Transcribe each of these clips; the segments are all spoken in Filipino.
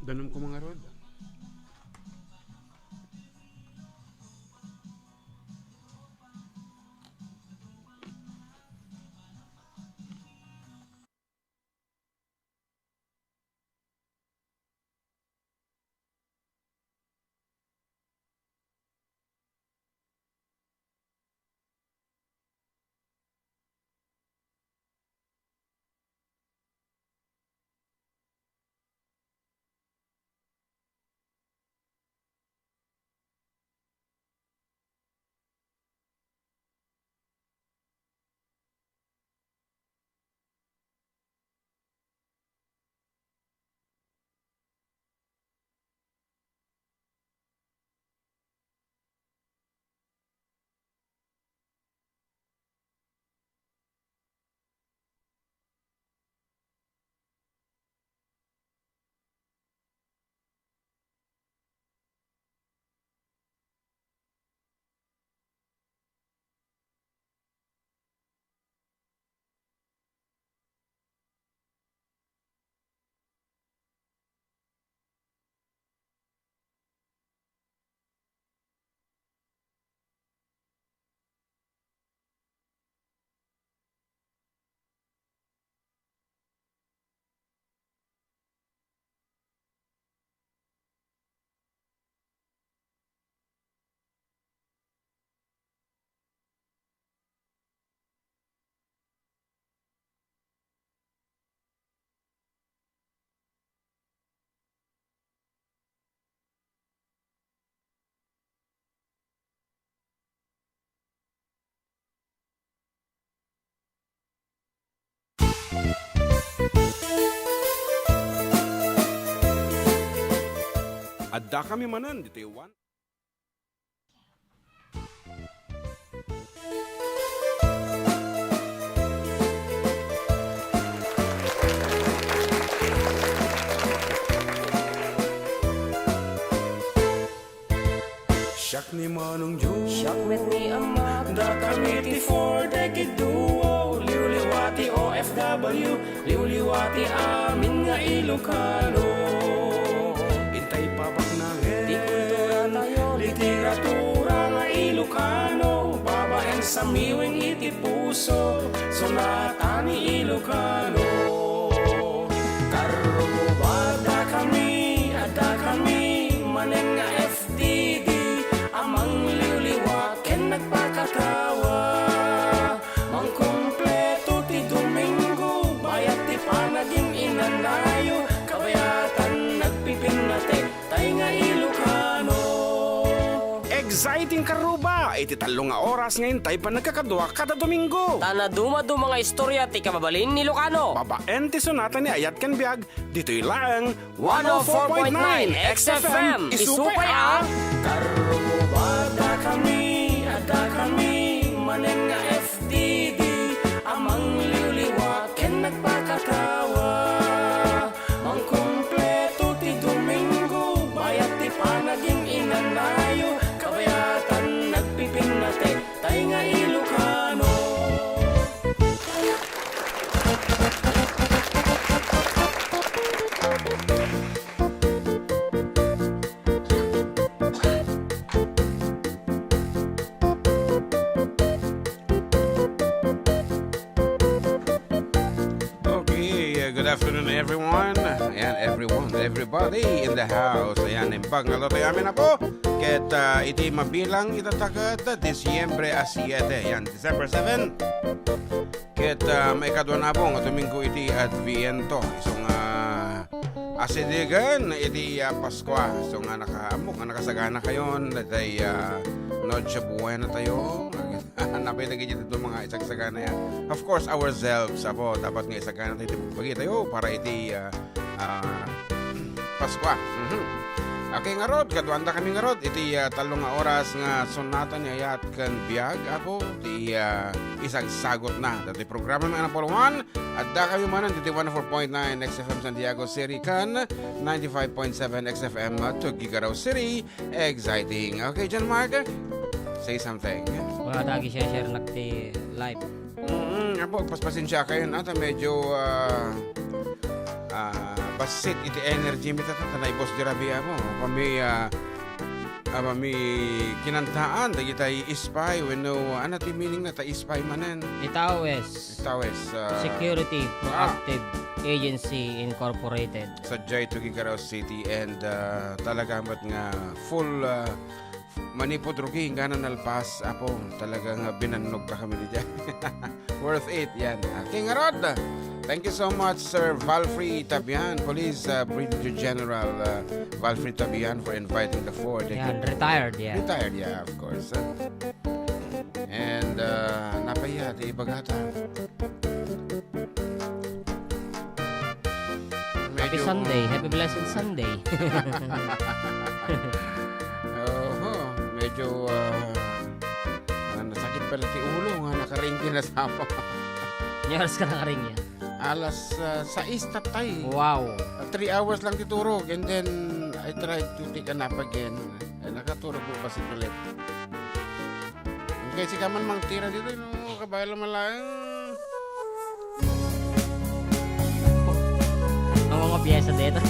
Danom ko mga rod. Adda kami manen, Ditoy one. Siyak ni Manong June, siyak met ni Ama, Da Committee for Decade Duo, liwliwati OFW, liwliwati amin nga Ilocano. Intay pabak na di kultura tayo, literatura nga Ilocano, babaeng sa miwing iti puso, sulatan ni Ilocano. Karubada kami, ada kami, manen nga FDD, amang liwliwaken nagpakatawa. Mang kumpleto ti Domingo, bayat ti panaging inanayo, kabayatan nagpipinate, tay nga Ilocano. Exciting karuba! Iti talong nga oras ngayon tayo pa nagkakadwa kada Domingo. tana dumado mga istorya ti kababalin ni Ilocano. Babaen ti sonata ni Ayat Kan Biag, dito'y lang 104.9 XFM, isupay ah! Karubada kami, ada kami, manen nga FDD, amang liwliwaken nagpakatawa. Mang kumpleto ti Domingo, bayat ti panaging inanayo, kabayatan nagpipinate, tay nga Ilocano. Good afternoon everyone. Ayan, everybody in the house. Ayan, impag nga lotoy amin ako. Ket iti mabilang itatagat Disyembre a 7. Ayan, December 7. Ket may kadwa na po nga Domingo iti Adviento. So nga asidigan iti Pasko. So nga nakaamok nga nakasagana kayon. Datay Noche Buena tayo. Hanapin na ganyan ito mga isagsagana yan. Of course, ourselves, apo, dapat nga isagana tayo pagi tayo para iti Pasko. Okay nga rod, kadwanda kami nga rod. Iti talong nga oras nga sonata ni Ayat Kan Biag, apo, iti isang sagot na. Dati programa ng Anapoluan, Adda kami manan, iti 104.9 XFM Santiago City kan, 95.7 XFM Tuguegarao City. Exciting. Okay, John Mark, say something. Wala dagi share nakti live. Apo, paspasin siya kayo na medyo basit iti energy mi tatanay boss dirabi mo. Kami kinantaan dagitay ispay wenno ano ti meaning na ta ispay manen. Itawes. Security Proactive Agency Incorporated. Sa Tuguegarao City and talagang nga full manipodrugi hingga na nalpas apo talagang binanog ka kami diyan. Worth it yan. King Rod, thank you so much Sir Valfrey Tabian, Police Brigadier General Valfrey Tabian for inviting the four. Yan, retired yan. Retired, yeah, of course. And napaya di ibagata. Happy Sunday. Happy blessed Sunday. Medyo nasakit pala ti ulo nga nakaring kinasama. Nyaras ka nakaring yan. Alas 6 taptay. Wow. 3 hours lang titurog and then I tried to take a nap again. Nakaturog po pa si ulit. Okay, si kaman mang tira dito no kabayal malang. Ang mga piyesa dito.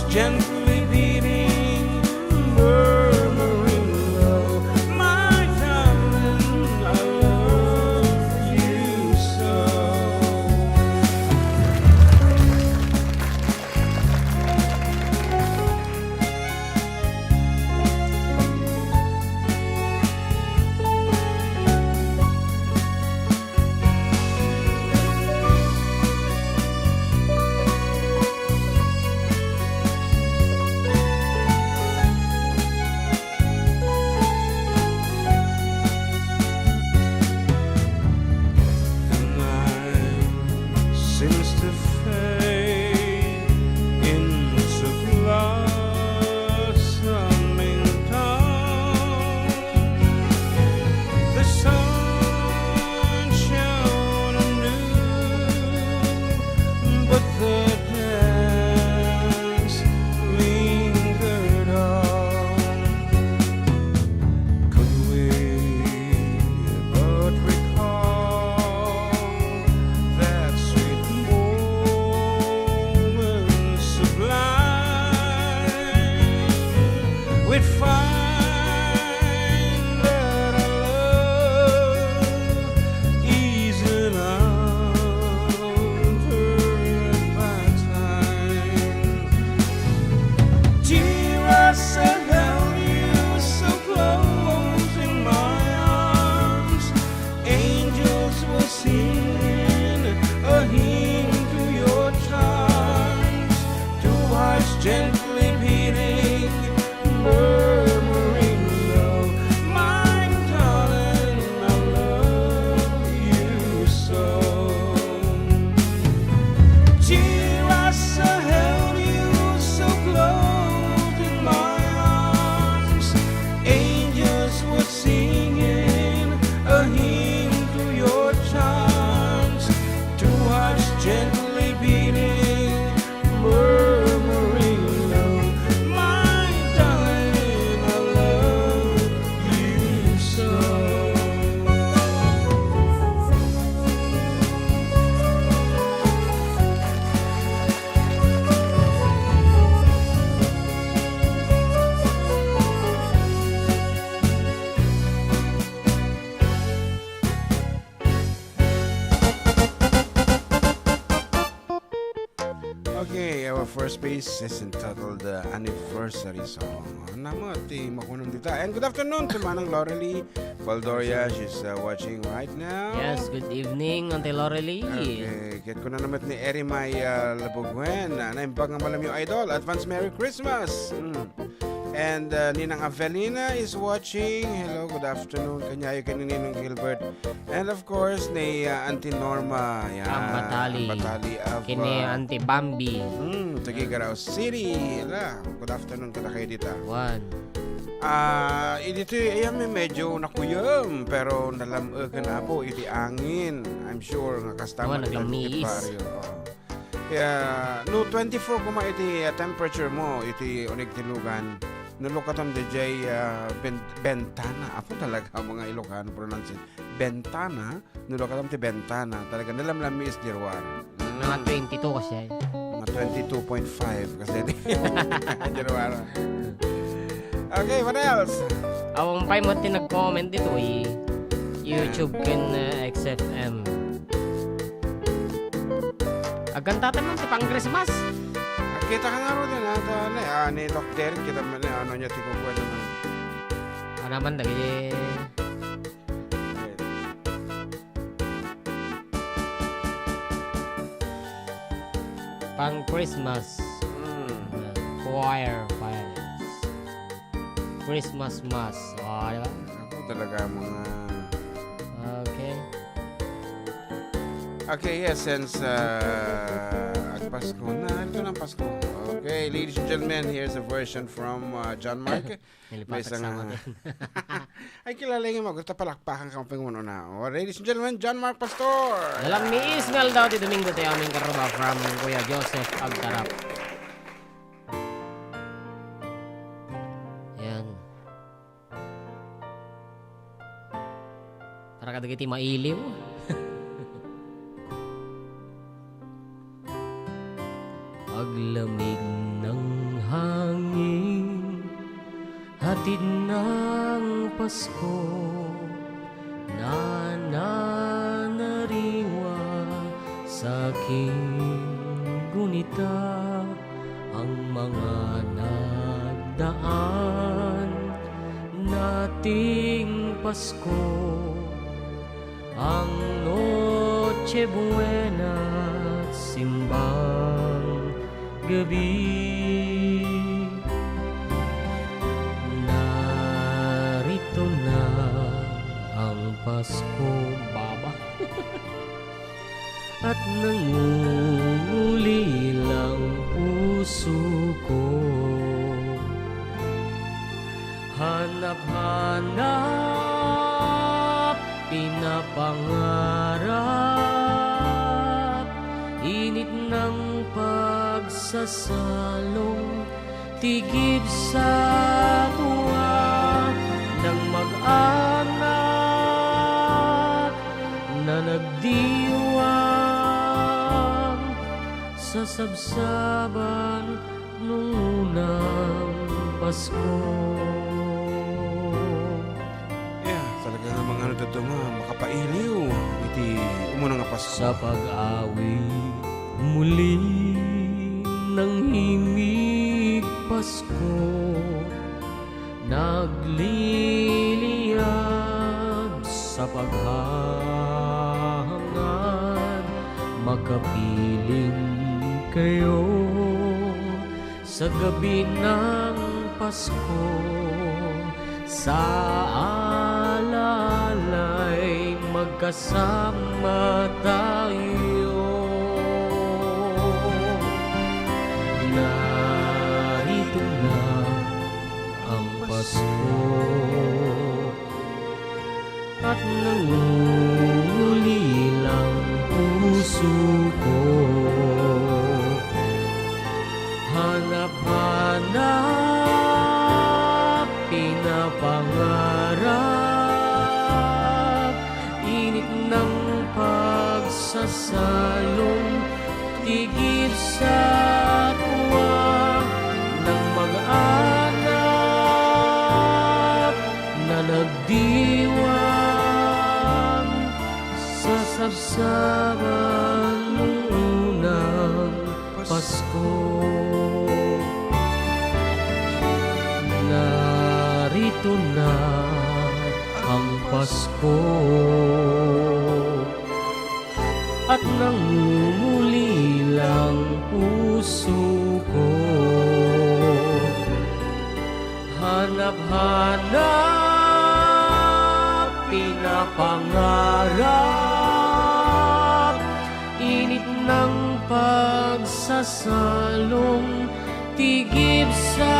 Gently beating, murmuring low, my darling, I love you so. Seems to fade into blossoming dawn. The sun shone anew, but the dance lingered on. Could we but recall that sweet moment sublime, we'd find that our love easing outward by time. Dear, I said, held you so close in my arms. Angels were singing a hymn to your charms. Two hearts gently beating, murmuring low, my darling, I love you so. Dear, I held you so close in my arms. Angels were singing a hymn to your charms. Two hearts gently beating, murmuring low, first piece is entitled Anniversary Song. Nama ti makunong dita. And good afternoon to Manang Lorelie Valdoria. She's watching right now. Yes, good evening, Auntie Lorelie. Okay, kit ko na naman ni Eri May Labugwen. Naimbag nga malam yung idol. Advance Merry Christmas. And Ninang Avelina is watching. Hello, good afternoon. Kanyayo kay Ninong Gilbert. And of course, ni Auntie Norma. Yan. Ang Batali. Of Kini Auntie Bambi. Tuguegarao City. Hala, good afternoon kada kayo dita. One. Dito ayan may medyo nakuyam pero nalam-e na po iti angin. I'm sure nga kastama naglamiis. Kaya no 24 kuma iti temperature mo iti unig tilugan. Nulukatam DJ Bentana. Ako talaga mga Ilocano pronounce it. Bentana. Nulukatam ti Bentana. Talaga nalamlamis dirwar. Mga 22 kasi. Mga 22.5 kasi dirwar. Okay, what else? Awang pay mo nag-comment dito YouTube ken XFM. Aganta tayo pang Christmas. Kita ka nga rin ni Doc Derek, kita man ano niya tikukuha naman. Ano naman dagi pang Christmas. Choir violence. Christmas mass. Diba? Ako talaga mga... Okay. Okay, yes, since Pasko na, ito na Pasko. Okay, ladies and gentlemen, here's a version from John Mark. Nilipatak sama din. Ay, kilala yung mag-gusto palakpakan kang pinguno na. Oh, ladies and gentlemen, John Mark Pastor. Alam ni Ismael daw ti Domingo tayo aming karuba from Kuya Joseph Agtarap. Yan. Para kadagiti mailiw. Paglamig ng hangin, hatid ng Pasko, nananariwa sa aking gunita ang mga nagdaan nating Pasko, ang Noche Buena at simbang gabi. Narito na ang Pasko, Baba. At nangungulilang puso ko, hanap-hanap, pinapangarap, init ng pagsasalong, tigib sa tuwa ng mag-anak na nagdiwang sa sabsaban nung unang Pasko. Yeah, talaga nga mga ano dito nga, makapailiw. Iti umunang nga Pasko. Sa pag-awit muli ng himig Pasko, nagliliyab sa paghahangad, makapiling kayo sa gabi ng Pasko, sa alalay magkasama tayo. Narito na ang Pasko at nangungulilang puso ko, hanap-hanap, pinapangarap, init ng pagsasalong, tigib sa tuwa ng mag-anak na nagdiwang sa sabsaban ng unang Pasko. Pasko at nangunguli lang puso ko. Hanap-hanap, pinapangarap, init ng pagsasalong tigib sa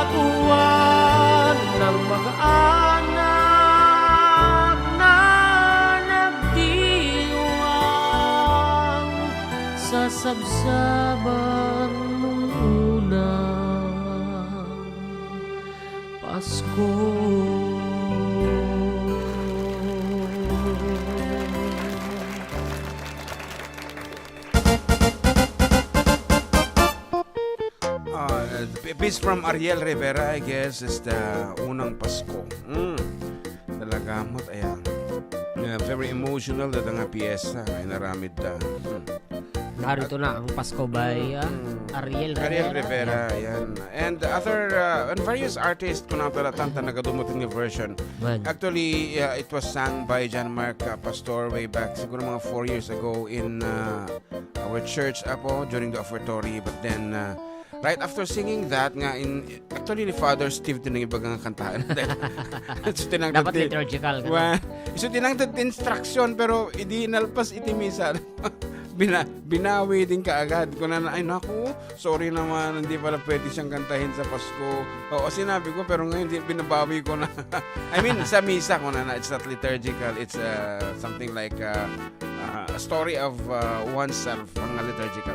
tuwan ng mag-anak na nagdiwang sa sabsaban nung unang Pasko. Piece from Ariel Rivera, I guess, is the unang Pasko. Talaga mo, ayan. Very emotional na nga piyesa. Ay naramid da. Narito na ang Pasko by Ariel Rivera, ayan. And other, and various artists kung natalatan nagadumutin yung version. Man. Actually, it was sung by John Mark Pastor way back siguro mga 4 years ago in our church during the offertory. But then, right after singing that, actually ni Father Steve din ang ibang kantahan. Dapat liturgical. So tinangtad instruction pero hindi nalpas itimisa. Binawi din kaagad. Kung ay naku, sorry naman, hindi pala pwede siyang kantahin sa Pasko. Oo, sinabi ko, pero ngayon binabawi ko na. I mean, sa misa ko na, it's not liturgical. It's something like a story of oneself, ang liturgical.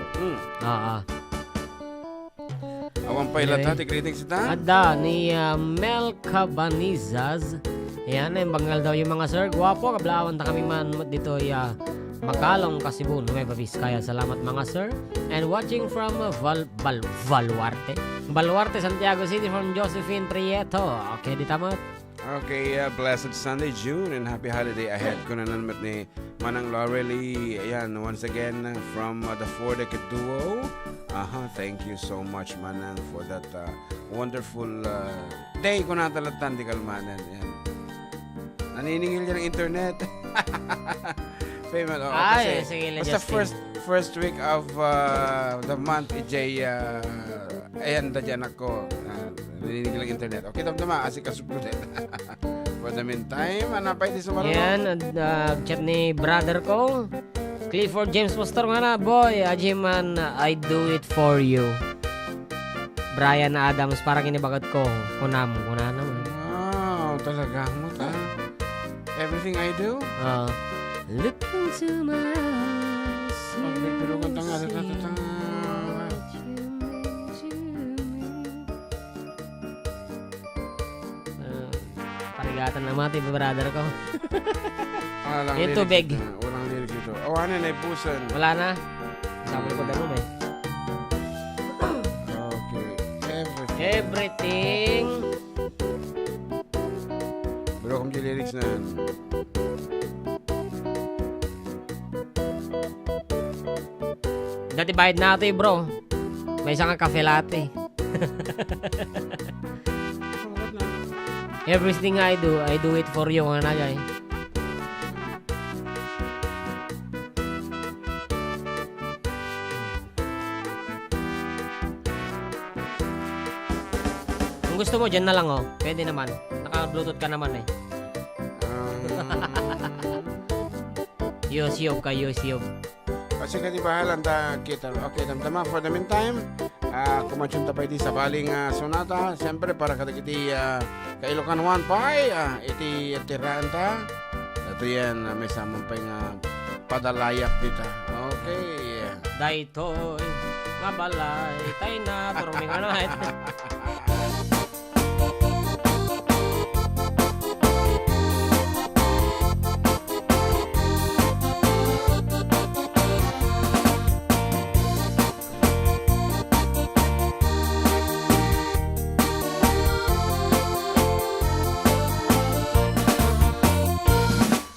Awan pa ilata, greetings ita. Adda ni Mel Cabanizas. Ayan, yung bangal daw yung mga sir. Gwapo, kablawan ta kami man dito Magalong, Cebu, Nueva Vizcaya. Salamat mga sir. And watching from Baluarte, Santiago City from Josephine Prieto. Okay, di tama? Okay, blessed Sunday, June, and happy holiday ahead. Kung nananmat ni Manang Laurely, ayan, once again, from the Four Decade Duo. Thank you so much, Manen, for that wonderful day kung natalatan di kalmanan. Ayan. Naniningil niya ng internet. Famous. Ay, kasi, sige, basta first week of the month, EJ, ayan, dadyan ako. Naniningil ng internet. Okay, damdama, kasi kasubulit. For the meantime, anapay di sumarunong. Yan, chat ni brother ko. Clifford James Pastor nga na, boy, Ajiman, I do it for you. Brian Adams, parang inibagat ko. Kuna naman. Wow, talaga mo ta. Everything I do? Look into my eyes. Pero kanta nga, parigatan na mati, brother ko. Yung tubig. Walang lyrics ito. Ano na, ipusan. Wala na. Sabi ko damo eh. Okay. Everything. Pero kung di lyrics na yan. Dati bayad na ito bro. May isang cafe latte. Everything I do it for you. Nga na guys. Kung gusto mo, dyan na lang Pwede naman. Naka-bluetooth ka naman eh. YouTube ka, YouTube. Kasi kati bahalan ta kita. Okay, tamtama. For the meantime, kumatsunta pa iti sa baling sonata. Siyempre, para kadagiti ka Ilocano 1 pay, iti tiraan ta. Ito yan, may samang pa nga padalayak dito. Okay. Ditoy, nga balay, tayo na, turuming ano.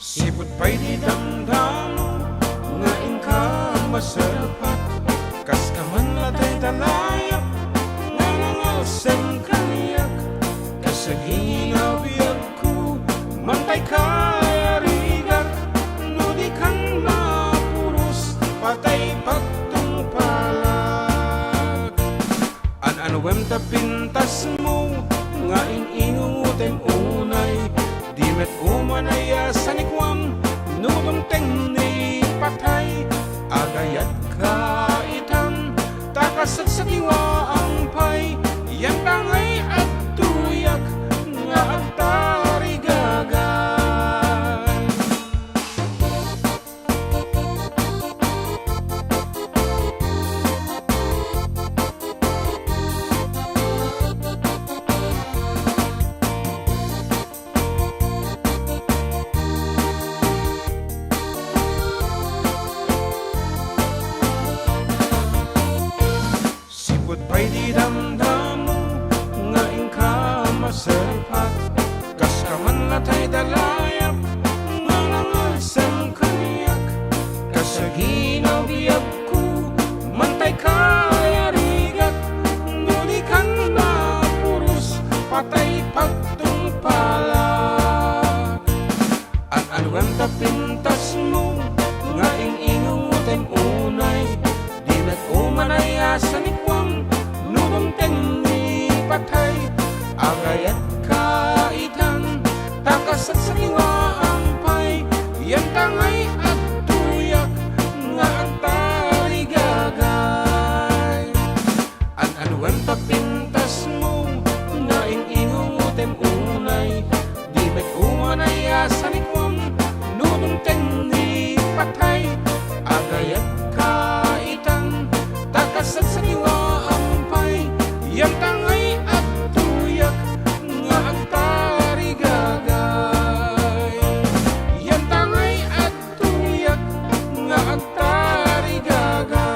Sipot pa'y di damdam nga inka masarapat kas ka man natay talayap nga nangalsen anuwem ta pintas mo nga ingutem unay di met umanaya sanikwam nudong teng ni patay agayat kaitan takasat sa tiwa ang pay yan tangay at tuyak nga agtari gagay sipot pa'y di damdamo nga ingka maserpat kas kaman latay dalayap nga nangasang kaniyak kasaginaw biyag ko mantay kaya rigat nulikan na puros patay pagtungpalak at anugan tapintas mo nga ingutem unay di met umanaya sa nikwang nudong tengi patay agayat kaitan takasat sa liwa ang pay yan tangay at tuyak nga ang tari gagay at anuan tapintas mo nga ingutem unay di met umanaya sa nikwang nudong tengi patay agayat kaitan takasat sa liwa ang pay yan tangay at tuyak nga ang tari gagay yan tangay at tuyak nga ang tari gagay.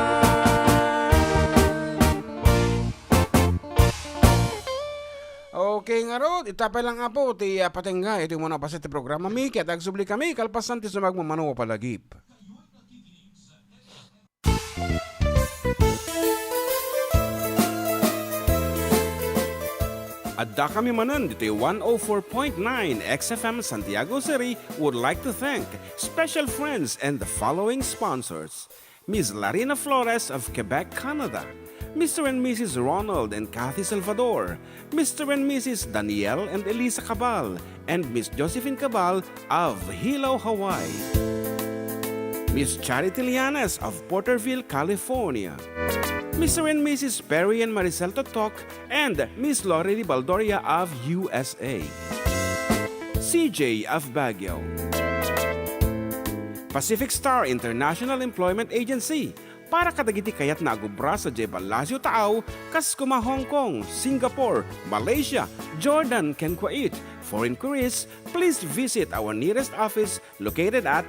Okay nga rod, itapay lang nga po, ti patengga, ito yung muna pa sa ti programa mi, kaya tagsubli kami, kalpasan ti sumagmamano palagip. Adda kami manan dito 104.9 XFM Santiago City would like to thank special friends and the following sponsors. Ms. Larina Flores of Quebec, Canada. Mr. and Mrs. Ronald and Kathy Salvador. Mr. and Mrs. Danielle and Elisa Cabal. And Miss Josephine Cabal of Hilo, Hawaii. Miss Charity Lianes of Porterville, California. Mr. and Mrs. Perry and Maricel Totok, and Miss Lori Baldoria of USA. CJ of Baguio. Pacific Star International Employment Agency, para kadagiti kayat na agubra sa Jebalasyo Taaw, kas kuma Hong Kong, Singapore, Malaysia, Jordan, ken Kuwait. For inquiries, please visit our nearest office located at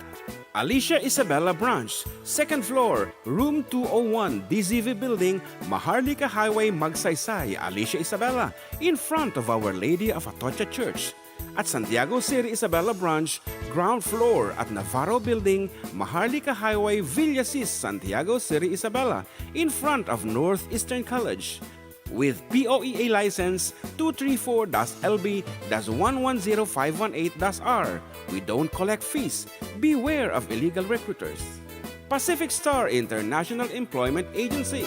Alicia Isabella Branch, 2nd floor, room 201, DZV Building, Maharlika Highway, Magsaysay, Alicia Isabella, in front of Our Lady of Atocha Church. At Santiago City Isabella Branch, ground floor at Navarro Building, Maharlika Highway, Villasis, Santiago City Isabella, in front of Northeastern College. With POEA license 234-LB-110518-R. We don't collect fees. Beware of illegal recruiters. Pacific Star International Employment Agency.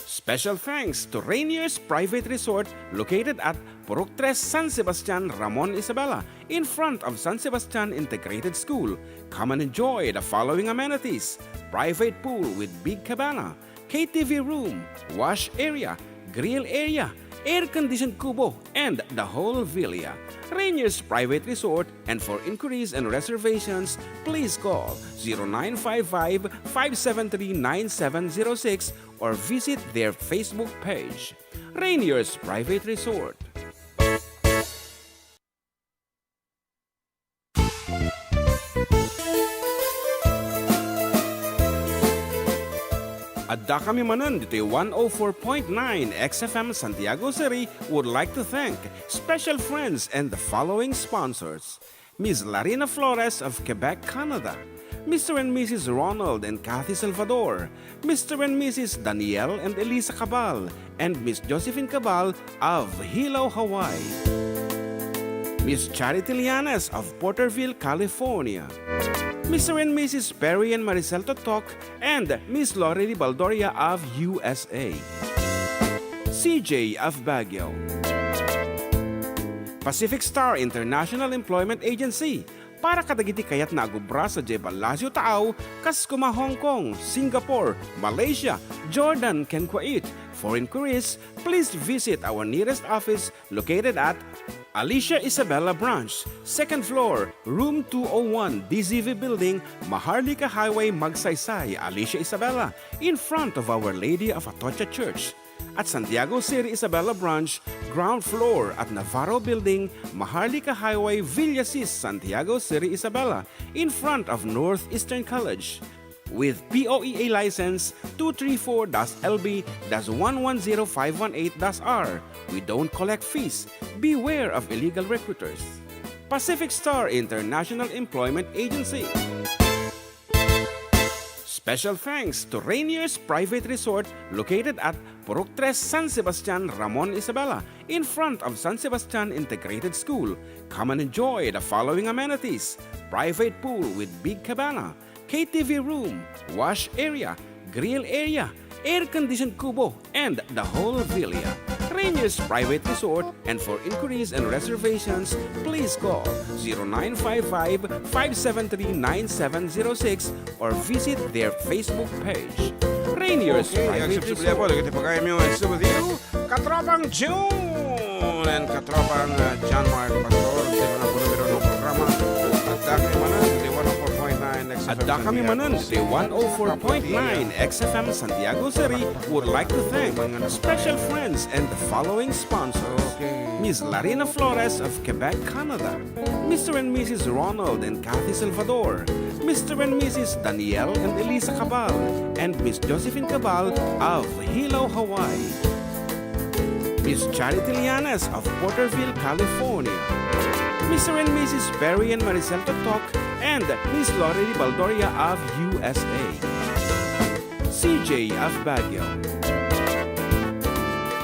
Special thanks to Rainier's Private Resort located at Purok 3 San Sebastian, Ramon Isabela, in front of San Sebastian Integrated School. Come and enjoy the following amenities: private pool with big cabana, KTV room, wash area, grill area, air-conditioned kubo, and the whole villa. Rainier's Private Resort, and for inquiries and reservations, please call 0955-573-9706 or visit their Facebook page. Rainier's Private Resort. Adda kami manan dito 104.9 XFM Santiago City would like to thank special friends and the following sponsors. Ms. Larina Flores of Quebec, Canada. Mr. and Mrs. Ronald and Kathy Salvador. Mr. and Mrs. Danielle and Elisa Cabal. And Miss Josephine Cabal of Hilo, Hawaii. Miss Charity Lianes of Porterville, California. Mr. and Mrs. Perry and Maricel Totok, and Miss Lori Baldoria of USA. CJ of Baguio. Pacific Star International Employment Agency. Para kadagiti kayat na agubra sa Jebalasyo Tao, Kaskuma, Hong Kong, Singapore, Malaysia, Jordan, ken Kuwait. For inquiries, please visit our nearest office located at Alicia Isabella Branch, 2nd floor, room 201, DZV Building, Maharlika Highway, Magsaysay, Alicia Isabella, in front of Our Lady of Atocha Church. At Santiago City Isabella Branch, ground floor at Navarro Building, Maharlika Highway, Villasis, Santiago City Isabella, in front of Northeastern College. With POEA license 234-LB-110518-R, we don't collect fees. Beware of illegal recruiters. Pacific Star International Employment Agency. Special thanks to Rainier's Private Resort located at Purok 3 San Sebastian, Ramon Isabela, in front of San Sebastian Integrated School. Come and enjoy the following amenities: private pool with big cabana, KTV room, wash area, grill area, air-conditioned kubo, and the whole villa. Rainier's Private Resort, and for inquiries and reservations, please call 0955-573-9706 or visit their Facebook page. Rainier's Private Resort. po, dagiti pagayam yung studio, Katropang June and Katropang John Mark Pastor, sino na po numero ng programa. At kami manan, the 104.9 XFM Santiago City would like to thank special friends and the following sponsors. Miss Larina Flores of Quebec, Canada. Mr. and Mrs. Ronald and Kathy Salvador. Mr. and Mrs. Danielle and Elisa Cabal. And Miss Josephine Cabal of Hilo, Hawaii. Miss Charity Lianes of Porterville, California. Mr. and Mrs. Perry and Maricel Totok, and Miss Lori Baldoria of USA. CJ of Baguio.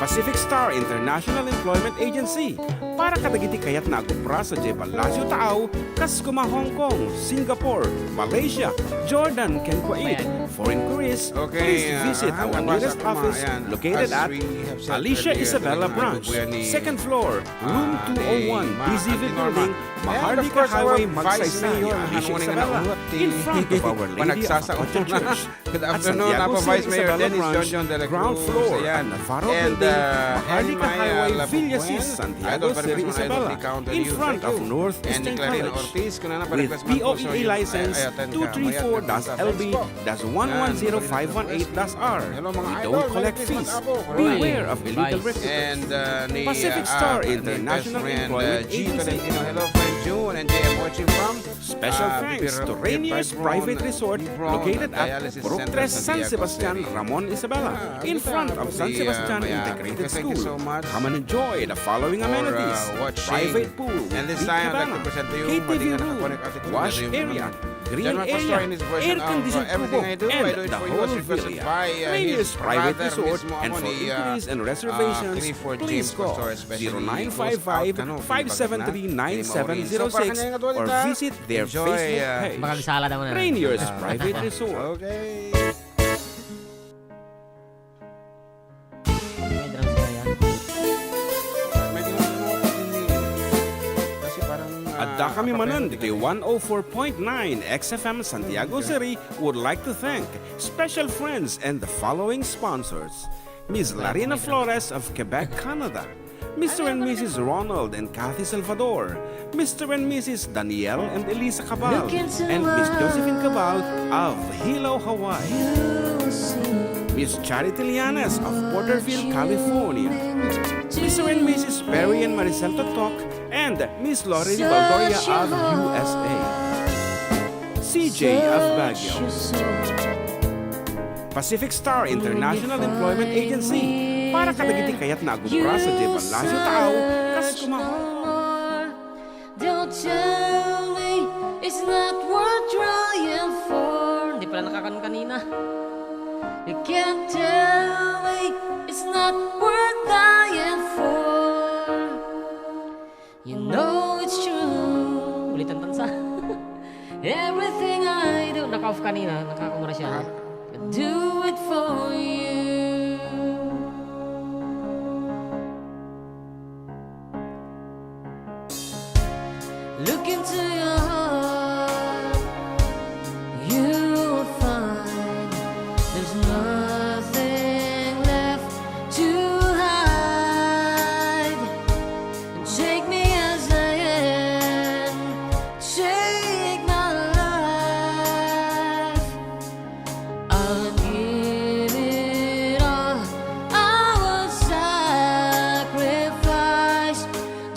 Pacific Star International Employment Agency. Para kadagiti kayat na agupra sa Jebalasyo Tao, Kaskuma, Hong Kong, Singapore, Malaysia, Jordan, ken Kuwait. For inquiries, please visit our nearest office located at Alicia Isabella Branch, 2nd floor, room 201, DZV Building, Maharlika Highway, Magsaysay, Alicia Isabella, in front of Our Lady of Atocha Church. Good At afternoon, Santiago Vice City Mayor Isabella Dennis Branch, John de la ground Cruz, floor ayan. at Navarro And, Building, and Maharlika my, Highway, Labuen, Villasis, Santiago Idol City Paris, Isabella, Idol Count on in you. front Thank of you. Northeastern And Clarina College. Ortiz, kung na With pa-request man po, so POEA yun, license ay attend ka. Mayat na LB-110518-R. Hello, mga We idol. don't collect Merry fees. Christmas, Apo. Beware of illegal Vice. recruiters. And ni Pacific Star ni International best friend, Employment G. Agency. Tolentino. Hello, friend June and JM watching from Special thanks to Rainier's Private Resort located at Purok 3 San Sebastian, Ramon Isabela, in front of San Sebastian Integrated Thank you so School. much Come and enjoy the following amenities: watching. private pool, And this big time, I'd like cabana, to present to you KTV Madingan room, Connect Article wash na yung area, mga grill John Mark Pastor area, in his version of air-conditioned everything kubo, I do and it the for you. whole It's requested villa. by Rainier's his Private brother Resort, mismo and ako for ni, inquiries and reservations, Clifford please James call Pastor, especially Ghost Out, ano, 0955-573-9706 or visit their Enjoy, Facebook page. Magagsala naman na. Rainier's Private Resort. Okay. May drums ba yan? Medyo kasi parang Adda kami manan, the 104.9 XFM Santiago City would like to thank special friends and the following sponsors: Miss Larina Flores of Quebec, Canada. Mr. and Mrs. Ronald and Kathy Salvador, Mr. and Mrs. Danielle and Elisa Cabal, and Miss Josephine Cabal of Hilo, Hawaii. Miss Charity Lianes of Porterville, California. Mr. and Mrs. Perry and Maricel Totok, and Miss Lori Baldoria of USA. CJ of Baguio. Pacific Star International Employment Agency. Para kadagiti kayat na agupra sa Jebalasyo Tao, Kaskuma, Hong Kong. Don't tell me it's not worth trying for. Hindi pala nakakanon kanina. You can't tell me it's not worth dying for. You know it's true. Ulitan tansa. Everything I off kanina, nakakomersyal. Do it for you. Look into your heart, you'll find there's nothing left to hide. And take me as I am, take my life. I'll give it all, I will sacrifice.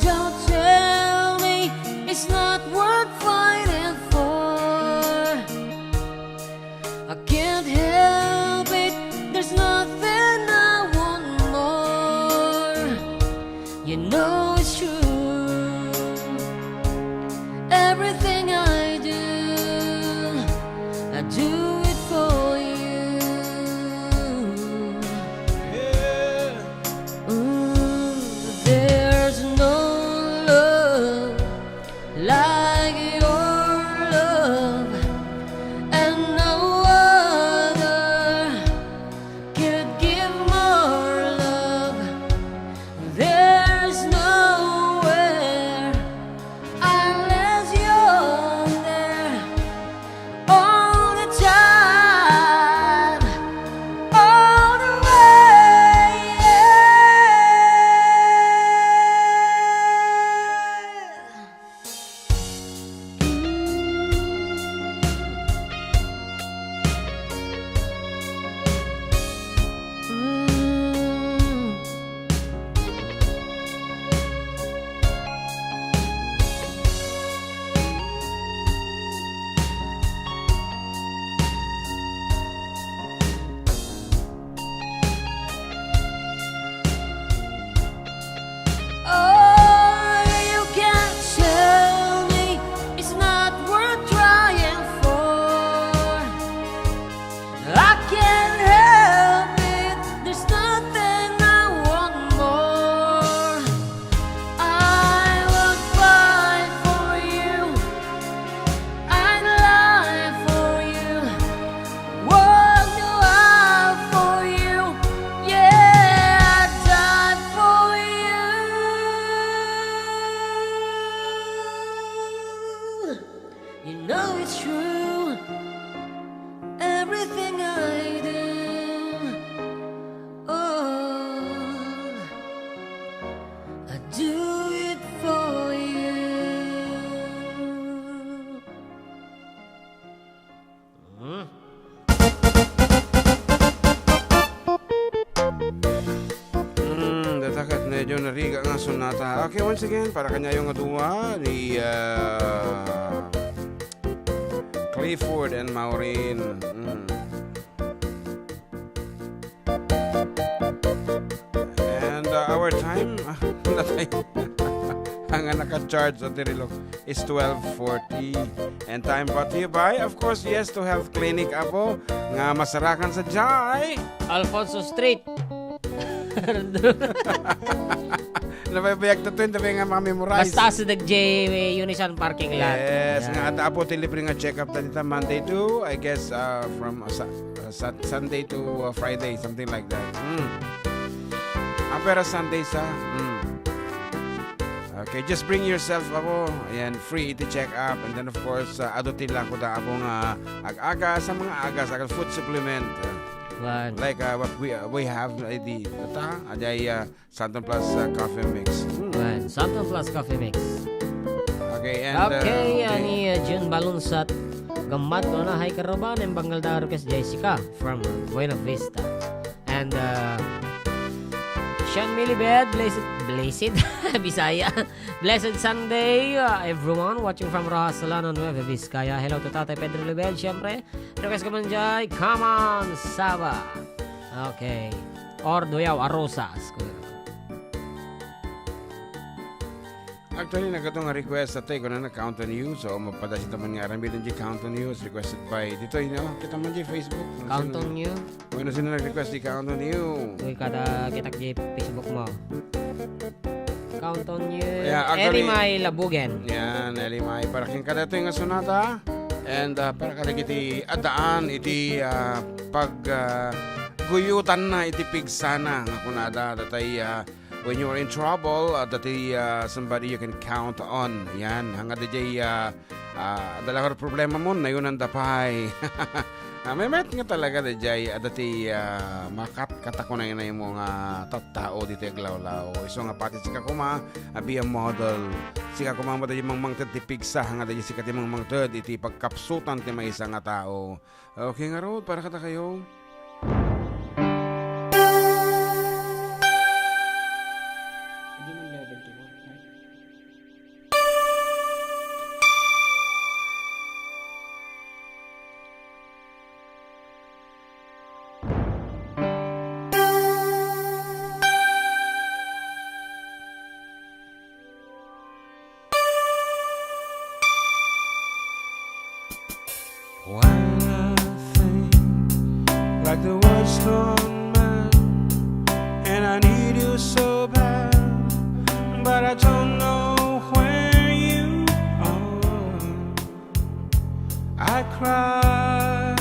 Don't tell me it's not worth fighting for. I can't help it, there's nothing I want more. You know it's true, everything I do it for you. There's no love like your love, and no other could give more love. There's nowhere unless you're there all the time, all the way. Oh, you can't tell me it's not worth trying for. I can't help it, there's nothing I want more. I would fight for you, I'd lie for you, walk the aisle for you, yeah, I'd die for you. You know it's true, everything I do, oh, I do it for you. Datakat medyo nariga nga sonata. Okay, once again, para kanya yung aduwa ni Clifford and Maureen. And our time, ang naka-charge sa Tirilog is 12:40. And time brought to you by, of course, Yes to Health Clinic Apo, nga masarakan sa Jai. Alfonso Street. Nababayag to 20 nga mamemorize. Basta sa J Unison parking lot. Yes, Yan. nga at apo libre nga check-up dito Monday to, I guess, from Sunday to Friday, something like that. Pero Sunday sa... Okay, just bring yourself ako. Ayan, free iti check up. And then of course, adutin lang ko da akong ag-aga sa mga agas, food supplement. One. Like what we have the ajay Santon Plus coffee mix. One. Santon Plus Coffee Mix. Okay, and Okay, ani June Balunsat. Gamad ko na hay karoban ng Bangal Darukes Jessica from Buena Vista. And Sean Milibed, blessed Bisaya. Blessed Sunday, everyone watching from Rojas Solano, Nueva Vizcaya. Hello to Tatay Pedro Libed, syempre. Request ko man dyan, come on, Saba. Okay. Or Doyaw Arosas. actually nagatong nga request sa tayo na count on you. So mapadasi naman nga aramid ng count on you requested by Ditoy, no? Kita man di Facebook. Count on you. Bueno, sino nag-request di count on you? Uy, kada kitak di Facebook mo. Count on you. Yeah, actually- Erimay Labugen. Yan, Elimay. Para king kada ito yung sonata. And para kadagiti adaan iti pag guyutan na iti pigsana nga kunada datay when you are in trouble datay somebody you can count on. Yan hanga DJ dala ko problema mo na yun ang dapay. May met nga talaga DJ dati makat katako na yun mo nga tattao dito aglawlaw. Iso nga pati sika kuma abi ang model. Sika kuma mo dati mang titipigsa nga dati sika ti mang ted iti pagkapsutan ti may isa nga tao. Okay nga road para kata kayo. When I think like the world's gone mad, and I need you so bad, but I don't know where you are. I cry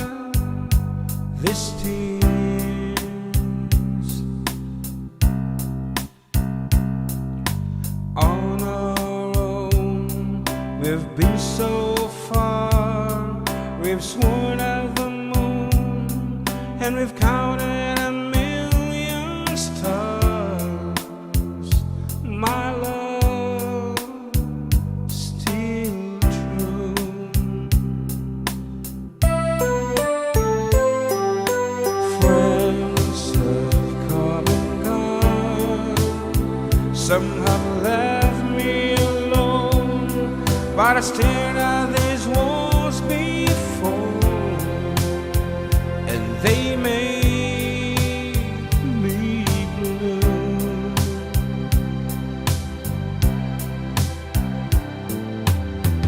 these tears on our own. We've been so far. We've sworn at the moon, and we've counted a million stars. My love, still true. Friends have come and gone. Some have left me alone, but I stared at these walls before, and they made me blue.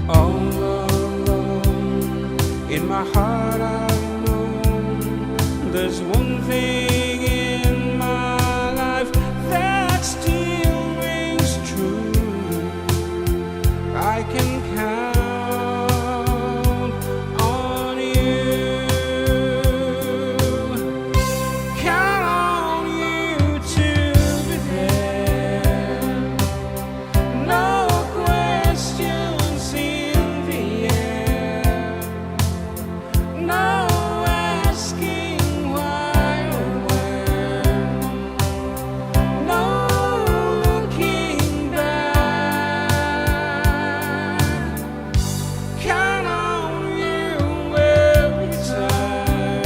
All alone in my heart I know there's one thing in my life that still rings true. I can count on you. Count on you to be there. No questions in the air. No asking why or when. No looking back. Count on you every time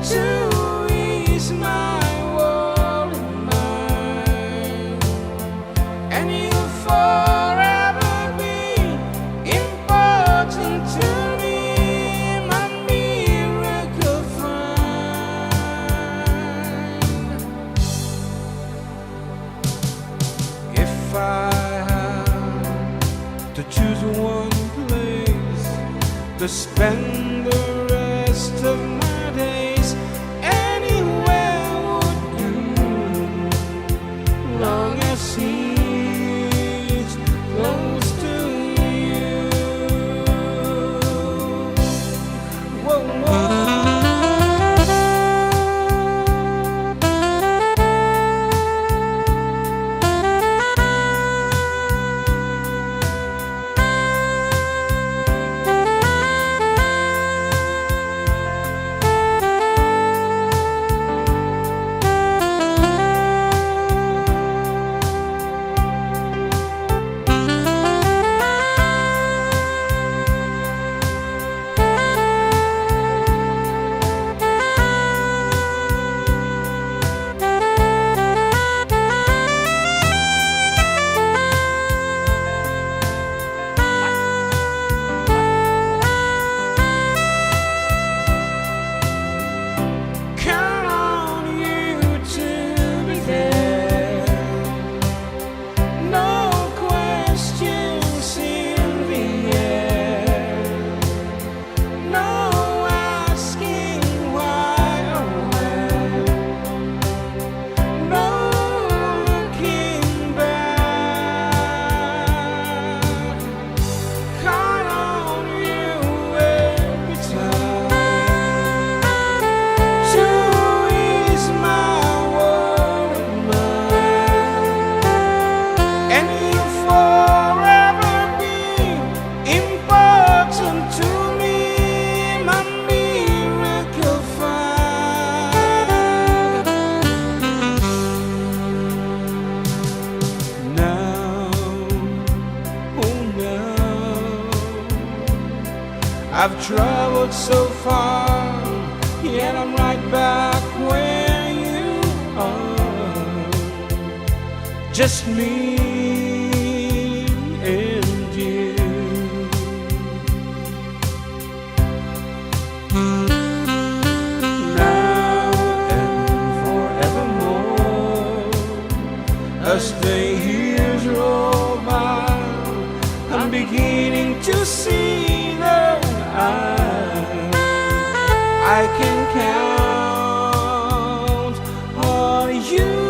to ease my worried mind, and you'll forever be important to me, my miracle find. If I had to choose one place to spend the rest of my days, anywhere would do, long as he's close to you. Whoa, whoa. traveled so far, yet I'm right back where you are. Just me and you. Now and forevermore, as the years roll by, I'm beginning to see that I can count on you.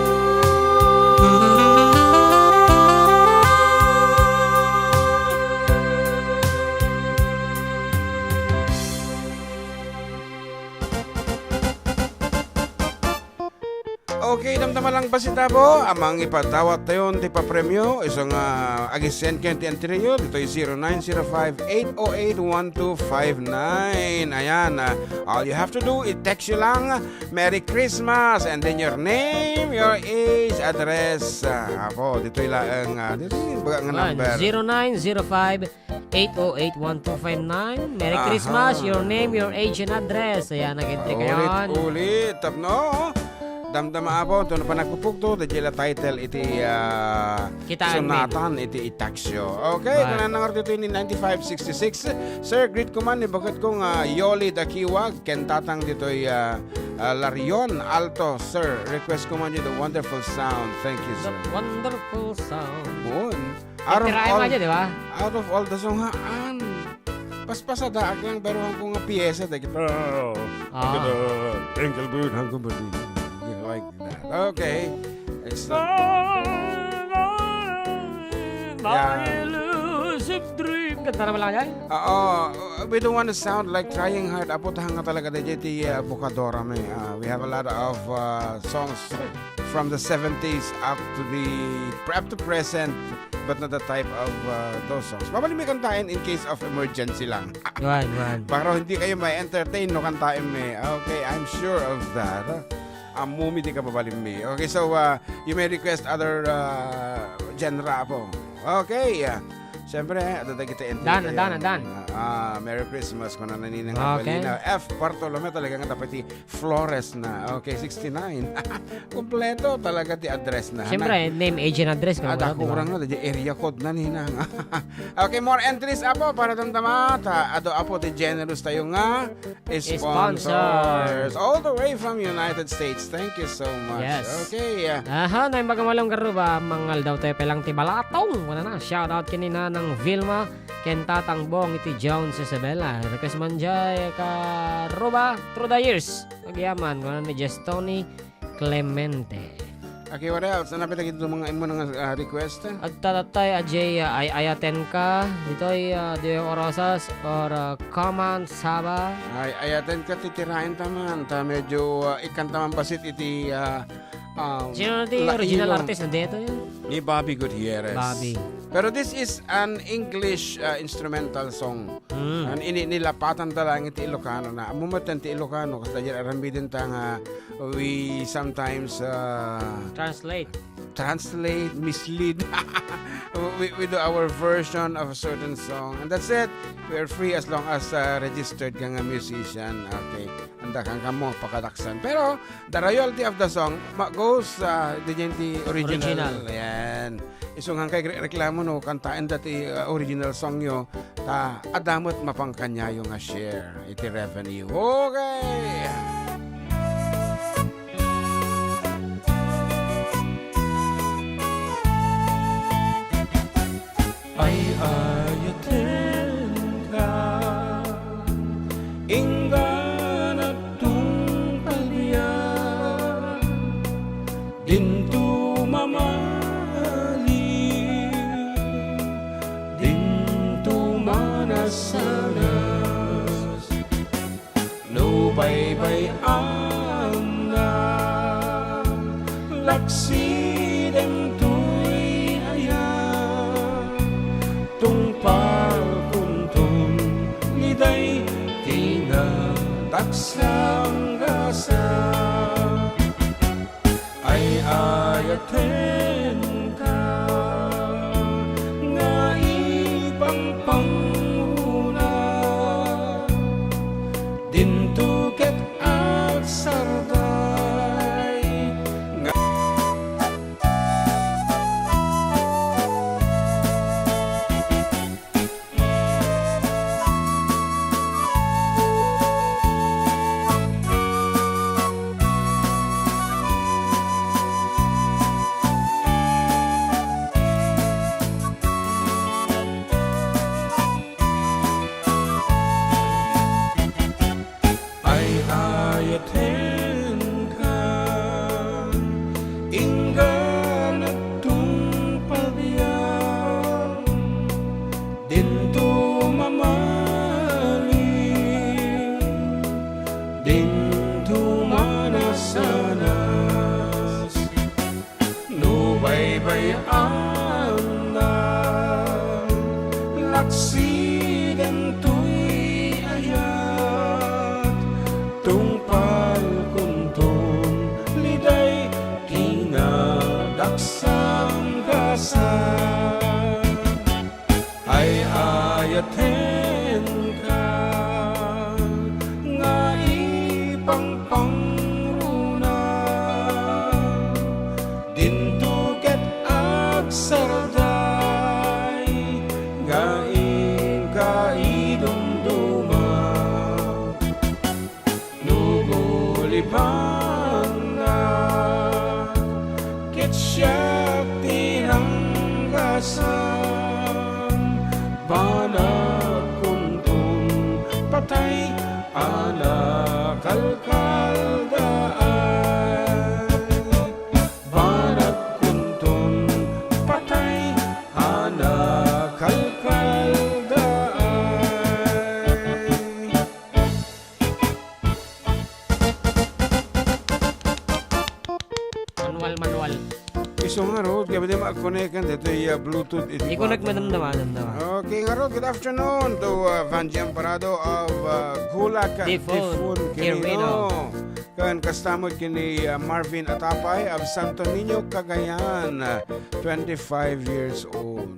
Okay, damdaman lang ba si Tabo? Amang ipadawat tayo ti papremyo. Isang agisend kayo ti anterior. Dito yung 0905-808-1259. Ayan, all you have to do is text you lang, Merry Christmas, and then your name, your age, address. Apo, dito yung dito yung baga nga number. 0905-808-1259. Merry Christmas, your name, your age, and address. Ayan, nag-entry kayo. Ulit, tapno. Damdama po, ito na pa nagpupugto, the jela title iti sunatan, iti itaksyo. Okay, Right. kung nanangar dito yung 9566. Sir, greet ko man, ibagat kong Yoli Dakiwag, kentatang dito Larion Alto. Sir, request ko man dito, wonderful sound. Thank you, The sir. wonderful sound. Good. Tirahin mo dyan, di ba? Out of all the song, paspasada aklang baruhan ko nga piyesa. Twinkle bird, hanggang bali. Like that. Okay. It's Elusive dream. Kanta naman lang yan. we don't want to sound like trying hard. Apo tahang nga talaga na ti Bukadora me. We have a lot of songs from the 70s up to present, but not the type of those songs. Mabalik may kantain in case of emergency lang. Right. Para hindi kayo may entertain no kantain me. Okay, I'm sure of that. Mumi di ka pabalim me. Okay, so you may request other genre po. Okay. Siyempre, adada kita entry Dan. Merry Christmas kung naninang Okay. Balina. F. Bartolome talaga nga dapat Flores na. Okay, 69. Kompleto talaga ti address na. Siyempre, name, age, and address. Ada kurang na, area code na ninang. Okay, more entries apo para damdama. Ado apo ti generous tayo nga sponsors. All the way from United States. Thank you so much. Yes. Okay. Aha, na yung magamalong garo ba? Mangal daw tayo pelang ti balatong. Wala na, shout out kinina ng Vilma. Kentatang bong iti Jones Isabella. Request man jay ka Ruba through the years. Pagyaman, wala ni Jestoni Clemente. Okay, what else? Ano pinagin ito mga imo ng request? At tatatay ajay ay ayaten ka. Dito'y de orosas or command saba. Ay, ayaten ka titirain taman. Medyo ikan taman basit iti Sino na di original artist na dito yun? ni Bobby Gutierrez. Bobby. Pero this is an English instrumental song. An nilapatan talang iti Ilocano na. Amumatan ti Ilocano kasi dyan arambi din nga we sometimes translate, mislead. we do our version of a certain song. And that's it. We are free as long as registered ka nga musician. Okay. Anda kang kamo pakadaksan. Pero the royalty of the song goes the original. Ayan. Isung kay reklamo no kantaan dati original song yo ta adamot mapangkanyayo nga share iti revenue. Okay. Ay ayaten ka inggan at tungkalya dintu mamali dintu manasanas no bye-bye na laksi dem tuy ayan tungpal kuntong liday tinataksang gasa ay ayaten ka nga ipang panguna Anda laksiden tuy ayat tungpal kuntong liday kinadaksang kasal ay ayaten ka nga ipangpangruna dintuket agsarday gaing kaidumduma nugulibang na kitsyak tinanggasan banag kuntong patay anak kalkaldaan banag kuntong patay anak kalkaldaan. Manual. Iso nga Rod, gabi din makakonekan dito yung Bluetooth. I-connect mo damdama. Okay nga Rod, good afternoon to Van Giamparado of Gulak, Tifon, Quirino. Kan kastamod kini Marvin Atapay of Santo Niño, Cagayan, 25 years old.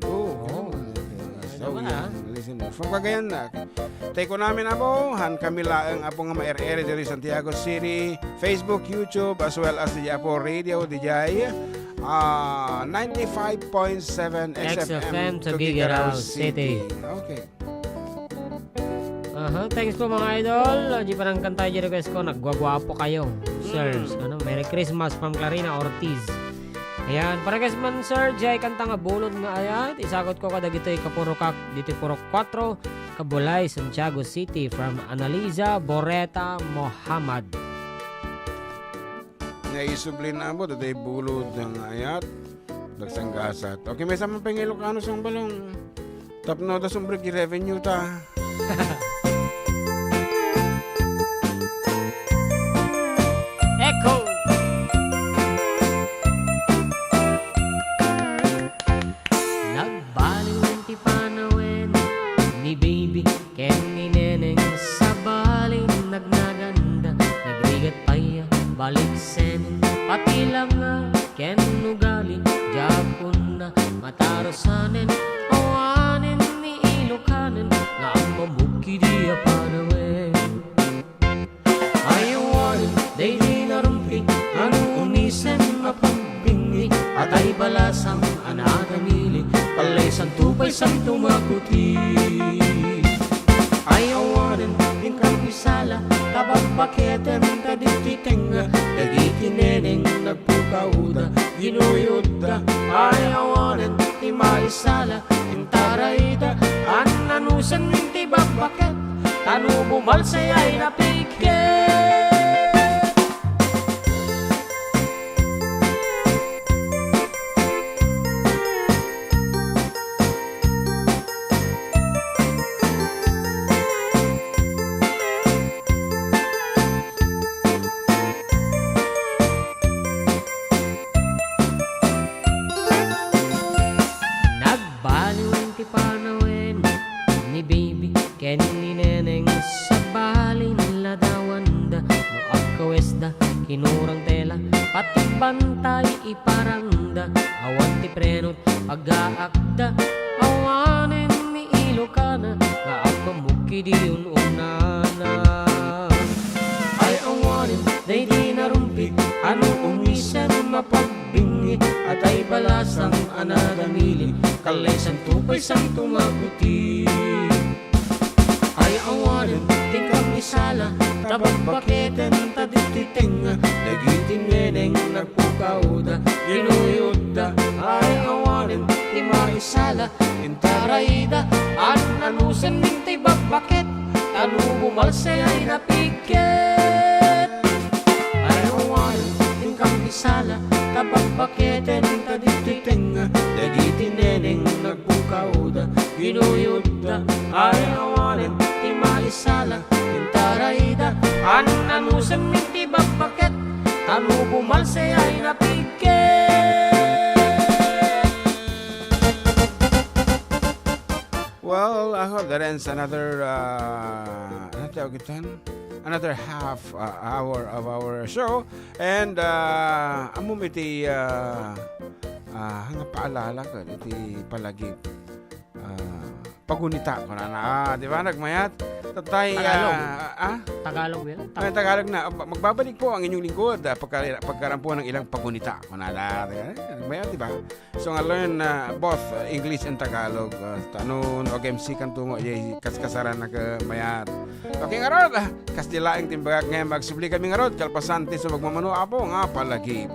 So, listen, from Cagayan na. Take ko namin abo, han kami laang apo nga ma-ere diri Santiago City, Facebook, YouTube, as well as di apo radio, DJ. 95.7 XFM Tuguegarao City. Okay. Thanks po mga idol. Di parang kanta yung request ko. Nagwagwapo kayo. Sirs. Merry Christmas from Clarina Ortiz. Ayan. Para guys man sir, jay kanta nga bulod nga ayat. Isagot ko kadagiti kapurokak dito purok 4. Kabulay, Santiago City from Analiza Boreta Mohamad. Naisublin na mo, daday bulod ng ayat. Nagsanggasat. Okay, may sama pa yung Ilocano sa balong. Tapno da sumbreg revenue ta. Echo! Nagbaliw ang tipanawin ni baby ken ni neneng sa balin nagnaganda nagrigat paya balik senen pati lang nga ken nugali japon na matarosanen awanen ni Ilocanen nga ang mamuki diya panawin ayawanen day di narumpi ano unisen mapagbingi at ay balasang anagamili kalay santupay santo makuti ayawanen ingkang isala kabag baketen kadititenga dagiti neneng nagpukauda ginuyuda ayawanen ti maisala intarayda ananusan minti babaket tanu bumalsayay napiket. Nagbaliw ang tipanawin ni baby ken ni neneng sa balin ladawanda no agkawesda kinurang tela pati bantay iparangda awan ti prenot pag-aakda awanen ni Ilocana nga agpamuki diyon unana ay awanen day di narumpi ano umisan mapagbingi at ay balasang anagamili kalay santupay santo mabuti ay awanen tingkang isala tabag baketen tadititenga dagitin neneng nagpukauda ginuyuda ay awanen ti maisala intarayda ananusan minti bagbaket tanu bumalse ay napiket ay awanen tingkang isala tabag baketen tadititenga dagitin neneng nagpukauda ginuyuda ay awanen ti maisala intarayda ananusan minti bagbaket tanu bumalse ay napiket. that ends another, ano tawag ito? Another half hour of our show. And, amom iti, paalala ko, iti palagi, pagunita ko na, di ba, nagmayat? Tatay, Tagalog yun? Tagalog na. Magbabalik po ang inyong lingkod pagkaroon po ng ilang pagunita. Kunala, nagmayat, di ba? So, nga learn both English and Tagalog. Tanon, o MC kan tungo, kaskasaran na kamayat. Okay, nga rod, kasdilaing timbagak ngayon magsubli kami nga rod, kalpasante sa magmamano apo nga palagib.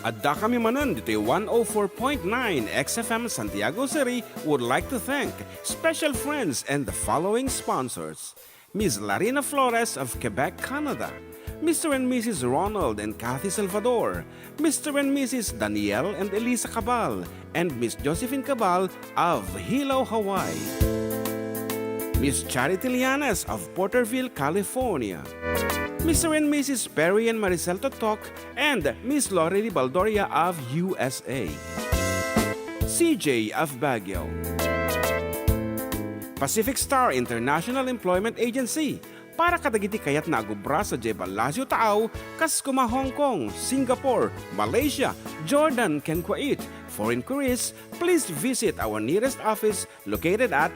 Adda kami Manen, Ditoy 104.9 XFM Santiago City would like to thank special friends and the following sponsors. Ms. Larina Flores of Quebec, Canada. Mr. and Mrs. Ronald and Kathy Salvador. Mr. and Mrs. Danielle and Elisa Cabal. And Miss Josephine Cabal of Hilo, Hawaii. Miss Charity Lianes of Porterville, California. Mr. and Mrs. Perry and Maricel Totok, and Miss Lorely Baldoria of USA. CJ of Baguio. Pacific Star International Employment Agency. Para kadagiti kayat na agubra sa Jebel Lazio Taaw, kas kuma Hong Kong, Singapore, Malaysia, Jordan, ken Kuwait. For inquiries, please visit our nearest office located at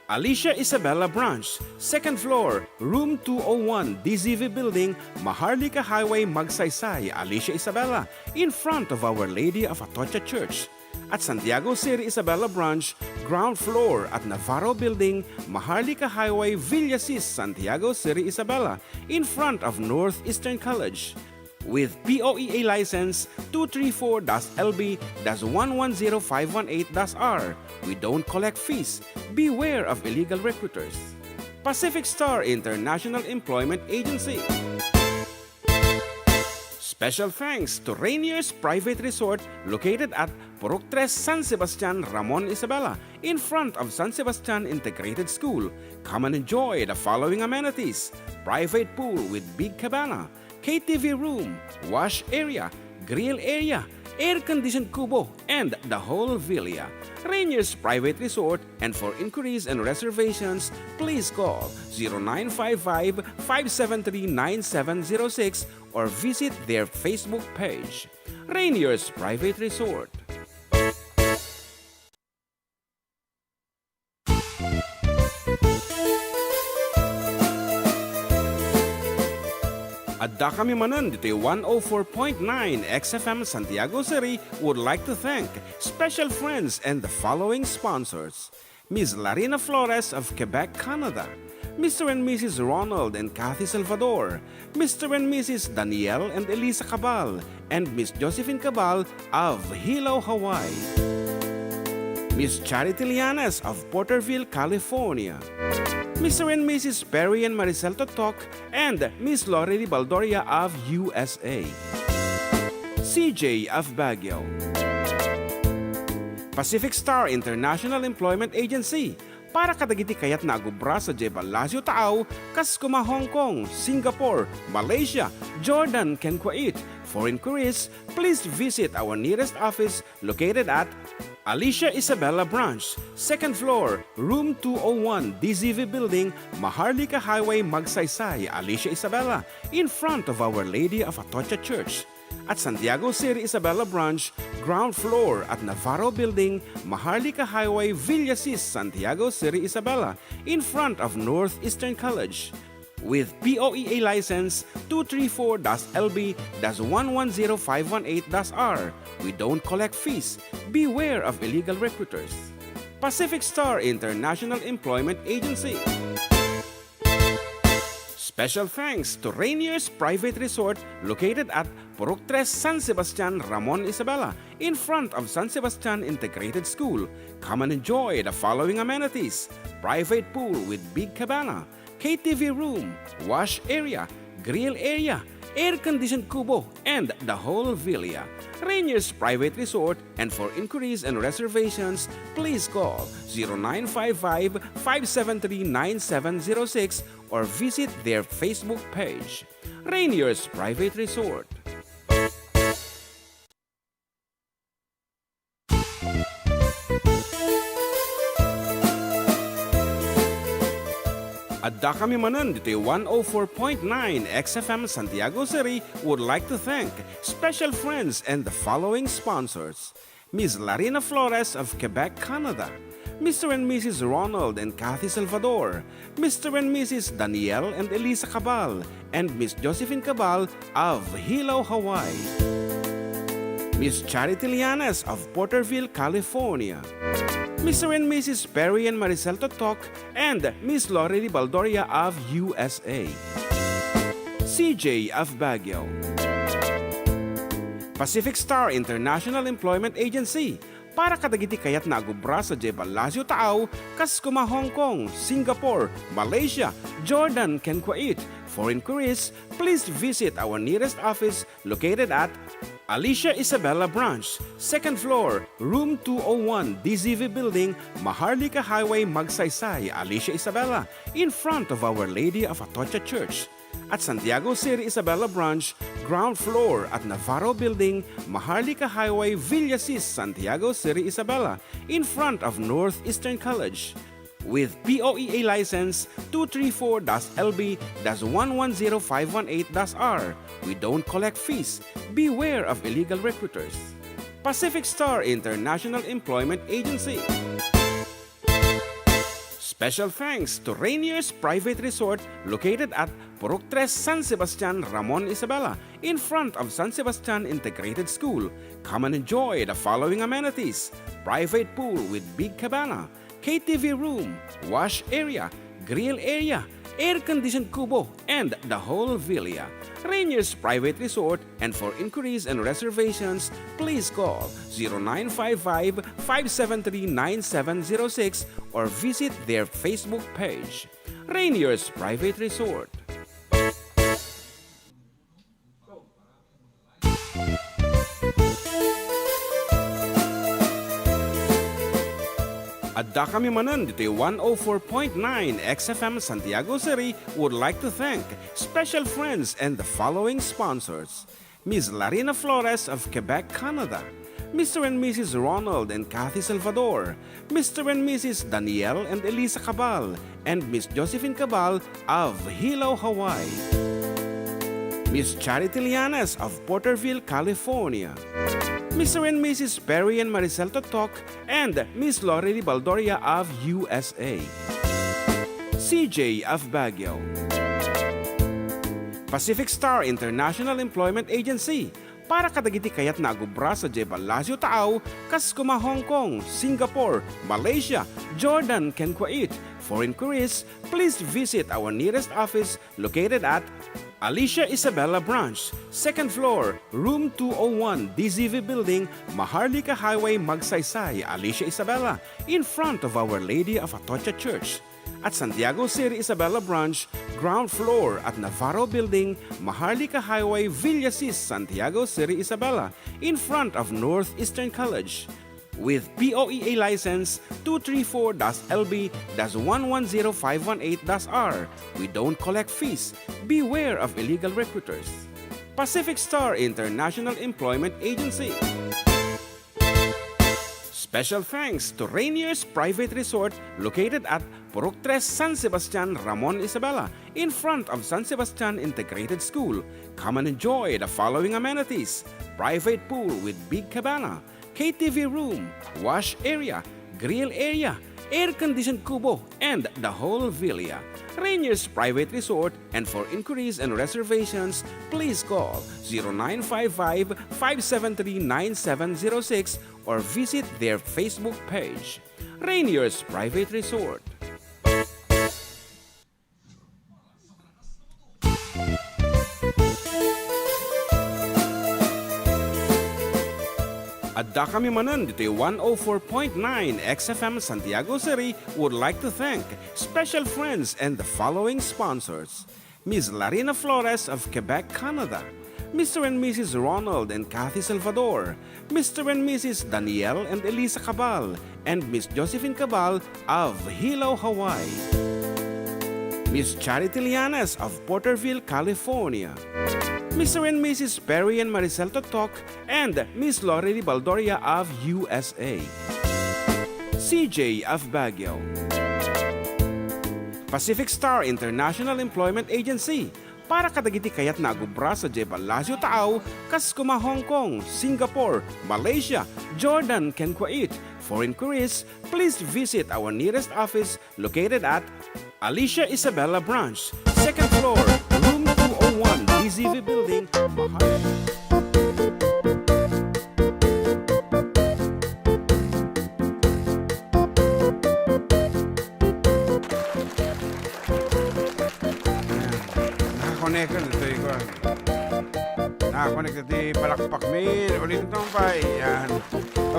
Alicia Isabella Branch, 2nd floor, room 201, DZV Building, Maharlika Highway, Magsaysay, Alicia Isabella, in front of Our Lady of Atocha Church. At Santiago City Isabella Branch, ground floor at Navarro Building, Maharlika Highway, Villasis, Santiago City Isabella, in front of Northeastern College. With POEA license 234-LB-110518-R. We don't collect fees. Beware of illegal recruiters. Pacific Star International Employment Agency. Special thanks to Rainier's Private Resort located at Purok 3, San Sebastian, Ramon Isabela, in front of San Sebastian Integrated School. Come and enjoy the following amenities: private pool with big cabana, KTV room, wash area, grill area, air-conditioned kubo, and the whole villa. Rainier's Private Resort, and for inquiries and reservations, please call 0955-573-9706 or visit their Facebook page. Rainier's Private Resort. Adda kami Manen, Ditoy 104.9 XFM Santiago City would like to thank special friends and the following sponsors. Ms. Larina Flores of Quebec, Canada. Mr. and Mrs. Ronald and Kathy Salvador. Mr. and Mrs. Danielle and Elisa Cabal. And Miss Josephine Cabal of Hilo, Hawaii. Miss Charity Lianes of Porterville, California. Mr. and Mrs. Perry and Maricel Totok, and Miss Lorely Baldoria of USA. CJ of Baguio. Pacific Star International Employment Agency. Para kadagiti kayat na agubra sa Jebel Lazio Taaw, kas kuma Hong Kong, Singapore, Malaysia, Jordan, ken Kuwait. For inquiries, please visit our nearest office located at Alicia Isabella Branch, 2nd floor, room 201, DZV Building, Maharlika Highway, Magsaysay, Alicia Isabella, in front of Our Lady of Atocha Church. At Santiago City Isabella Branch, ground floor at Navarro Building, Maharlika Highway, Villasis, Santiago City Isabella, in front of Northeastern College. With POEA license 234-LB-110518-R. We don't collect fees. Beware of illegal recruiters. Pacific Star International Employment Agency. Special thanks to Rainier's Private Resort located at Purok 3, San Sebastian, Ramon Isabela, in front of San Sebastian Integrated School. Come and enjoy the following amenities: private pool with big cabana, KTV room, wash area, grill area, air-conditioned kubo, and the whole villa. Rainier's Private Resort, and for inquiries and reservations, please call 0955-573-9706 or visit their Facebook page. Rainier's Private Resort. Adda kami Manen, Ditoy 104.9 XFM Santiago City would like to thank special friends and the following sponsors. Ms. Larina Flores of Quebec, Canada. Mr. and Mrs. Ronald and Kathy Salvador. Mr. and Mrs. Danielle and Elisa Cabal. And Miss Josephine Cabal of Hilo, Hawaii. Miss Charity Lianes of Porterville, California. Mr. and Mrs. Perry and Maricel Totok, and Miss Lorely Baldoria of USA. CJ of Baguio. Pacific Star International Employment Agency. Para kadagiti kayat na agubra sa Jebel Lazio Taaw, Kaskuma, Hong Kong, Singapore, Malaysia, Jordan, ken Kuwait. For inquiries, please visit our nearest office located at Alicia Isabella Branch, 2nd floor, room 201, DZV Building, Maharlika Highway, Magsaysay, Alicia Isabella, in front of Our Lady of Atocha Church. At Santiago City Isabella Branch, ground floor at Navarro Building, Maharlika Highway, Villasis, Santiago City Isabella, in front of Northeastern College. With POEA license 234-LB-110518-R. We don't collect fees. Beware of illegal recruiters. Pacific Star International Employment Agency. Special thanks to Rainier's Private Resort located at Purok 3, San Sebastian, Ramon Isabela, in front of San Sebastian Integrated School. Come and enjoy the following amenities: private pool with big cabana, KTV room, wash area, grill area, air-conditioned kubo, and the whole villa. Rainier's Private Resort, and for inquiries and reservations, please call 0955-573-9706 or visit their Facebook page. Rainier's Private Resort. Adda kami Manen, Ditoy 104.9 XFM Santiago City would like to thank special friends and the following sponsors. Ms. Larina Flores of Quebec, Canada. Mr. and Mrs. Ronald and Kathy Salvador. Mr. and Mrs. Danielle and Elisa Cabal. And Miss Josephine Cabal of Hilo, Hawaii. Miss Charity Lianes of Porterville, California. Mr. and Mrs. Perry and Maricel Totok, and Miss Lorely Baldoria of USA. CJ of Baguio. Pacific Star International Employment Agency. Para kadagiti kayat na agubra sa Jebel Lazio Taaw, Kaskuma, Hong Kong, Singapore, Malaysia, Jordan, ken Kuwait. For inquiries, please visit our nearest office located at Alicia Isabella Branch, 2nd floor, room 201, DZV Building, Maharlika Highway, Magsaysay, Alicia Isabella, in front of Our Lady of Atocha Church. At Santiago City Isabella Branch, ground floor at Navarro Building, Maharlika Highway, Villasis, Santiago City Isabella, in front of Northeastern College. With POEA license 234-LB-110518-R. We don't collect fees. Beware of illegal recruiters. Pacific Star International Employment Agency. Special thanks to Rainier's Private Resort located at Purok 3, San Sebastian, Ramon Isabela, in front of San Sebastian Integrated School. Come and enjoy the following amenities: private pool with big cabana, KTV room, wash area, grill area, air-conditioned kubo, and the whole villa. Rainier's Private Resort, and for inquiries and reservations, please call 0955-573-9706 or visit their Facebook page. Rainier's Private Resort. Adda kami Manen, Ditoy 104.9 XFM Santiago City would like to thank special friends and the following sponsors. Ms. Larina Flores of Quebec, Canada. Mr. and Mrs. Ronald and Kathy Salvador. Mr. and Mrs. Danielle and Elisa Cabal. And Miss Josephine Cabal of Hilo, Hawaii. Miss Charity Lianes of Porterville, California. Mr. and Mrs. Perry and Maricel Totok, and Miss Lorely Baldoria of USA. CJ of Baguio. Pacific Star International Employment Agency. Para kadagiti kayat na agubra sa Jebalasio Taaw, kas kuma Hong Kong, Singapore, Malaysia, Jordan, ken Kuwait. For inquiries, please visit our nearest office located at Alicia Isabella Branch, 2nd floor, room 201, DZV Building, Mahal. Nakakonect dito ko. Nakakonect dito palakpak mail. Ulit itong pa. Yan.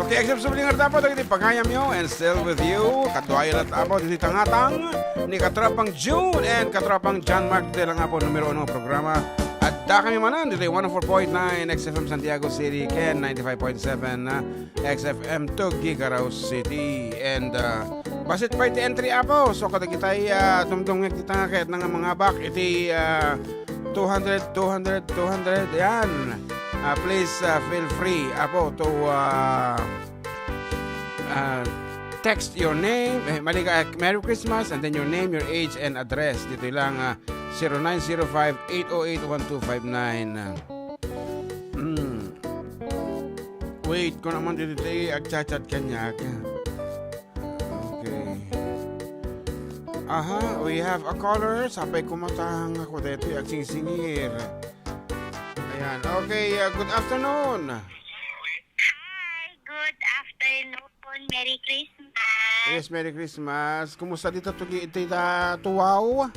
Okay, except sa bilingar dapat dito pagayam nyo and still with you. Katwayalat apo dito tangatang ni Katrapang June and Katrapang John Mark. Dito lang apo numero 1 programa. Adda kami manan dito 104.9 XFM Santiago City Ken 95.7 XFM Tuguegarao City and basit pa iti entry apo so kada kitay tumdungek kita kahit nga mga bak iti 200 yan please feel free apo to text your name Merry Christmas and then your name, your age and address dito lang 0905-808-1259 wait ko naman dito agchat-chat kanya okay aha we have a caller sapay kumatahang ako dito agsing-singir ayan okay good afternoon. Hi, good afternoon. Merry Christmas. Yes, Merry Christmas. Kumusta dito tuwaw?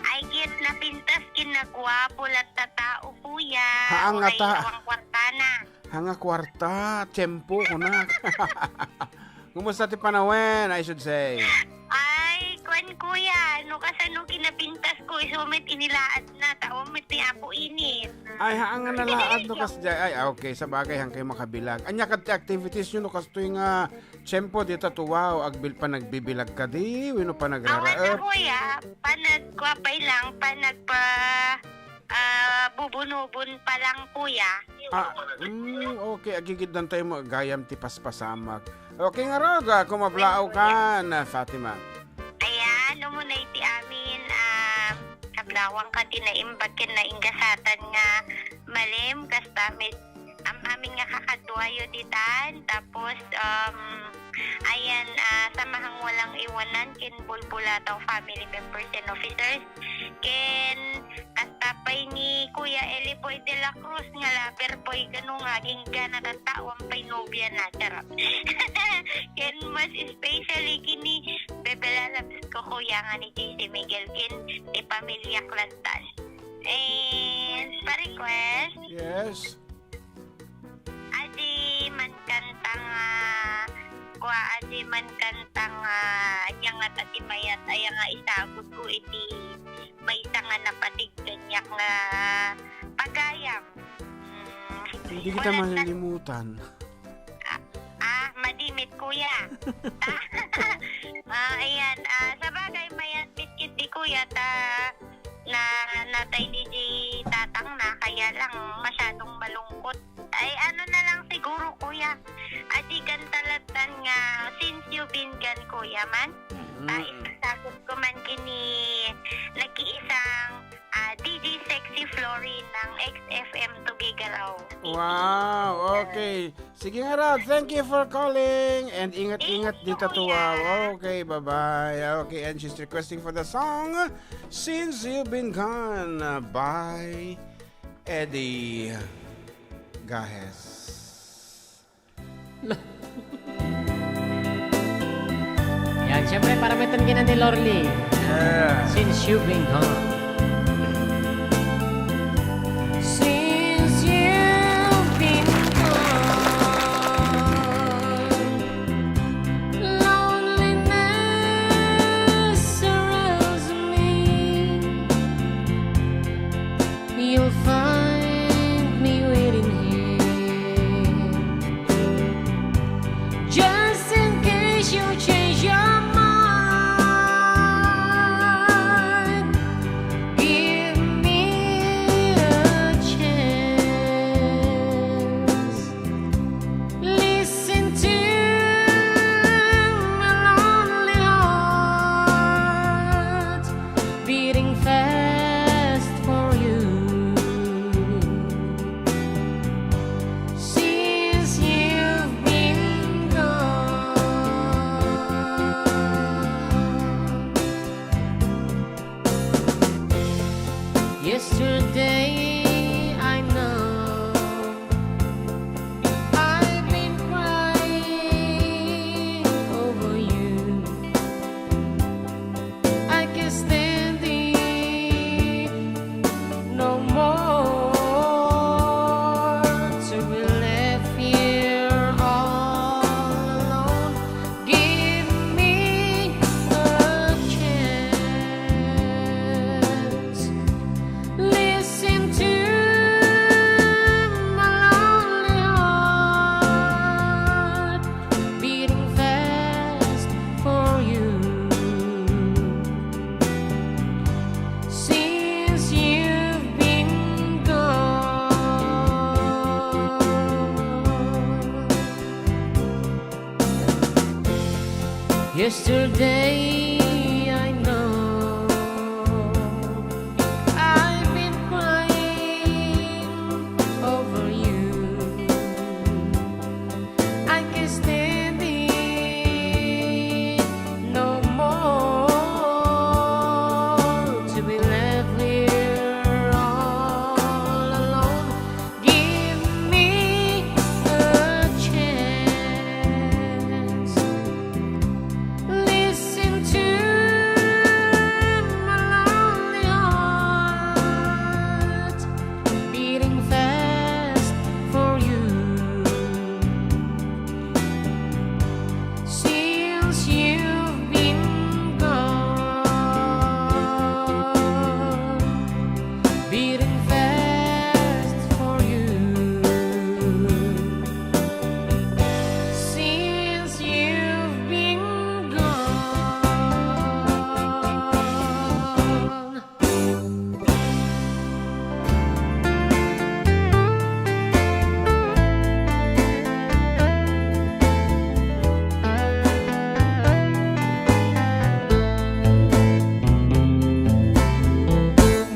Ay, git na pintas kinagwapo lat tao kuya. Haang nga ta. Ang kwartana. Hanga kwarta, tiyempo ko na. Kumusta ti panawen, I should say? Ay, kwan kuya. No kasano kinapintas ko. So, may tinilaad na. Tao may tiapo init. Ay, haang nga nalaad no kas ay okay, sa bagay hang kayo makabilag. Anya kad ti activities nyo no kas tuwing tiyempo dito tuwaw, agbil pa nagbibilag ka di, wino pa Awan na nagraraap. kuya. Panagkwapay lang. Panagpa... bubunubun pa lang kuya. Okay, agigid tayo mo gayam ti paspasamak. Okay nga rog, kumablaaw ka na Fatima. Ayan, muna iti amin, kablawang ka tinaimbag kin na ingasatan nga malim, kastamit ang amin nga kakadwayo ditan, tapos, ayan, samahang walang iwanan, kin bulbulataw family members and officers, kin kastapay ni Kuya Eliboy de la Cruz nga laber boy gano nga gingga na tatawang pay nobya na charot. Ken mas especially kini bebelalabs ko kuya nga ni JC Miguel kin ni pamilya Clantan. And pa-request Yes. adi man kantang anya nga tatimayat ay nga isagot ko iti may isa nga napatig kanyak nga pagayam. Hindi kita malilimutan. Madimit kuya. Ayan, sa bagay mayan biskit di kuya na natay DJ tatang na kaya lang masyadong malungkot. Ay ano na lang siguro kuya. Adi kan talatan nga since you been gone kuya man. Isasagot ko man kini nag-iisang DJ Sexy Flory ng XFM Tuguegarao. Wow, okay. Sige nga Rod, thank you for calling. And ingat-ingat dito tuwaw. Okay, bye-bye. Okay, and she's requesting for the song Since You've Been Gone by Eddie Gahes. Yan, syempre para may tangginan ni Lorly. Yeah. Since you've been gone. Since you've been gone, loneliness surrounds me. You'll find me waiting here, just in case you change your mind. Yesterday, I know I've been crying over you. I can't stand it no more to be left here all alone. Give me a chance. Listen to my lonely heart beating fast for you. Since you've been gone. Yesterday, I know I've been crying over you. I can't stand it no more to be left here all alone. Give me a chance. Listen to my lonely heart beating fast for you. Since you've been gone, beating fast for you. Since you've been gone.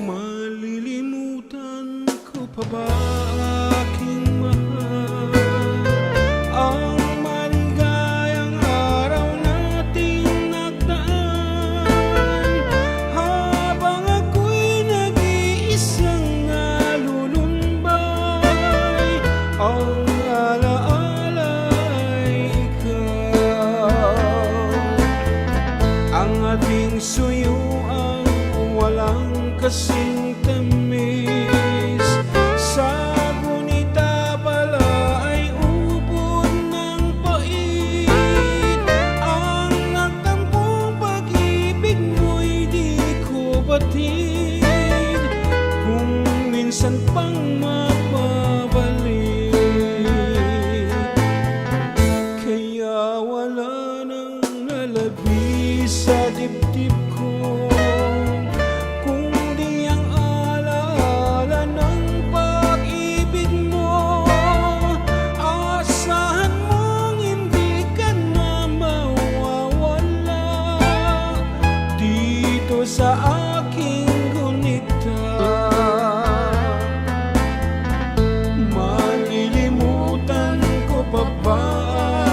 Malilimutan ko pa ba aking mahal ang maligayang araw nating nagdaan habang ako'y nag-iisang nalulumbay ang alaala ay ikaw ang ating suyuang walang kasing tamis sa gunita pala ay ubod ng pait ang nagtampong pag-ibig mo'y di ko batid kung minsan pang mapabalik kaya wala nang nalabi sa dibdib ko kung di ang alaala ng pag-ibig mo. Asahan mong hindi ka na mawawala dito sa aking gunita. Malilimutan ko pa ba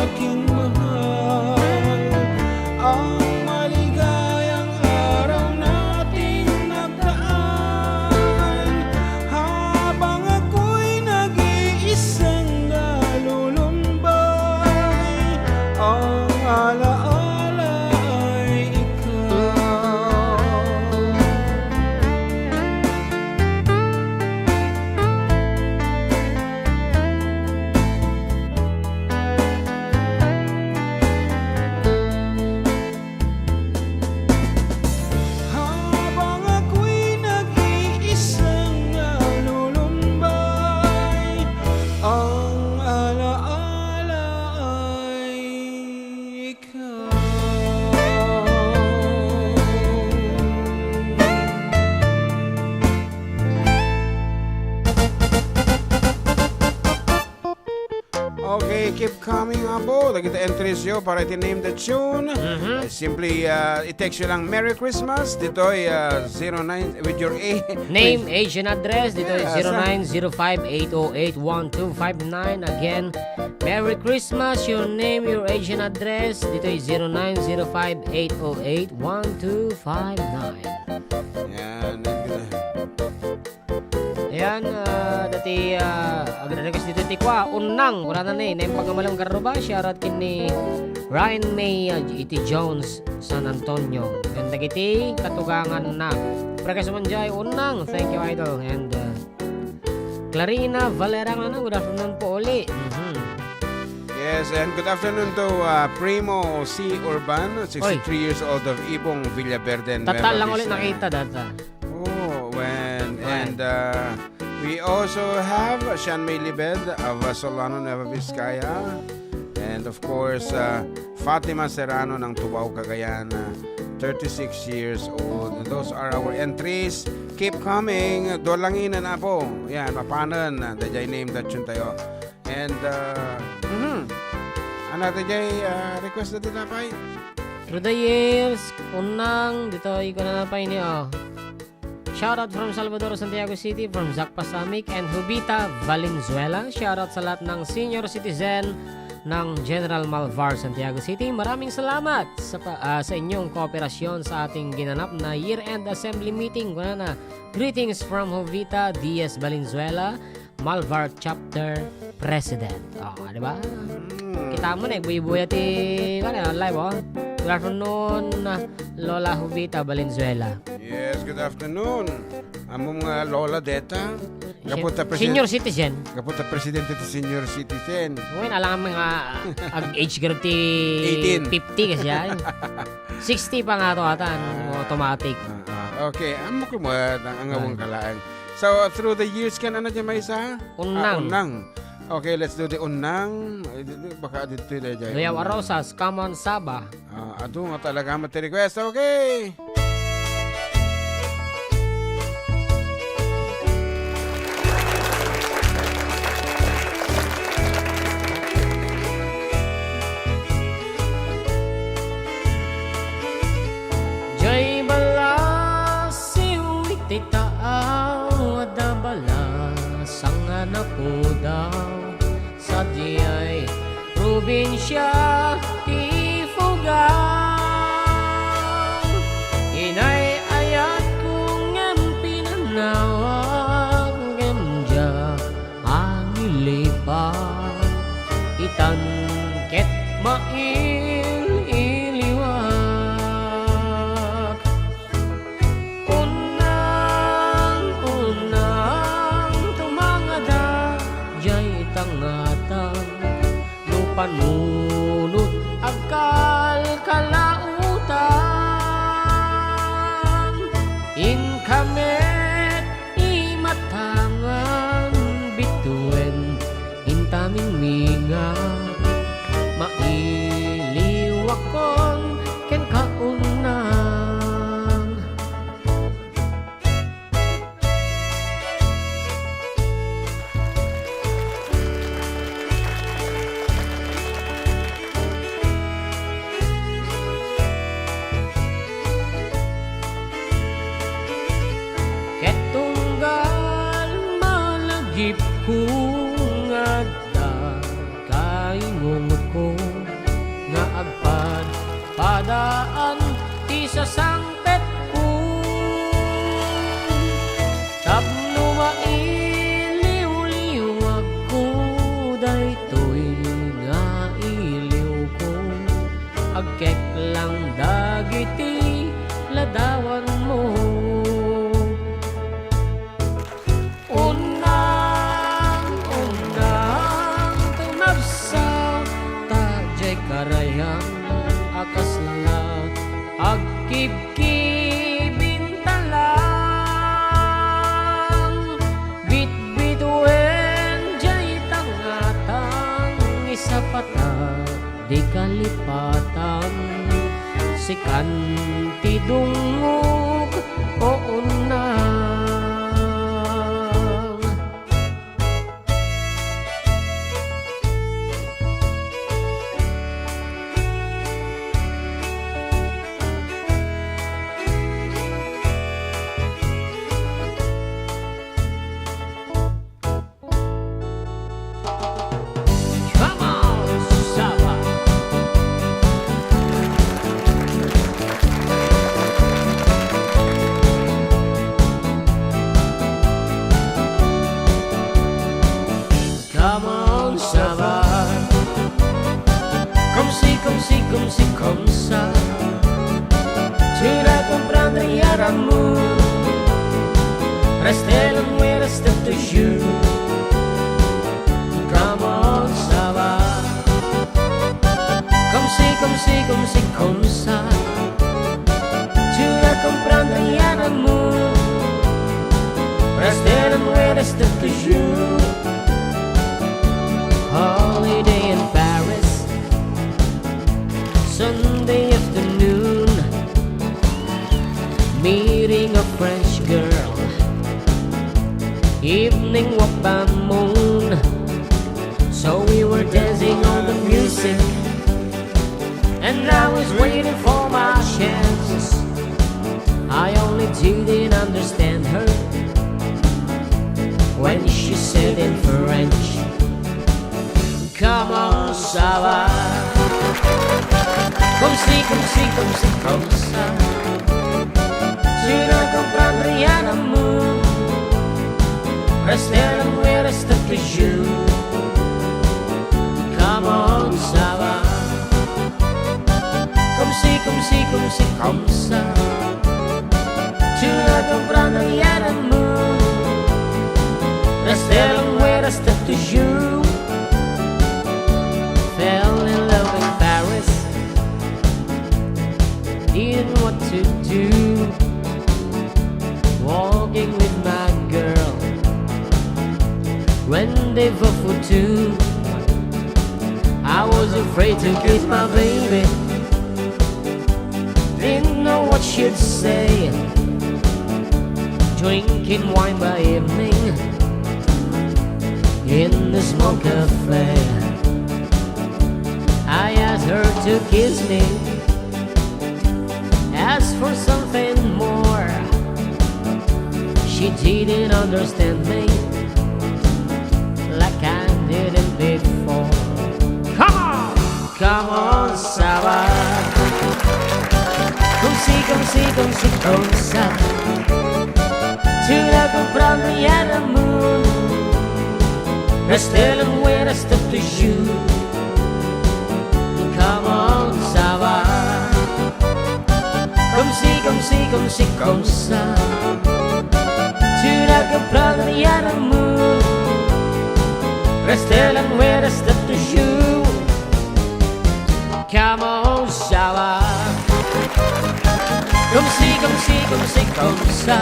aking mahal ang maligayang araw nating nagdaan habang ako'y nag-iisang nalulumbay ang alaala ay ikaw. Habang ako'y nag-iisang nalulumbay ang alaala ay ikaw. Okay, keep coming abo. Lagi ta entries yo para iti-name the tune. Simply, i-text you lang Merry Christmas. Ditoy 09 with your A. Name, age, and address. Dito Yeah, is 0905-808-1259. Again, Merry Christmas. Your name, your age, and address. Dito is 0905-808-1259. Yan. Ayan, dati, agregas dito tikwa, unang, kurana na name pagkamalang karuba, shoutout kini Ryan May, Iti Jones, San Antonio. Ganda kiti, katugangan na. Prakas manjay, unang, thank you idol. And Clarina Valera nga na, good afternoon po uli. Yes, and good afternoon to Primo C. Urban, 63 years old of Ibong Villaverde. Tatal lang ulit nakita data. Oh, and we also have Sean May Libed of Solano, Nueva Vizcaya. And of course, Fatima Serrano ng Tubao, Cagayan, 36 years old. And those are our entries. Keep coming. Dolanginan na po. Yan, mapanan. Dajay name that yun tayo. And, ano dajay request na din na pa? Through the years, unang, Ditoy ko na napay niyo. Shoutout from Salvador, Santiago City, from Zac Pasamic and Jubita Valenzuela. Shoutout sa lahat ng senior citizen ng General Malvar, Santiago City. Maraming salamat sa inyong kooperasyon sa ating ginanap na year-end assembly meeting. Kuna na, greetings from Jovita Diaz Valenzuela, Malvar Chapter President. Di ba? Kita mo na, buhay-buhay ati, live Good afternoon, Lola Jovita Valenzuela. Yes, good afternoon. Among Lola Deta. Senior citizen. Kaputa presidente ti senior citizen. Ngayon, alam mga age group ti 50 kasi yan. 60 pa nga ito ata, automatic. Okay, amo ko mo ang awang kalaan. So, through the years, kan ano dyan may isa? Unang. Unang. Okay, let's do the unang. Baka dito na dyan. Luyaw Arosas, Common Saba. Ado nga talaga mati-request. Okay. Jay bala siwi titaaw ada bala sanga na po daw sa diyay probinsya ti Fugao inay ayat kong pinanawag emja ang ilipan itan ket mail-iliwag unang tumangada jay tangatang lupanunot agkal kalautan inkamet imatangan bituin intaming minga mailiwakon ken kaunang ket tunggal malagip kung adda kaingungot ko nga agpad padaan ti sasangpet ko tapno mailiw-liwag ko daytoy nga iliw ko agkek lang dagiti ladawan mo unang tumabsa tajay karayang akas na agkib-kibin talang bit-bituen jay tangatang isa pata di kalipatan sikan ti dungog o unang Come on, Saba. comme ça. Tu la comprendrais à l'amour. Rester loin, rester toujours. Comment ça va? Comme si, comme ça. Tu la comprendrais à l'amour. Rester loin, rester toujours. Holiday in Paris, Sunday afternoon, meeting a French girl, evening walk by moon. So we were dancing on the music, and I was waiting for my chance. I only didn't understand her when she said in French, comment ça va? Comme si, comme ça. Tu ne comprendrais à l'amour. Rester loin, rester toujours. Comment ça va? Comme si, comme ça. Tu ne comprendrais à l'amour. Rester loin, rester toujours. Fell in love in Paris, didn't know what to do. Walking with my girl, rendezvous for two. I was afraid to kiss my baby, didn't know what she'd say. Drinking wine by evening in the small cafe. I asked her to kiss me, asked for something more. She didn't understand me like I didn't before. Come on, ça va? Comme ça. Tu la comprendrais à l'amour. Rester loin, rester toujours. Comment ça va? Comme si, comme ça. Tu la comprendrais à l'amour. Rester loin, rester toujours. Comment ça va? Comme si, comme ça.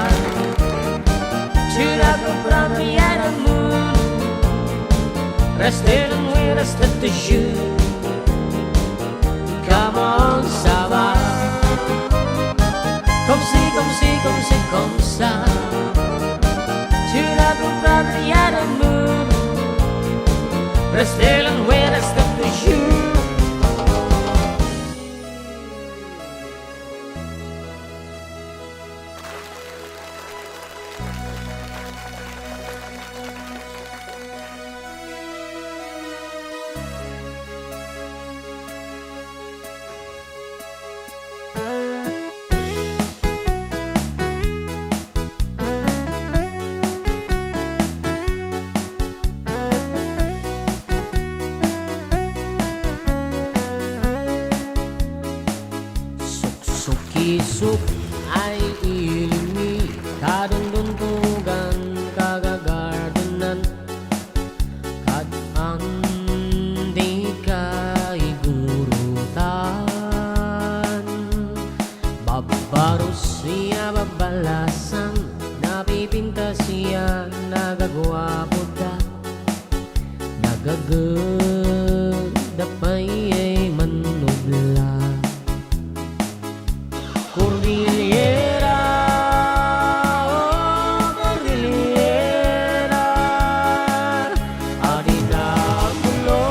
Tu la comprendrais à l'amour. Rester loin, rester toujours. Comment ça va? Comme si, comme ça. Tu la comprendrais à l'amour. Rester loin, rester toujours. Isuk ay ilimi, kadunduntugan, kagagardunan, kad andi kay gurutan. Babarus siya babalasan, napipinta siya, nagagwapo da, nagagdapay ay manubla. Cordillera, oh Cordillera, adinagulo,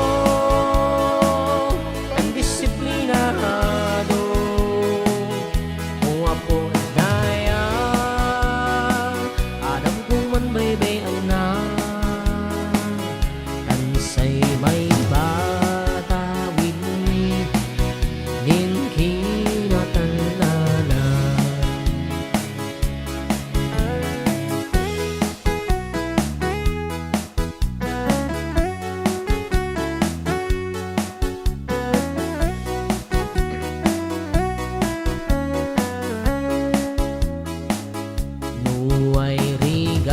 ang disiplinado, kung ako daya, alam kong man baybay ang na, kansay may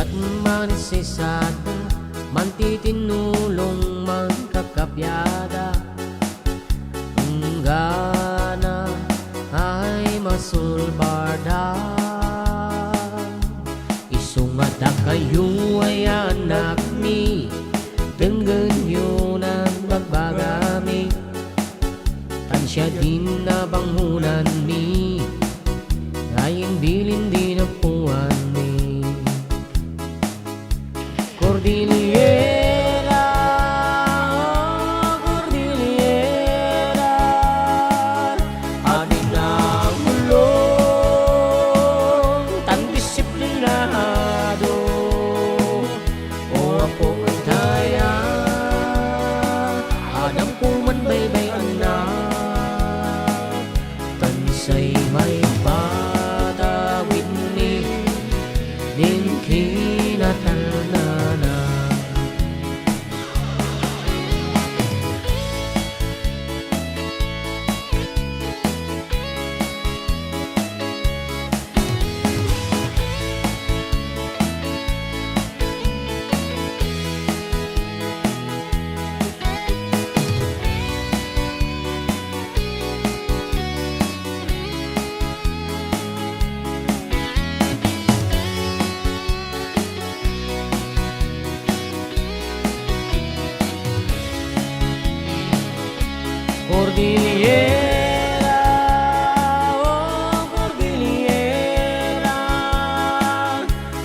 Kat manisisad mantitinulong magkakapyada ang gana ay masulbarda isungata kayo ay anak mi tenggan yun ang magbagami tansya din na bangunan mi ayang bilin din ang puwan mi Cordillera, oh, Cordillera, adik na mulong, tan disiplinado, o ako ang daya, adam ko man baybay anak, tansay may patawid ni, din kinatanan. Cordillera, oh Cordillera,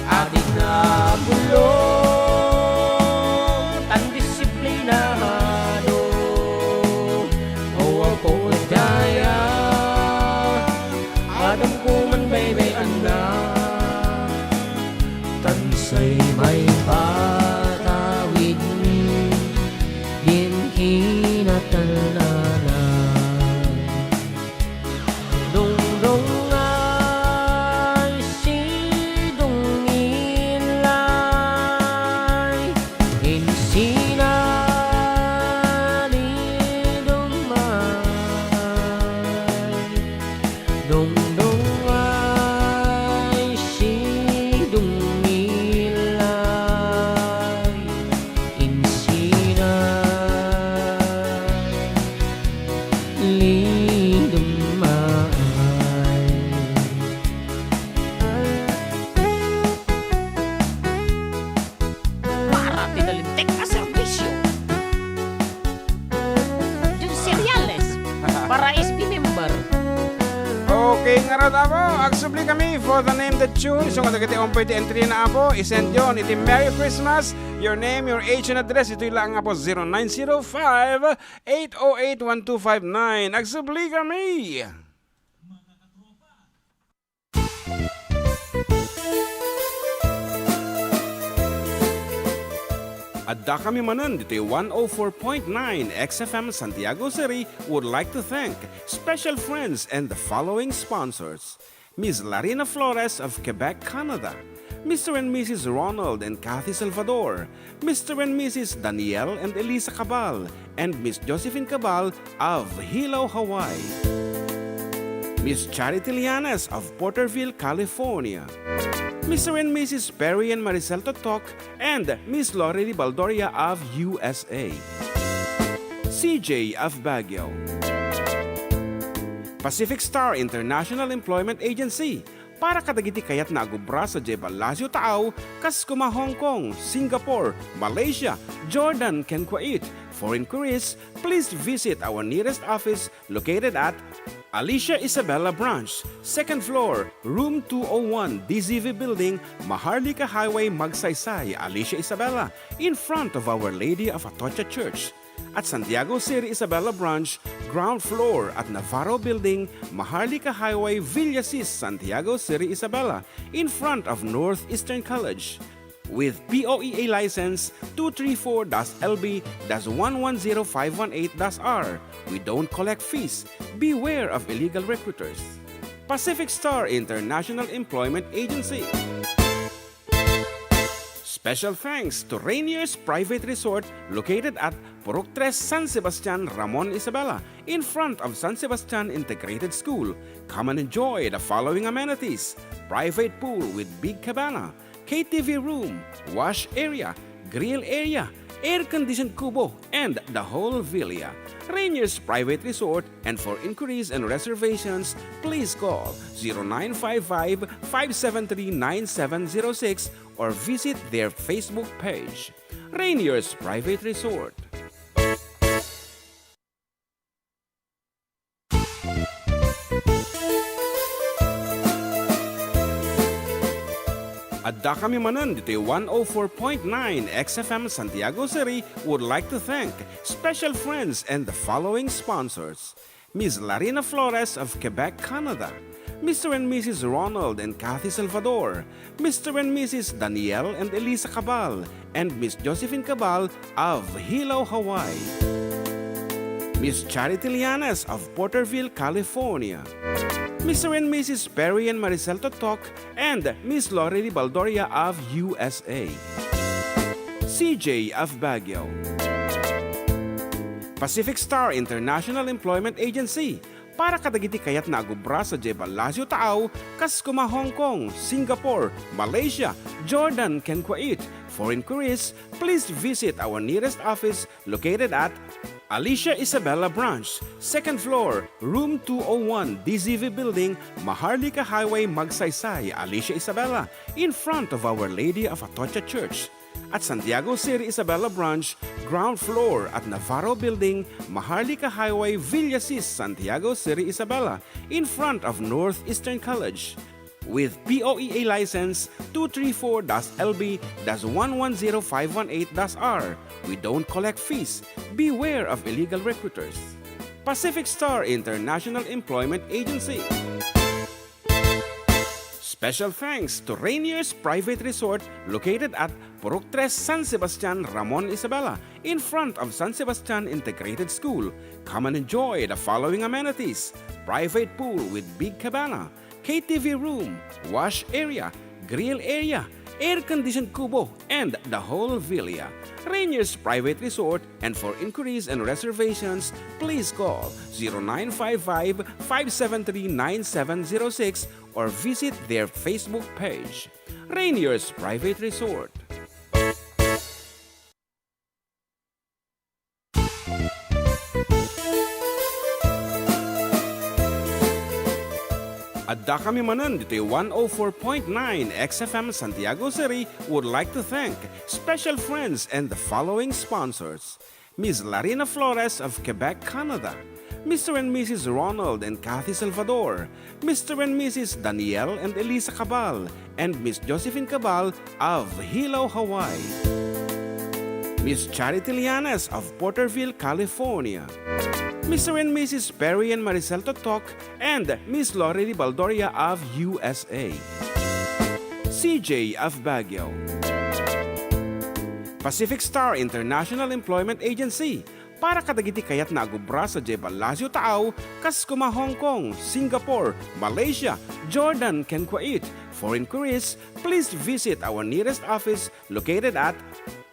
adik na bulong, tan disiplinado, o ako ay daya, adam ko man baby anak, tansay may patawid, din kinatanan. Okay, ngarod ako. Agsubli kami for the name the tune. So nga dagiti on pwede entry na apo. Isend yun. Iti Merry Christmas. Your name, your age and address. Ito lang apo 0905-808-1259. Agsubli kami. Adda kami Manen, Ditoy 104.9 XFM Santiago City would like to thank special friends and the following sponsors. Ms. Larina Flores of Quebec, Canada. Mr. and Mrs. Ronald and Kathy Salvador. Mr. and Mrs. Danielle and Elisa Cabal. And Miss Josephine Cabal of Hilo, Hawaii. Miss Charity Lianas of Porterville, California. Mr. and Mrs. Perry and Maricel Totok, and Miss Lori Baldoria of USA. CJ of Baguio. Pacific Star International Employment Agency. Para kadagiti kayat na agubra sa Jebalasio Tao, kas kuma Hong Kong, Singapore, Malaysia, Jordan, ken Kuwait. For inquiries, please visit our nearest office located at Alicia Isabella Branch, 2nd floor, room 201, DZV Building, Maharlika Highway, Magsaysay, Alicia Isabella, in front of Our Lady of Atocha Church. At Santiago City Isabella Branch, ground floor at Navarro Building, Maharlika Highway, Villasis, Santiago City Isabella, in front of Northeastern College. With POEA license 234-LB-110518-R. We don't collect fees. Beware of illegal recruiters. Pacific Star International Employment Agency. Special thanks to Rainier's Private Resort located at Purok 3 San Sebastian, Ramon Isabela, in front of San Sebastian Integrated School. Come and enjoy the following amenities: private pool with big cabana, KTV room, wash area, grill area, air-conditioned kubo, and the whole villa. Rainier's Private Resort, and for inquiries and reservations, please call 0955-573-9706 or visit their Facebook page. Rainier's Private Resort. Adda kami Manen, Ditoy 104.9 XFM Santiago City would like to thank special friends and the following sponsors. Ms. Larina Flores of Quebec, Canada. Mr. and Mrs. Ronald and Kathy Salvador. Mr. and Mrs. Danielle and Elisa Cabal. And Miss Josephine Cabal of Hilo, Hawaii. Miss Charity Lianes of Porterville, California. Mr. and Mrs. Perry and Maricel Totok, and Miss Lorely Baldoria of USA. CJ of Baguio. Pacific Star International Employment Agency. Para kadagiti kayat na agubra sa Jebalasio Taaw, Kaskuma, Hong Kong, Singapore, Malaysia, Jordan, ken Kuwait. For inquiries, please visit our nearest office located at Alicia Isabella Branch, 2nd floor, room 201, DZV Building, Maharlika Highway, Magsaysay, Alicia Isabella, in front of Our Lady of Atocha Church. At Santiago City Isabella Branch, ground floor at Navarro Building, Maharlika Highway, Villasis, Santiago City Isabella, in front of Northeastern College. With POEA license 234-LB-110518-R. We don't collect fees. Beware of illegal recruiters. Pacific Star International Employment Agency. Special thanks to Rainier's Private Resort located at Purok 3 San Sebastian, Ramon Isabela, in front of San Sebastian Integrated School. Come and enjoy the following amenities: private pool with big cabana, KTV room, wash area, grill area, air-conditioned kubo, and the whole villa. Rainier's Private Resort, and for inquiries and reservations, please call 0955-573-9706 or visit their Facebook page. Rainier's Private Resort. Adda kami Manen, Ditoy 104.9 XFM Santiago City would like to thank special friends and the following sponsors. Ms. Larina Flores of Quebec, Canada. Mr. and Mrs. Ronald and Kathy Salvador. Mr. and Mrs. Danielle and Elisa Cabal. And Miss Josephine Cabal of Hilo, Hawaii. Miss Charity Lianes of Porterville, California. Mr. and Mrs. Perry and Maricel Totok, and Miss Lorely Baldoria of USA. CJ of Baguio. Pacific Star International Employment Agency. Para kadagiti kayat na agubra sa Jebalasio Taaw, Kaskuma, Hong Kong, Singapore, Malaysia, Jordan, ken Kuwait. For inquiries, please visit our nearest office located at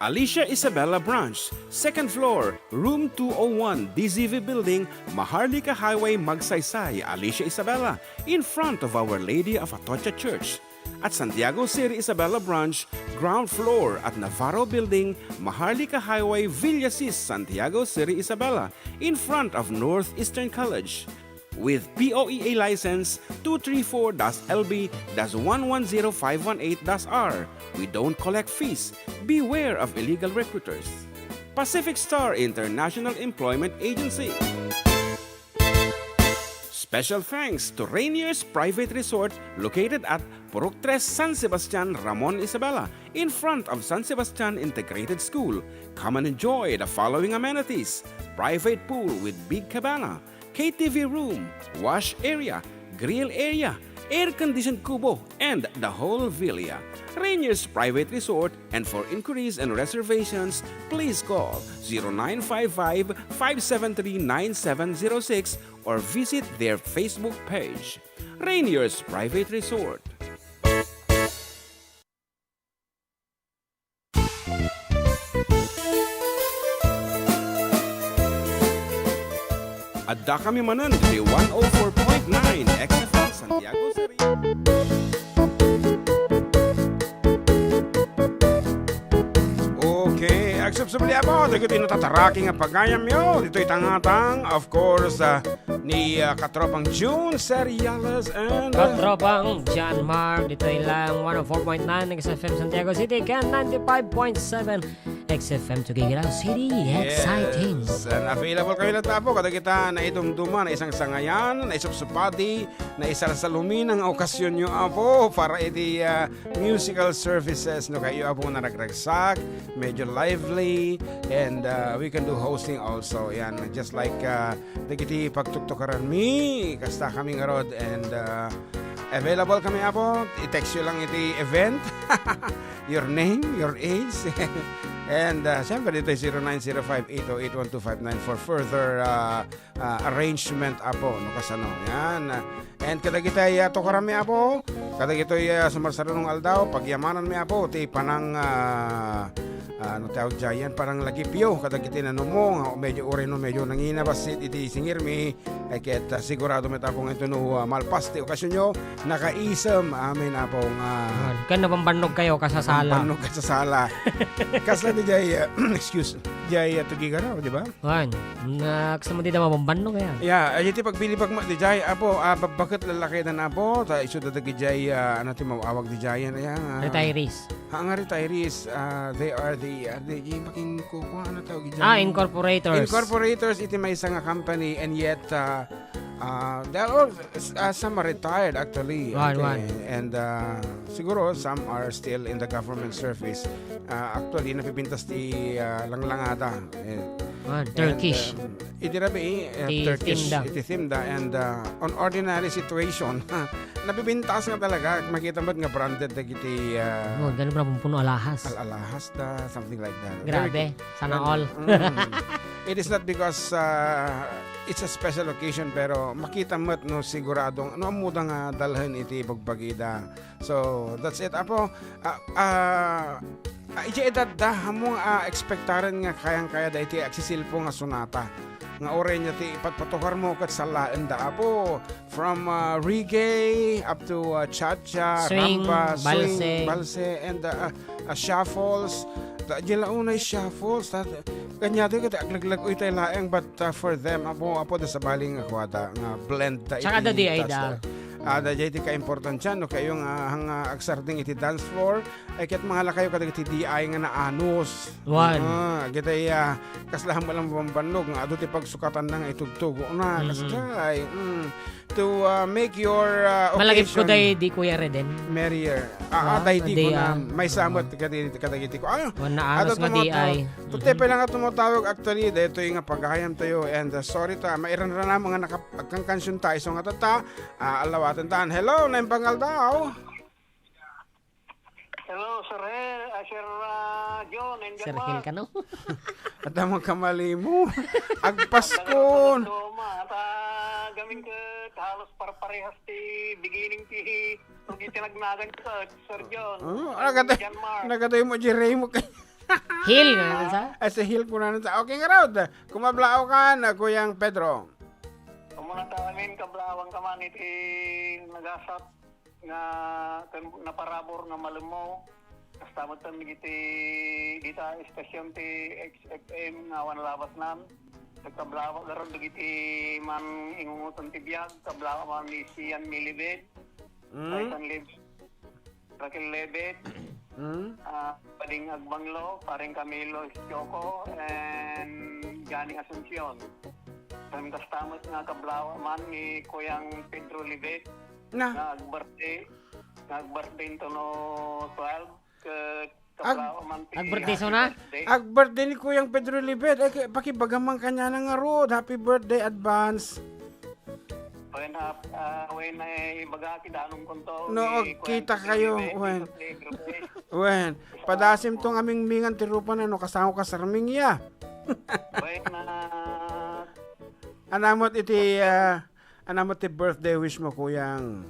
Alicia Isabella Branch, 2nd floor, room 201, DZV Building, Maharlika Highway, Magsaysay, Alicia Isabella, in front of Our Lady of Atocha Church. At Santiago City Isabella Branch, ground floor at Navarro Building, Maharlika Highway, Villasis, Santiago City Isabella, in front of Northeastern College. With POEA license 234-LB-110518-R. We don't collect fees. Beware of illegal recruiters. Pacific Star International Employment Agency. Special thanks to Rainier's Private Resort located at Purok 3 San Sebastian, Ramon Isabela, in front of San Sebastian Integrated School. Come and enjoy the following amenities: private pool with big cabana, KTV room, wash area, grill area, air-conditioned kubo, and the whole villa. Rainier's Private Resort, and for inquiries and reservations, please call 0955-573-9706 or visit their Facebook page. Rainier's Private Resort. Adda kami Manen, 104.9 XFM Santiago City. Nagsubsubli ako, dito natataraking nga pagayam yo. Dito'y tangatang, of course, ni katropang June Seriales and... Katropang John Mark, dito lang 104.9 XFM Santiago City, can 95.7 XFM Tuguegarao City. Exciting. Yes. And available kayo na tapo kada kita na idumduma na isang sangayan, na isupsupati, na isalasalumin ang okasyon nyo apo para iti musical services no kayo apo na nagragsak, medyo lively, and we can do hosting also. Yan, just like dagiti pagtuktukaran mi, kasta kami nga rod, and available kami apo, i-text nyo lang iti event, your name, your age, and siyempre dito 0905-808-1259 for further arrangement apo no kasano yan. And kada kita to karami apo, kada gito'y sumarsarunong aldaw pagyamanan mi apo ti panang ano tawag dyan, parang lagipyo kada kita nanumong medyo urino medyo nanginabasit iti singir mi ay ket sigurado met apong ito no malpas ti okasyon nyo nakaisam amin apong Kan napambanog kayo kasasala. panog ka sa sala. Kasla di jay excuse jay Tuguegarao, di ba? Wan, nagsamo di na mapambanog kaya. Yeah, ay iti pagbili pagma di jay apo bakit lalaki na apo ta isu da di jay ano ti mawawag di jay yan. Retirees. Ang retirees, they are the making ko ano tawag dyan? Incorporators. Incorporators, iti may isang company, and yet they are all some are retired actually. One. And siguro some are still in the government service. Actually napipintas ti langlangada. Turkish. Iti rabi Turkish iti timda, and on ordinary situation napipintas nga talaga makita mo nga branded iti Ganun pa puno alahas. alahas da something like that. Grabe. Sana all. It is not because it's a special occasion, pero makita mo't no siguradong ano muda nga dalhin iti pagbagida. So that's it apo. Iti edad da hamong ekspektaran nga kayang-kaya da iti aksisilpo nga sonata. Nga oray niya ti ipatpatukar mo kat salaan da apo, from reggae up to cha-cha, Swing, ramba, balse. swing, balse, and shuffles. Dila unay shuffles. Kanya di kita aglaglag uy tayo laeng, but for them apo da sa baling kwada nga blend da Tsaka da di ay da. Da jay ti ka-important siya, no kayong hang agsarding iti dance floor, ay ket mga lakayo kadag iti DI nga na anos. One. Gitay kaslahan mo lang pambanog, nga ado ti pagsukatan na nga itugtugo na, kasjay. To make your Malagip ko occasion day di Kuya Reden. merrier. Day di ko na, may samot kadagiti ko. Wan na anos nga di ay. Tutepe lang nga tumutawag actually, dito yung nga paghahayam tayo, and sorry ta, mairan na mga nakapagkangkansyon tayo, so nga tata, alawatan taan. Hello, naimpangal daw. Hello, Sir John and Sir Hill ka no? At ang kamali mo. Agpaskon. At gaming ka halos parehas ti beginning ti tinagnagan ka, Sir John. Nagatoy mo jiray mo kay. Hill nga sa? Sa hill ko na nata. Okay nga raw. Kumablao ka na, Kuyang Pedro. Kumunata amin kablawang kaman iti nagasat nga naparabor nga malumo. Kastamot tan iti dita estasyon ti XFM nga wanlabas nan. Kablawa garon iti man ingunguton ti biag, kablawa man ni Sian Milibet. Aysan lives Raquel Lebet. Pading Agbanglo, paring Camilo Choco, and Ganing Asuncion. Kami kastamot nga kablawa man ni Kuyang Pedro Libet. Na. Nag-birthday ito no 12. Kablawa man ti Nag-birthday so na? Birthday ni Kuyang Pedro Libet. Pakibagamang kanya ng road. Happy birthday advance. When ibagaki danong konto. No, kita kayo. Wen, padasim tong aming mingan tirupan ano kasama ka sarming ya. Anamot iti birthday wish mo, Kuyang.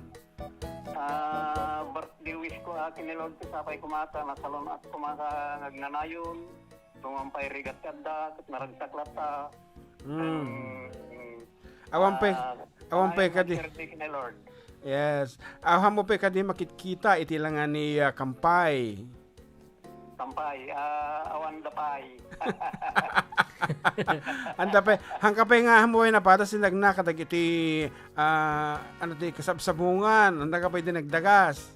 Birthday wish ko kinilog ti sapay kumata nasalon at kumaka nagnanayon. Tumampay rigat kadda ket naragsaklata ta. Awampay ka di. Yes. Aham mo pa ka di makikita iti lang ni Kampay. Tampay, awan dapay. Anda pa, hangkapay nga hamuay na pata sinagna kadagiti ano di kasabsabungan, anda kapay dinagdagas.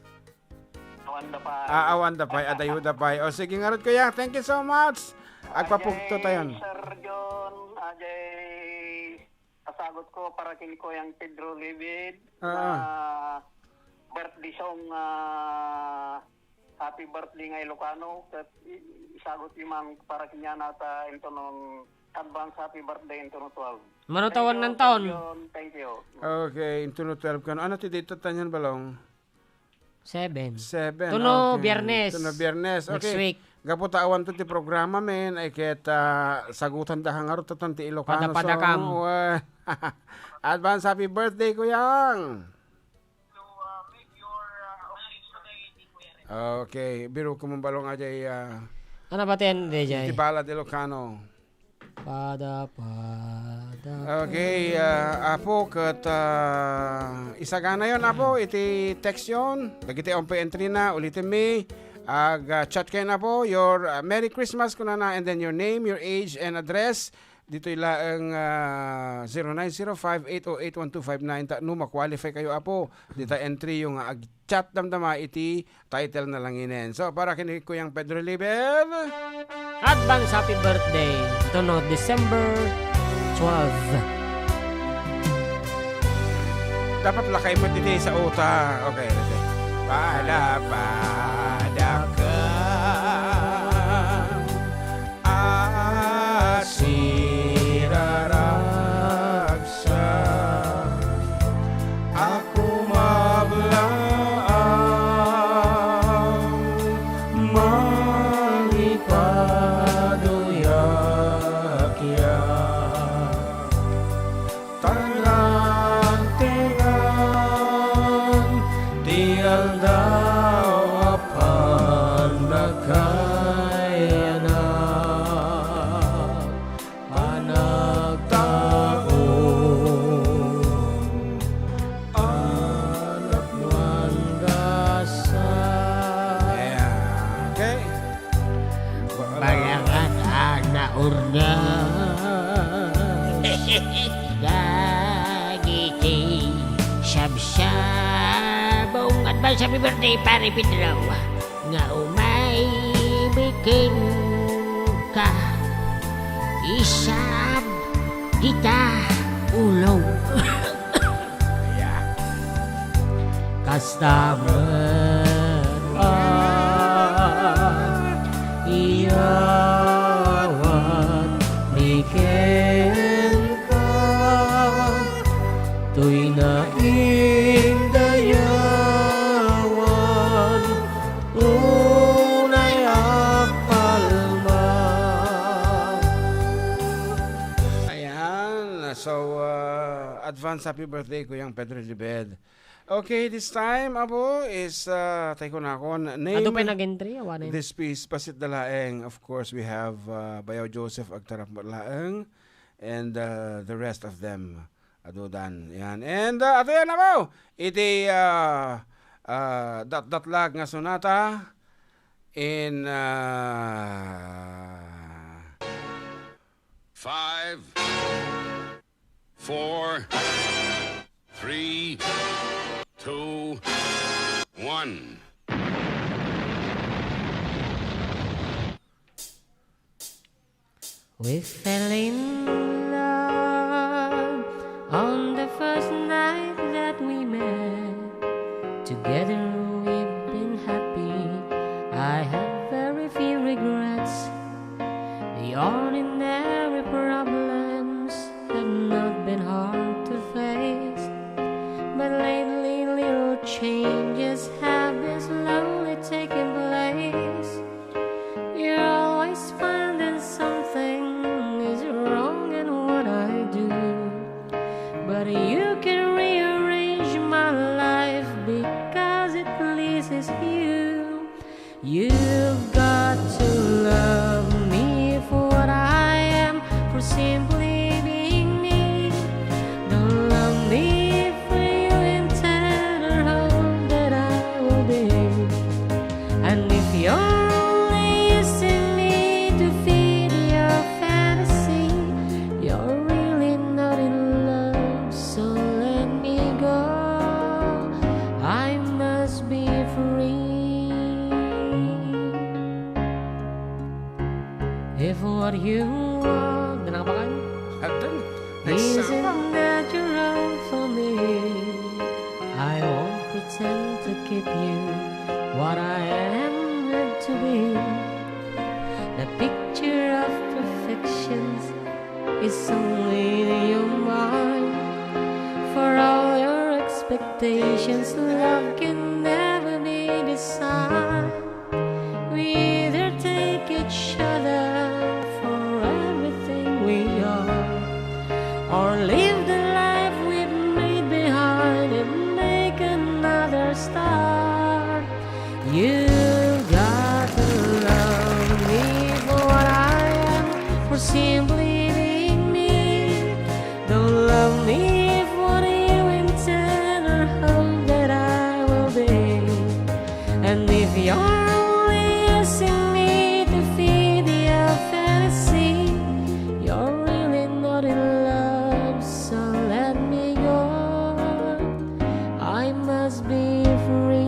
Awan dapay. Awan da pay, adayo da pay. O sige nga rod kuya, thank you so much. Agpapugto tayon. Sir John, ajay kasagot ko para kini ko yung Pedro Libid na birthday song happy birthday nga Ilocano. Isagot limang para kinya nata into nung advance happy birthday into no 12. Manutawan ng taon. Thank you. Okay, into no 12 kan. Ano ti dito tanyan balong? 7. 7. Tuno, Biyernes. Tuno Biyernes. Next Okay. week. Gaputa awan to ti programa men ay ket sagutan da hangarot to ti Ilocano Pada-padakam. song. Advance happy birthday kuyang. Okay, biro ko mong balong ajay Ano ba tin, DJ? ti balad Ilocano. Pada. Okay, apo kat isagana yon apo iti text yon. Dagiti ompe entry na ulitin mi. Chat kayo na po your Merry Christmas kuna na and then your name, your age and address. Dito ilaang 0905-808-1259 no ma-qualify kayo apo. Dito entry yung chat damdama iti title na lang inen. So para kini Kuyang Pedro Liber. Advance happy birthday. Ito no, December 12. Dapat lakay mo dito sa uta. Okay, okay. Palapada ka asiraragsa ako mablaang manipaduyak-ya talantegan tial daw apan nakayana panagtaon anak nuangasa. Okay. Bayangan ang naurna. Dagiti sab-sabong advance happy birthday pare Pedro nga umay bikin ka isab kita ulo kastaman iyawat bikin ka tuy na indayawan unay apalma. Ayan. So, advance happy birthday Kuyang Pedro Libed. Okay, this time, abo, is, tayo ko na ako, name Ato pa nag-entry, awanin. this piece, Pasit Dalaeng. Of course, we have Bayaw Joseph Agtarap Dalaeng and the rest of them. Adudan. Yan. And, ato yan abo, iti datlag nga sonata in 5, 4, 3, 2, 1. We fell in love on the first night that we met. Together we've been happy. I have very few regrets. The ordinary problems have not been hard to face. But lately little changes have been slowly taking place. You're always finding something is wrong in what I do. But you can rearrange my life because it pleases you. You've got to love me for what I am, for simply being me. Don't love me for you intero that I will be. And if you're only what you want. Danang ka Adda, nagsapa. isn't natural for me. I won't pretend to keep you what I am meant to be. The picture of perfections is only in your mind. For all your expectations, love can never be designed. We either take each other for everything we are, or live the life we've made behind and make another start. You got to love me for what I am, for simply being me. Don't love me for you intend or hope that I will be. And if you're only asking me to feed your fantasy, you're really not in love, so let me go. I must be free.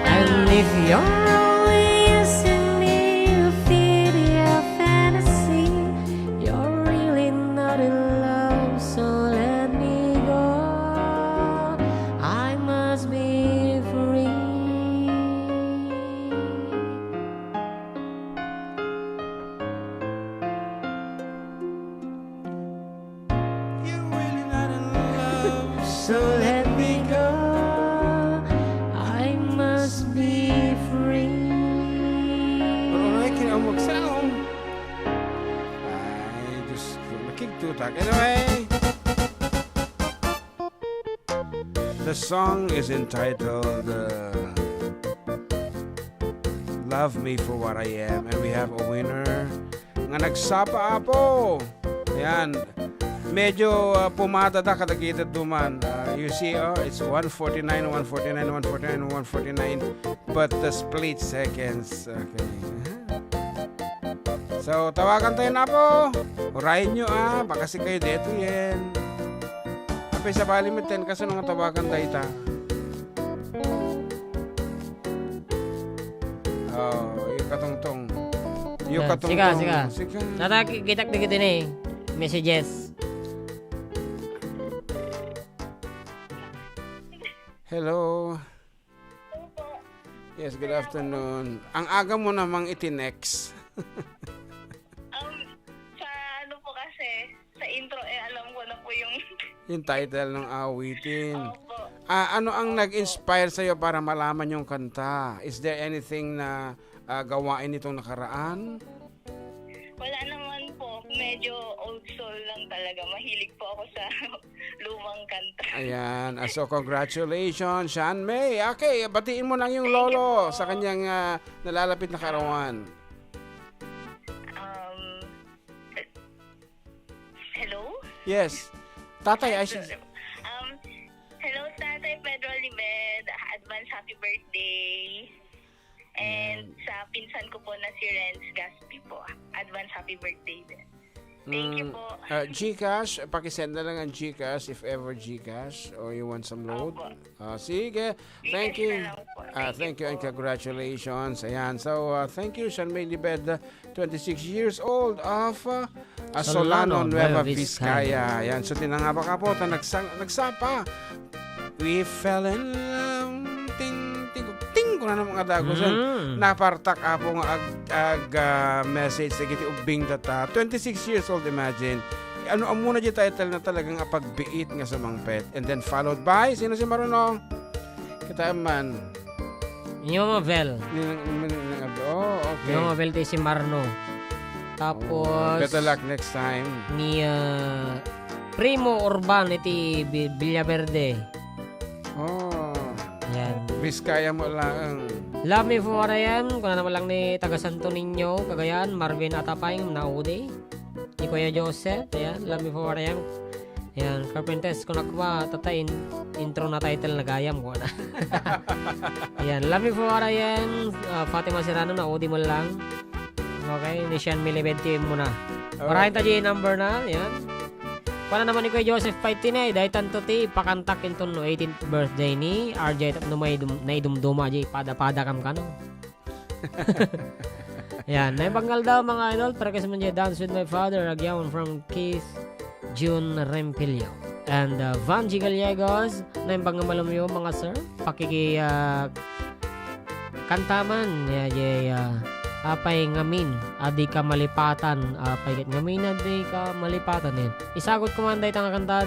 And if you're only using me to feed your fantasy, you're really not in love, so let me go. I must be free. You're really not in love. So let me go. I must be free. Alright, kaya magsound. Ay, Diyos ko, nakiktutak. Anyway, the song is entitled Love Me For What I Am, and we have a winner nga nagsapa apo. Ayan, medyo pumata da kadagiti duman. You see, it's 149, 149, 149, 149, but the split seconds. Okay. So, tawagan tayo na po. Urahin nyo baka si kayo dito yan. Apay sa balimitin kasi nung tawagan tayo ta. Oh, yung katungtong. Yung Yan, katungtong. sika. Sika. Natakitak di kita ni messages. Hello. Yes, good afternoon. Ang aga mo namang itinex. Sa ano po kasi, sa intro alam ko na po yung Yung title ng awitin. opo. Ano ang nag-inspire sa'yo para malaman yung kanta? Is there anything na gawain itong nakaraan? Wala naman po, medyo old soul lang talaga. Mahilig po ako sa lumang kanta. Ayan. So, congratulations, Sean May. Okay, batiin mo lang yung lolo sa kanyang nalalapit na karawan. Hello? Yes. Tatay, Hello, Tatay Pedro Limed. Advance happy birthday. And sa pinsan ko po na si Renz Gaspi po. Advance happy birthday din. Thank you po. Gcash, pakisend na lang ang Gcash if ever Gcash or you want some load. Sige. Thank Gcash you. na lang po. Thank you and congratulations. Ayan. So, thank you, Sean May Libed, 26 years old of Solano, Nueva Vizcaya. Ayan. So, tinangaba ka po. Nagsapa. We fell in love. Ting ko na ng mga dagosan. Napartak ako nga message sa giti ubing data. 26 years old, imagine. Ano ang muna di title na talagang pagbiit nga sa mga pet. And then followed by, sino si Maruno? Kita man. Yung Mabel. Oh, okay. Yung Mabel tayo si Marno. Tapos Better luck next time. ni Primo Urban iti Villaverde. Oh. Yan. Biskaya mo lang. Love me for what I am. Kung naman lang ni taga Santo Niño, Cagayan, Marvin Atapay, Naudi. Ni Kuya Joseph. Ayan, love me for what I am. Ayan, Carpenters, kung nakuha, tatain, intro na title na gayam ko na. Ayan, love me for what I am. Fatima Serrano, Naudi mo lang. Okay, ni Sean Milibed team mo na. Marahin ta di number na, yan. Para naman ni Kuya Joseph Paitinay, dahil tanto ti, pakantak ito no 18th birthday ni RJ, no may naidumduma di, pada-pada kam ka no. Yan, naibanggal daw mga idol, para kasi man dance with my father, agyawan from Keith June Rempilio. And Vanji Gallegos, naibanggal malumyo mga sir, pakiki kantaman, apay ngamin, adi ka malipatan, apay ngamin, adi ka malipatan din. Isagot ko man dahi tanga kanta,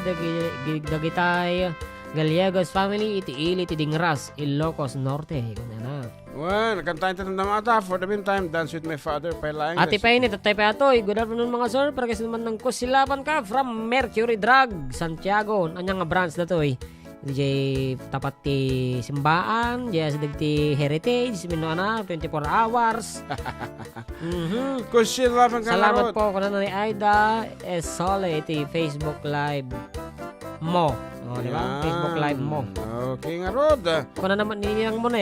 dagitay, Gallegos family, iti-ili, iti-dingras, Ilocos Norte. Kuna na. Well, kantahin tayo ng ata. For the meantime, dance with my father. Pailaing. Ati pa init, at tayo pa atoy. Good afternoon mga sir, para kasi naman ng kusilaban ka from Mercury Drug, Santiago. Anyang nga branch na to DJ tapat ti simbaan, DJ sa ti heritage, mino na 24 hours. Kusilaban ka Salamat po kuna na ni Adda Sole ti Facebook Live mo. O, di ba? Yan. Facebook Live mo. Okay nga, Rod. Kuna naman niniyang mo na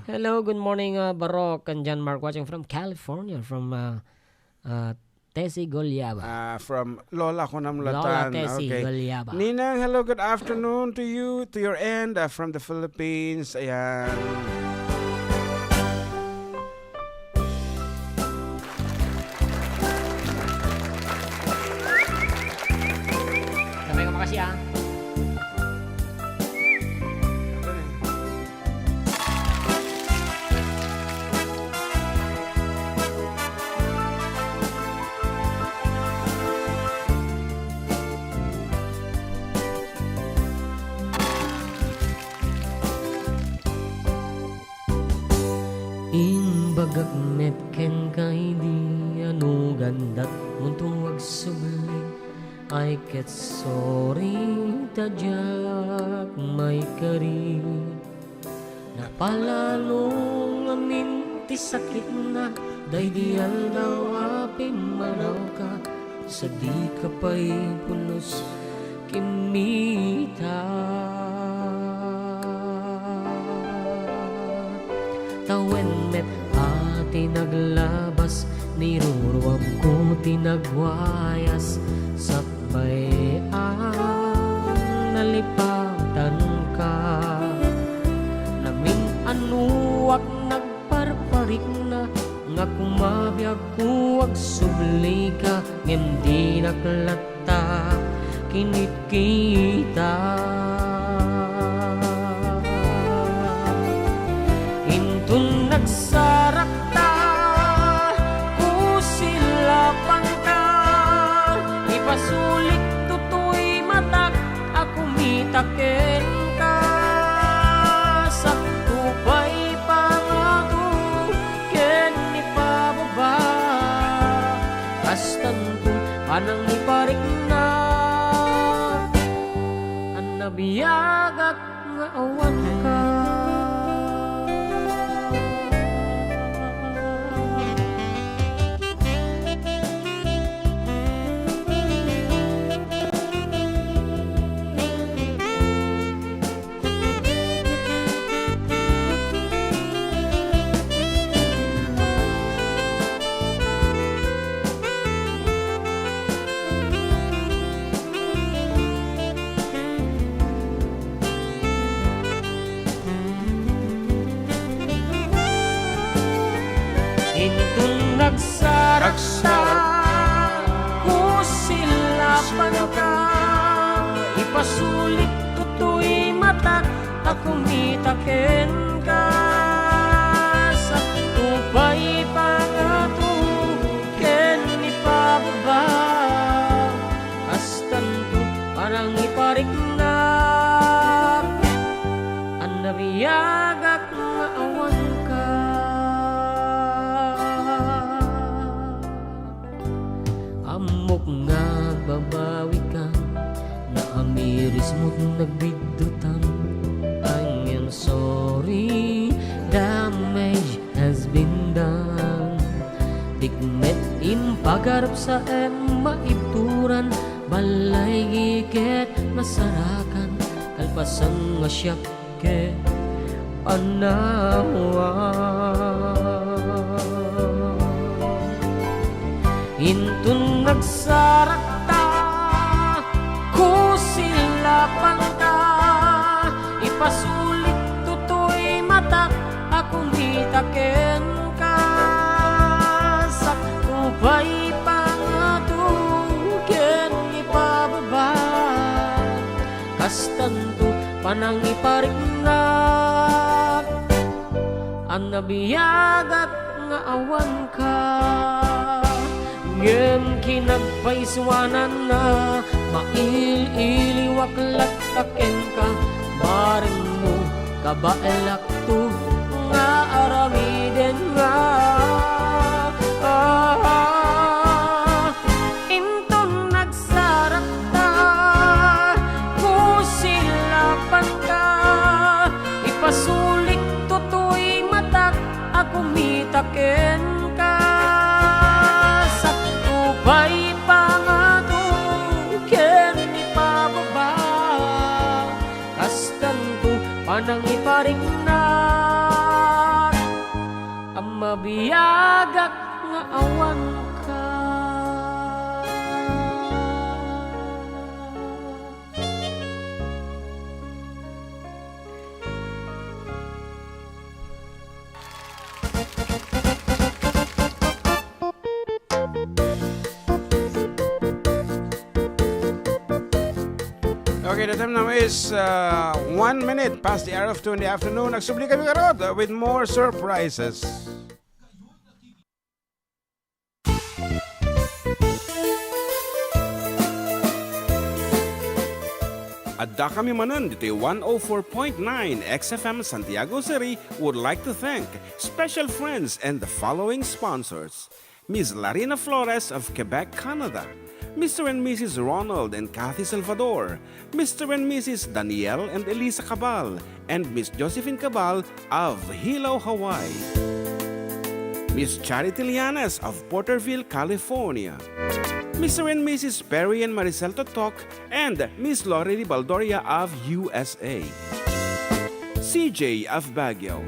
Hello, good morning Barok and John Mark watching from California, from Tessie Golyaba. From Lola ko Lola namlatan. Tessie Golyaba. Ninang, hello, good afternoon to you, to your end, from the Philippines. Ayan. Sabay ko makasya. Imbagak met ken kay di ano gandat muntuwag subli ay ket sorry tadyak may kari napalalong amin ti sakit na day di aldaw apimanaw ka sa di ka pa'y pulos kimita. Tawen met ati naglabas, niruruwag ko tinagwayas, sabay ang nalipatan ka. Naming anuwak nagparparik na, nga kumabiyag ko ag subli ka, ngem di naklata kinit kita. Intun nagsarak ta, kusilapan ka, ipasulit tutoy matak, ako mitaken ka. Sa tupay pangako, ken ipababa, kastan ko anang iparik na, ang nabiyagak nga awan ka. Nagsarak sa kusilapan ka, ipasulit tutoy matak, ako mitaken ka. Sa tupay pangato, ken ipababa, astan ko parang iparik na, ang nabiyagak nga awan ka. Amok nga babawi ka, na amiris mo't nagbidutan. I'm sorry, damage has been done. Tikmet impagarap sa maibturan, balay giket masarakan, kalpasan nga siyak ke panawan. Intun nagsarakta kusilapan ka ipasulit tutoy mata ako mitaken ka sakupay pangatuken ipababa kastanto panang iparignak ang nabiyagat nga awan ka ngem kinagpaiswanan na mail-iliwaklat taken ka bareng mo kabaelak to nga aramiden nga inton nagsarakta kusilapan ka ipasulik tutoy matak ako mitaken ka sakupay pangatuken ipababa kastanto panang iparignak ang mabiyagak nga awan ka. Okay, the time now is 1 minute past the hour of 2 in the afternoon. Nagsubli kami karod with more surprises. Adda kami Manen, Ditoy 104.9 XFM Santiago City would like to thank special friends and the following sponsors. Ms. Larina Flores of Quebec, Canada. Mr. and Mrs. Ronald and Kathy Salvador. Mr. and Mrs. Danielle and Elisa Cabal. And Miss Josephine Cabal of Hilo, Hawaii. Miss Charity Lianas of Porterville, California. Mr. and Mrs. Perry and Maricel Totok and Miss Lori Baldoria of USA. CJ of Baguio.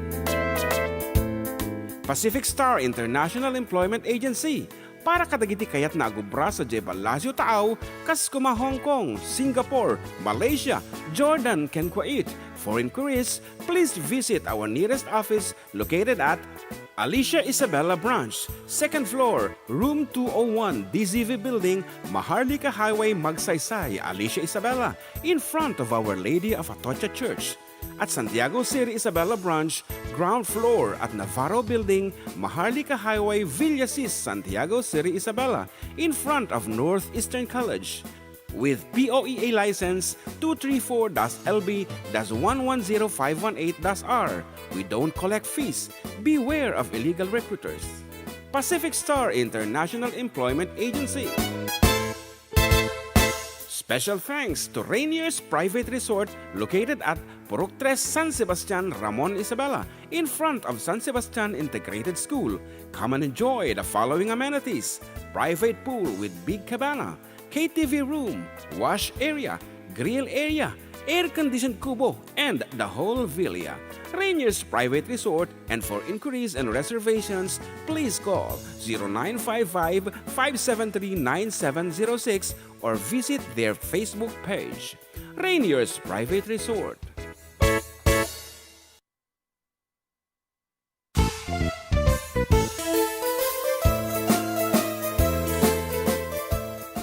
Pacific Star International Employment Agency para kadagiti kayat na agubra sa Lazio Tao, kas kuma Hong Kong, Singapore, Malaysia, Jordan, ken Kuwait. For inquiries, please visit our nearest office located at Alicia Isabella Branch, 2nd floor, room 201, DZV Building, Maharlika Highway, Magsaysay, Alicia Isabella, in front of Our Lady of Atocha Church. At Santiago City Isabella Branch, ground floor at Navarro Building, Maharlika Highway, Villasis, Santiago City Isabella, in front of Northeastern College. With POEA license 234-LB-110518-R. We don't collect fees. Beware of illegal recruiters. Pacific Star International Employment Agency. Special thanks to Rainier's Private Resort located at Purok 3 San Sebastian, Ramon Isabela, in front of San Sebastian Integrated School. Come and enjoy the following amenities: private pool with big cabana, KTV room, wash area, grill area, air-conditioned kubo, and the whole villa. Rainier's Private Resort, and for inquiries and reservations, please call 0955-573-9706 or visit their Facebook page. Rainier's Private Resort.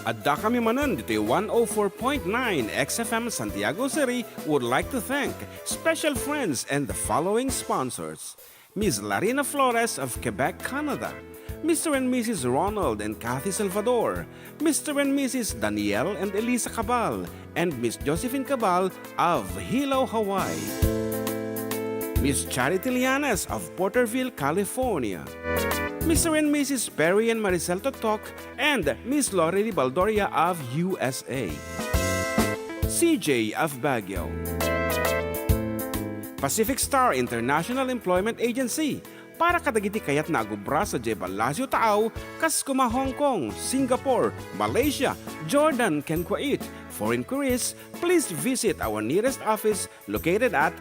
Adda kami Manen, Ditoy 104.9 XFM Santiago City would like to thank special friends and the following sponsors. Ms. Larina Flores of Quebec, Canada. Mr. and Mrs. Ronald and Kathy Salvador. Mr. and Mrs. Danielle and Elisa Cabal. And Miss Josephine Cabal of Hilo, Hawaii. Miss Charity Lianas of Porterville, California. Mr. and Mrs. Perry and Maricel Totok and Miss Lori Baldoria of USA. CJ of Baguio. Pacific Star International Employment Agency para kadagiti kayat na agubra sa Jebalasyo Taaw, kas kuma Hong Kong, Singapore, Malaysia, Jordan, ken Kuwait. For inquiries, please visit our nearest office located at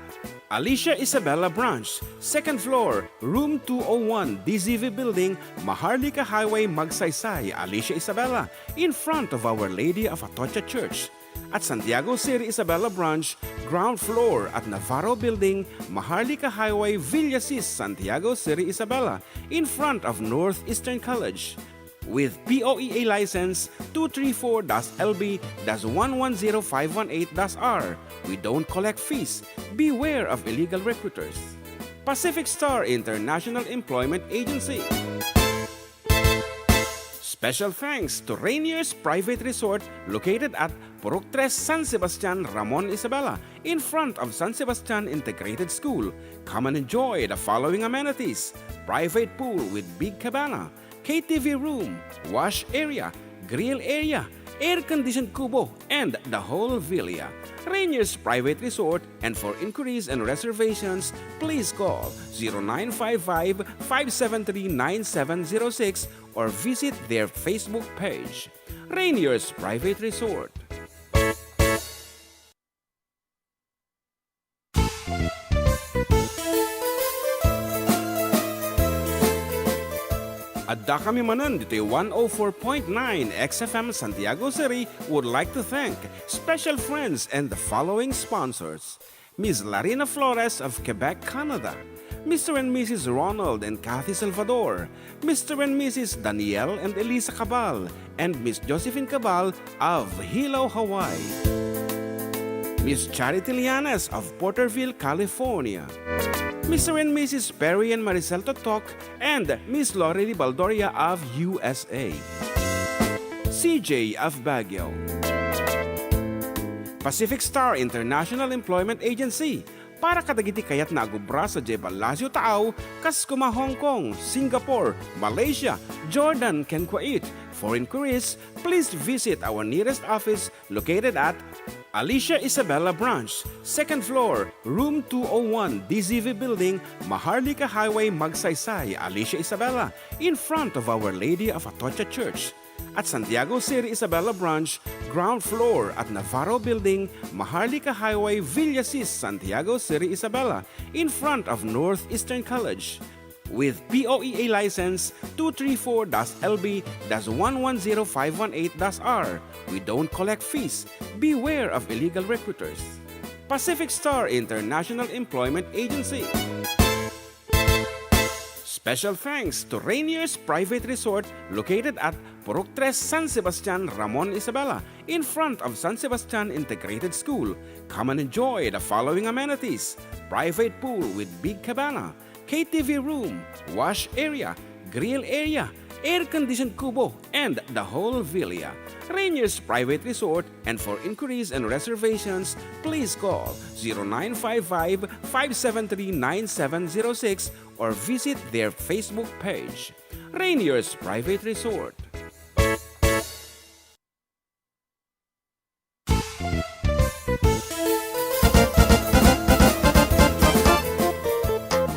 Alicia Isabella Branch, 2nd floor, room 201, DZV Building, Maharlika Highway, Magsaysay, Alicia Isabella, in front of Our Lady of Atocha Church. At Santiago City Isabella Branch, ground floor at Navarro Building, Maharlika Highway, Villasis, Santiago City Isabella, in front of Northeastern College. With POEA license 234-LB-110518-R. We don't collect fees. Beware of illegal recruiters. Pacific Star International Employment Agency. Special thanks to Rainier's Private Resort located at Purok 3 San Sebastian, Ramon Isabela, in front of San Sebastian Integrated School. Come and enjoy the following amenities: private pool with big cabana, KTV room, wash area, grill area, air-conditioned kubo, and the whole villa. Rainier's Private Resort, and for inquiries and reservations, please call 0955-573-9706 or visit their Facebook page. Rainier's Private Resort. Adda kami Manen, Ditoy 104.9 XFM Santiago City would like to thank special friends and the following sponsors: Ms. Larina Flores of Quebec, Canada, Mr. and Mrs. Ronald and Kathy Salvador, Mr. and Mrs. Danielle and Elisa Cabal, and Miss Josephine Cabal of Hilo, Hawaii, Miss Charity Lianes of Porterville, California, Mr. and Mrs. Perry and Maricel Totok, and Miss Lorely Baldoria of USA, CJ of Baguio, Pacific Star International Employment Agency, para kadagiti kayat na agubra sa Jebalasyo Taaw, kas kuma Hong Kong, Singapore, Malaysia, Jordan, ken Kuwait. For inquiries, please visit our nearest office located at Alicia Isabella Branch, 2nd floor, room 201, DZV Building, Maharlika Highway, Magsaysay, Alicia Isabella, in front of Our Lady of Atocha Church. At Santiago City Isabella Branch, ground floor at Navarro Building, Maharlika Highway, Villasis, Santiago City Isabella, in front of Northeastern College. With POEA license 234-LB-110518-R. We don't collect fees. Beware of illegal recruiters. Pacific Star International Employment Agency. Special thanks to Rainier's Private Resort located at Purok 3 San Sebastian, Ramon Isabela, in front of San Sebastian Integrated School. Come and enjoy the following amenities: private pool with big cabana, KTV room, wash area, grill area, air-conditioned kubo, and the whole villa. Rainier's Private Resort, and for inquiries and reservations, please call 0955-573-9706 or visit their Facebook page. Rainier's Private Resort.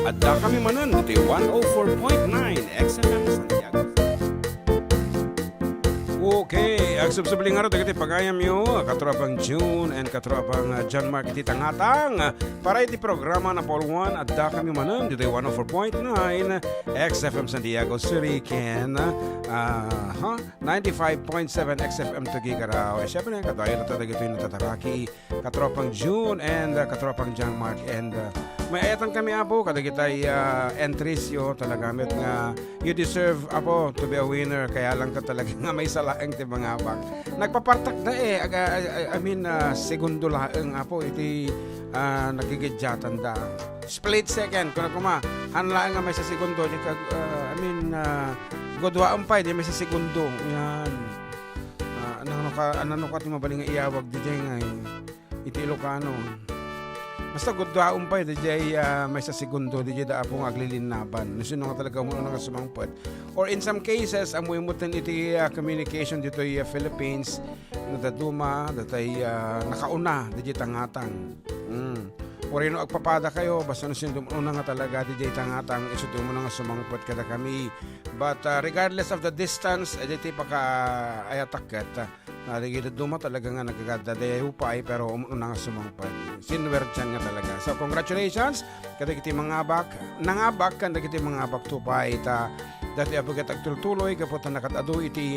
Adda kami Manen, Ditoy 104.9 XFM Santiago. Okay, ang subsubling araw, dagiti pagayam yo, katropang June and katropang John Mark iti tangatang para iti programa na Paul 1 at da kami manan dito 104.9 XFM Santiago City ken 95.7 XFM Tuguegarao. Syempre kadayon na dagiti natataraki katropang June and katropang John Mark and may ayatan kami apo kadagitay entries yo talagamit nga you deserve apo to be a winner kaya lang ka talaga nga may salaeng ti mga bang nagpapartak na segundo laeng apo iti nagigidyatan da split second kuna kuma hanlaan nga may sa segundo di kag godwa umpay di may sa segundo yan ano ka ti mabaling nga iyawag di nga iti Ilocano. Basta godwa umpay, DJ may sa segundo, DJ da apong aglilinaban. Sino nga talaga muna nga sumangpot. Or in some cases, amuimutan iti communication dito yung Philippines, nadaduma, datay nakauna, DJ tangatang. Purino agpapada kayo, basta nung sinumuna nga talaga, DJ tangatang isuto mo na nga sumangpot kada kami. But regardless of the distance, DJ pa ka ayatakat, narigid duma talaga nga nagagadaday upay, pero umuna nga sumangpot. Sinwer dyan nga talaga. So congratulations, kada kiti mga abak, nangabak, kada kiti mga abak tupay, dati abagat agtultuloy, kapot na nakatado iti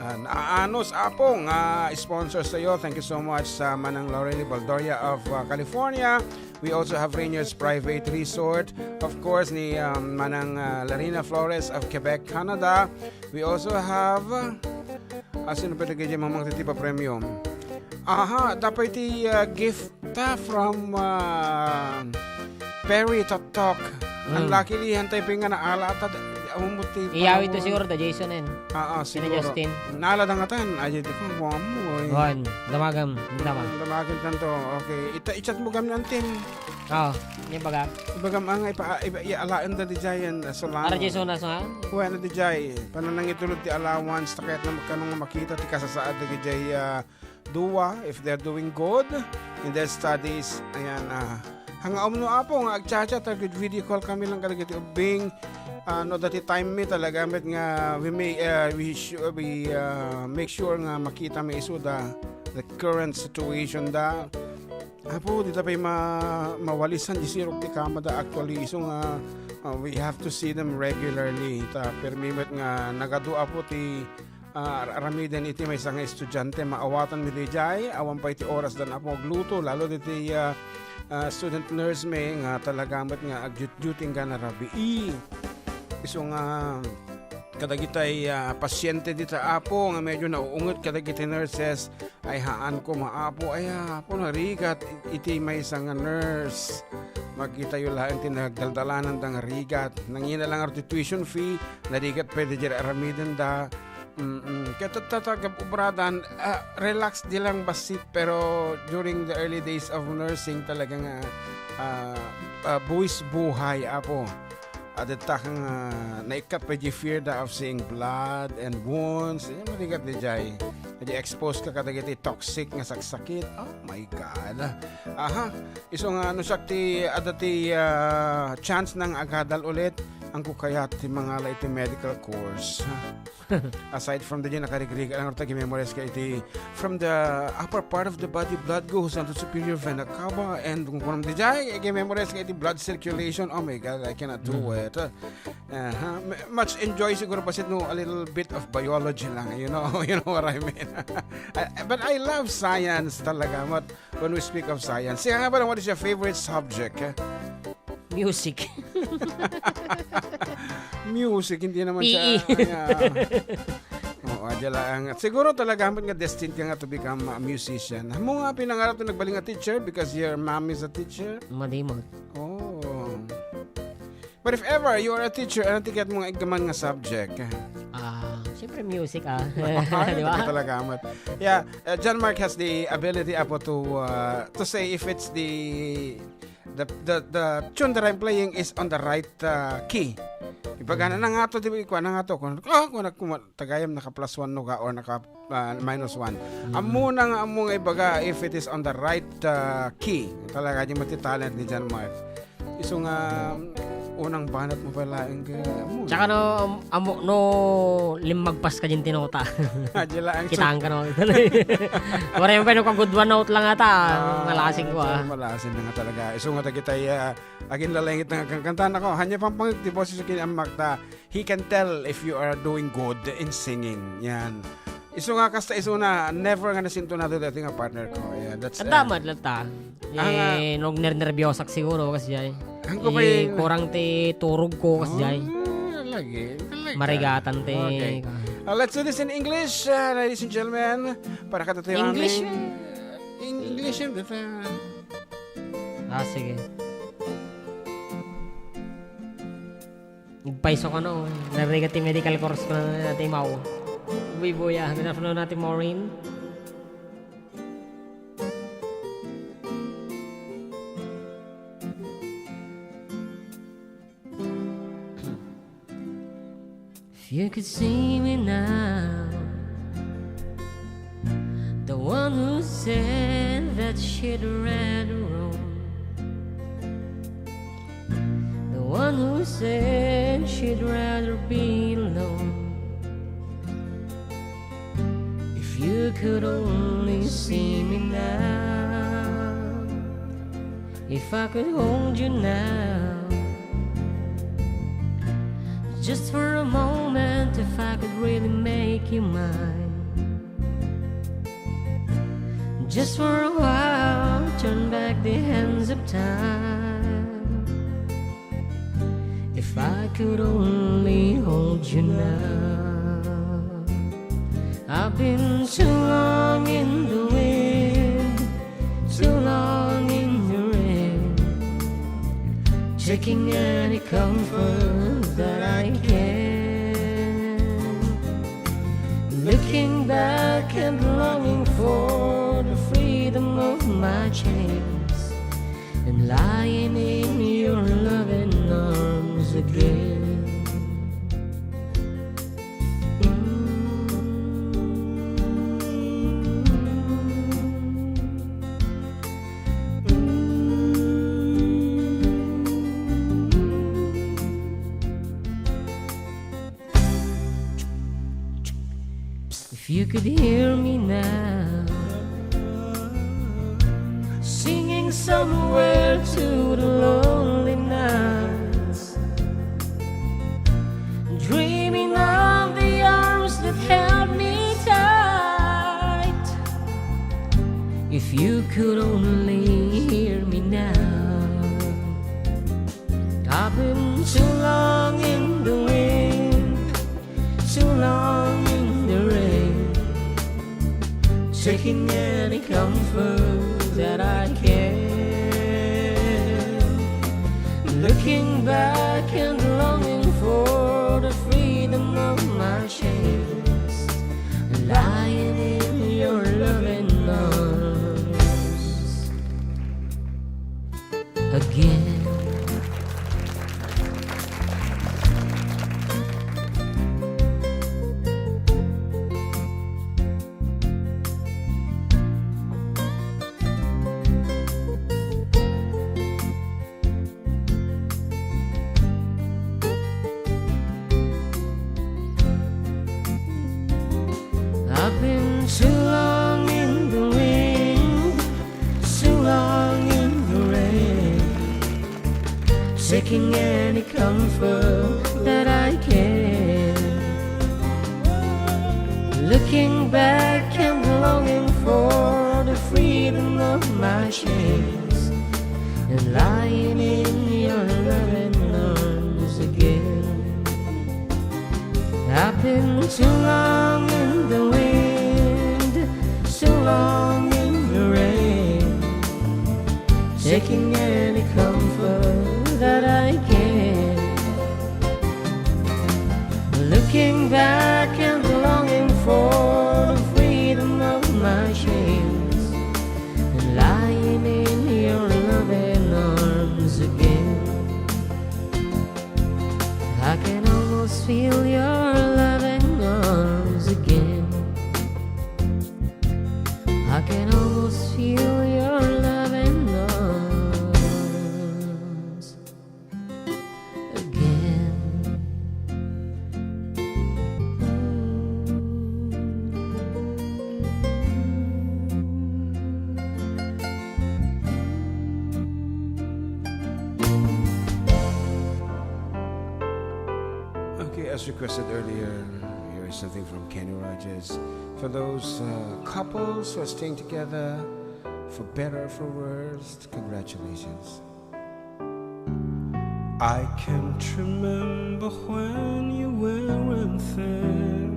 naanos apong sponsor sa iyo. Thank you so much sa Manang Lorelei Baldoria of California. We also have Rainier's Private Resort. Of course, ni Manang Larina Flores of Quebec, Canada. We also have sino pa nagiging mamang titipa premium? Aha, dapat iti gift from Perry Tok. Ang luckily, hantay pa nga na ala at Iyaw ito siguro da Jason en. Siguro. Justin. Naalala nga tan. Ay, di ko mo eh. Juan, damagam, dama. Damagin tanto. Okay. Ichat mo gam nantin. Ni baga. Ibagam ang ialaan da di jayan. Solano. Ara Jason na sa. Kuha na di jay. Pananang itulog ti allowance. Takayat na magkanong makita ti kasasaad da di jay duwa. If they're doing good in their studies. Ayan. Hangaom no apo nga agchat-chat. Video call kami lang kadagiti ubing. No dati time mi talaga met nga we make sure nga makita mi isu the current situation da apo dita pay mawalisan di sirok ti kamada actually isu nga we have to see them regularly ta permit nga nagadu apo ti aramiden iti may isang estudyante maawatan mi di jay awan pa iti oras dan apo gluto lalo diti student nurse may nga talaga met nga agyut-gyuting ka na rabi iso nga kadagitay pasyente dito apo nga medyo nauungot kadagitay nurses ay haan ko maapo ay apo narigat iti may isang nurse makita yung lahat tinagdaldalanan da nga rigat nangina lang ang tuition fee narigat pwede dyan aramiden da kaya tatagap ubradan relax di lang basit pero during the early days of nursing talaga nga buwis buhay apo at takang naikap pa di fear of seeing blood and wounds. Marigat di jay. Di expose ka kadagiti toxic nga saksakit. Oh my God. Aha. Iso nga ano sakti adati chance ng agadal ulit ang kukayat ti mga iti medical course. Aside from the nakarigrig ang orta memorize ka iti from the upper part of the body blood goes onto superior vena cava and kung di jay memorize ka iti blood circulation. Oh my God, I cannot do it. Much enjoy siguro pasit no a little bit of biology lang, you know what I mean. But I love science talaga when we speak of science. Siya nga ba what is your favorite subject? Music. Music, hindi naman siya. Oo, lang. Siguro talaga nga destined ka nga to become a musician. Mo nga pinangarap to nagbaling a teacher because your mom is a teacher? Madimot. Oh. But if ever you are a teacher, anong tiket mo nga igaman nga subject? Siyempre music Di ba? Talaga amat. Yeah, John Mark has the ability apo to say if it's the tune that I'm playing is on the right key. Ibaga na nga to, di ba? Na nga to. Kung tagayam naka plus 1 no ka or naka minus 1. Amo na nga amo nga ibaga if it is on the right key. Talaga di mati-talent ni John Mark. Iso nga unang banat mo pala ang tsaka no limagpas ka din tinota. Kitaan ka no. Wala yung pa good one note lang ata. Malasing ko Malasing na nga talaga. Iso nga tagitay agin lalangit na kantahan ako. Hanya pang pangtiposis sa kinamakta. He can tell if you are doing good in singing. Yan. Iso nga kasta iso na never nga nasintonado dati nga partner ko. Yeah, that's damad lang ta. Nog nervyosak siguro kasi ay. Kurang ti turog ko kasi ay. Lagi. Marigatan ti. Okay. Let's do this in English, ladies and gentlemen. Para katatayo English? English. Sige. Nagpaiso ka no. Narigat ti medical course ko na natin mau. Buya, ganap na natin Maureen. If you could see me now, the one who said that she'd read wrong, one who said she'd rather be alone. If you could only see me now, if I could hold you now, just for a moment, if I could really make you mine, just for a while, turn back the hands of time. If I could only hold you now. I've been too long in the wind, too long in the rain, taking any comfort that I can, looking back and longing for the freedom of my chains, and lying in your loving arms again. If you could hear me now, singing somewhere to the lonely nights, dreaming of the arms that held me tight. If you could only hear me now. I've been too long in the wind, too long in the rain, taking any comfort that I can, looking back and longing for the freedom of my chains, lying in your loving arms again. I've been too long in the wind, too long in the rain, taking any comfort that I can, looking back and longing for the freedom of my chains, and lying in your loving arms again. I've been too long in the wind, too long in the rain, taking any comfort that I can, looking back and longing for the freedom of my chains, and lying in your loving arms again. I can almost feel your loving arms again. I can almost feel your loving arms again. Okay, as requested earlier, here is something from Kenny Rogers. For those couples who are staying together, for better or for worse, congratulations. I can't remember when you weren't there,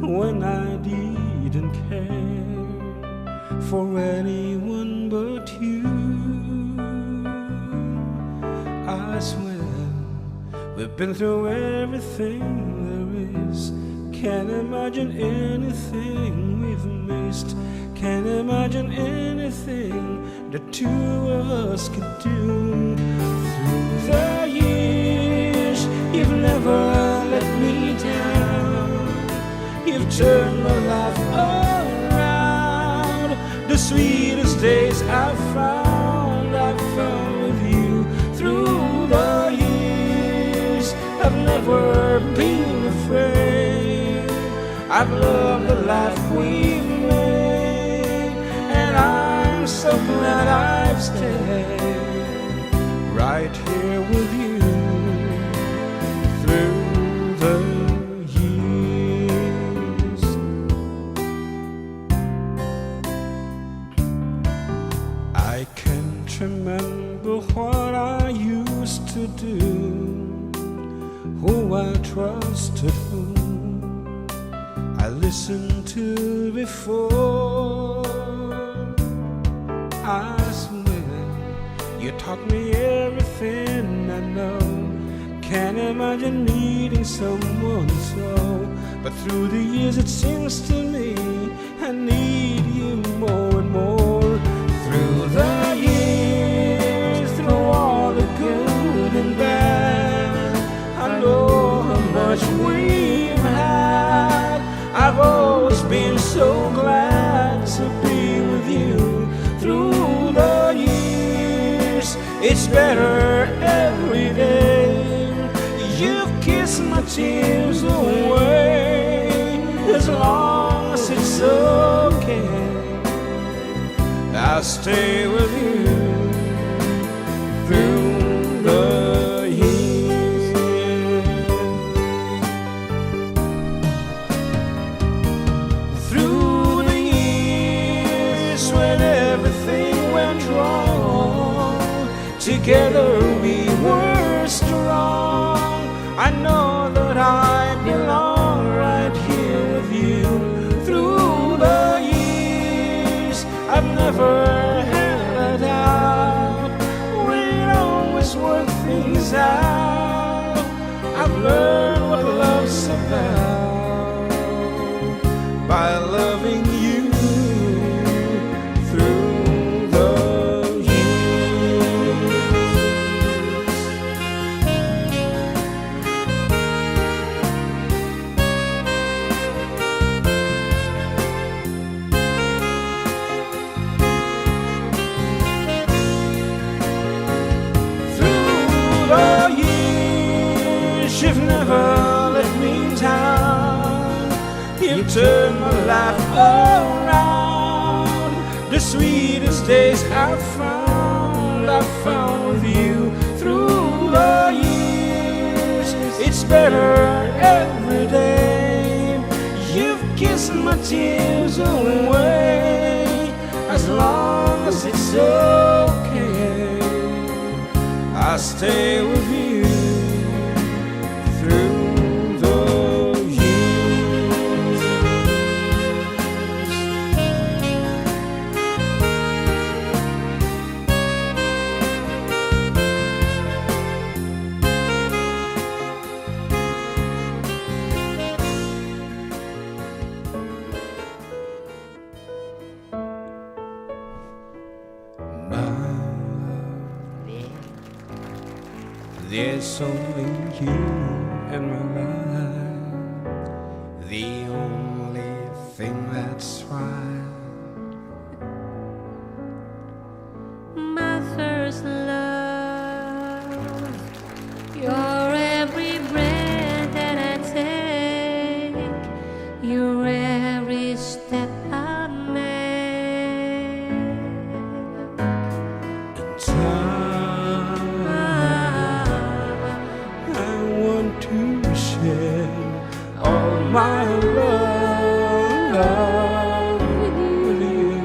when I didn't care for anyone but you. I swear we've been through everything there is. Can't imagine anything we've missed. Can't imagine anything the two of us could do. Through the years, you've never let me down. You've turned my life around. The sweetest days I've found with you. Through the years, I've loved the life we've made, and I'm so glad I've stayed right here with you through the years. I can't remember what I used to do, who I trusted, who I listened to before. I swear you taught me everything I know. Can't imagine needing someone so, but through the years it seems to me I need you more and more. Through the years, through all the good and bad, I know how much we've had. I've always been so glad to be with you through the years. It's better every day. You've kissed my tears away. As long as it's okay, I'll stay with you through the years. Through the years when everything went wrong, together we were strong. I know that I belong right here with you through the years. I've never had a doubt. We'd always work things out. I've learned what love's about by loving you through the years. Through the years, you've never let me down. You've turned my life around. The sweetest days I've found with you through the years. It's better every day. You've kissed my tears away. As long as it's okay, I'll stay with you through the years. My love, there's only you in my life, the only thing that's right. My first love, your every breath that I take, your every step I make. Time I want to share all my love with you.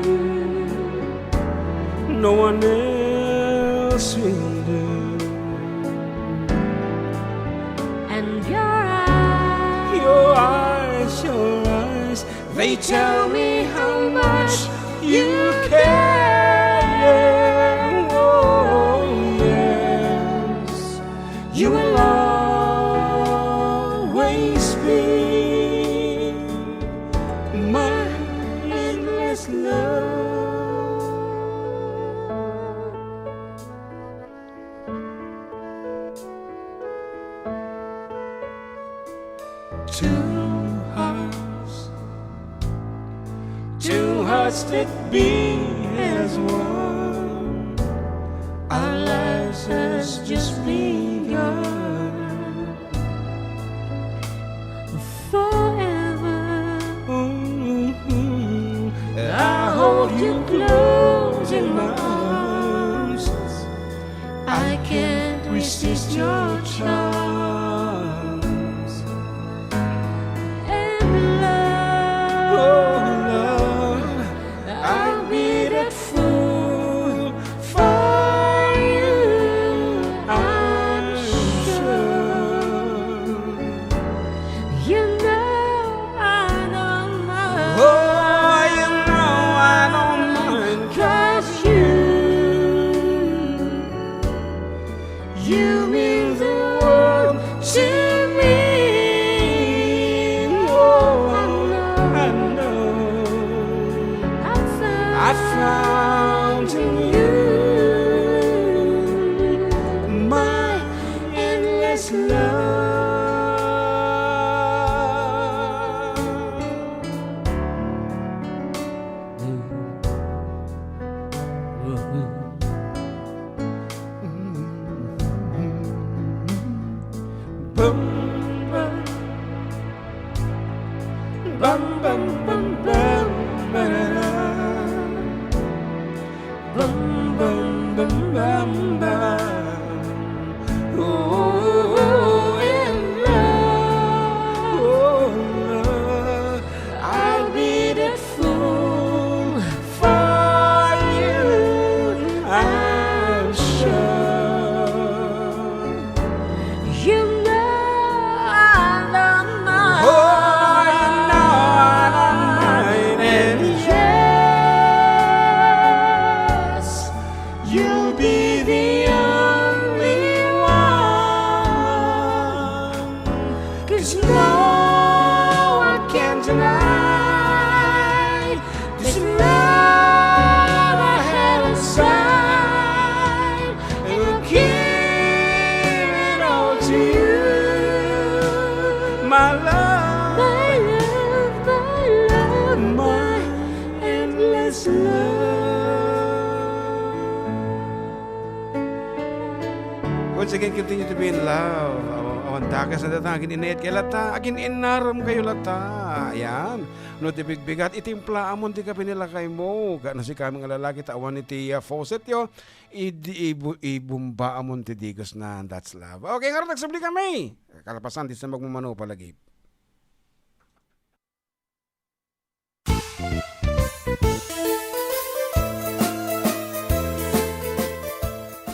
No one else will do. And your eyes, they tell me how much you care. Oh, yes, you will always be my endless love. Two hearts that beat as one. Our lives has just begun. forever Bum bum bum bum ba-da-da. Bum bum bum bum bum. Oh, and love, oh love, I'll be that fool for you, I'm sure. You know I don't mind. Oh, you know I don't mind, and yes, you'll be the only one. 'Cause no one can deny this love I have inside, and I'll give it all to you, my love, My love, my endless love. Once again, continue to be in love. Awan takas na data, agin inayat kay lata, agin inaram kayo lata. Ayan. No, ti bigbigat, itimpla amon ti kapi nila kay mo. Gana si kami nga lalaki, tawan ni ti faucet yo. Ibumba amon ti digos na that's love. Okay, nga rin, nagsabli kami. Kalapasan, di sa magmumano palagi.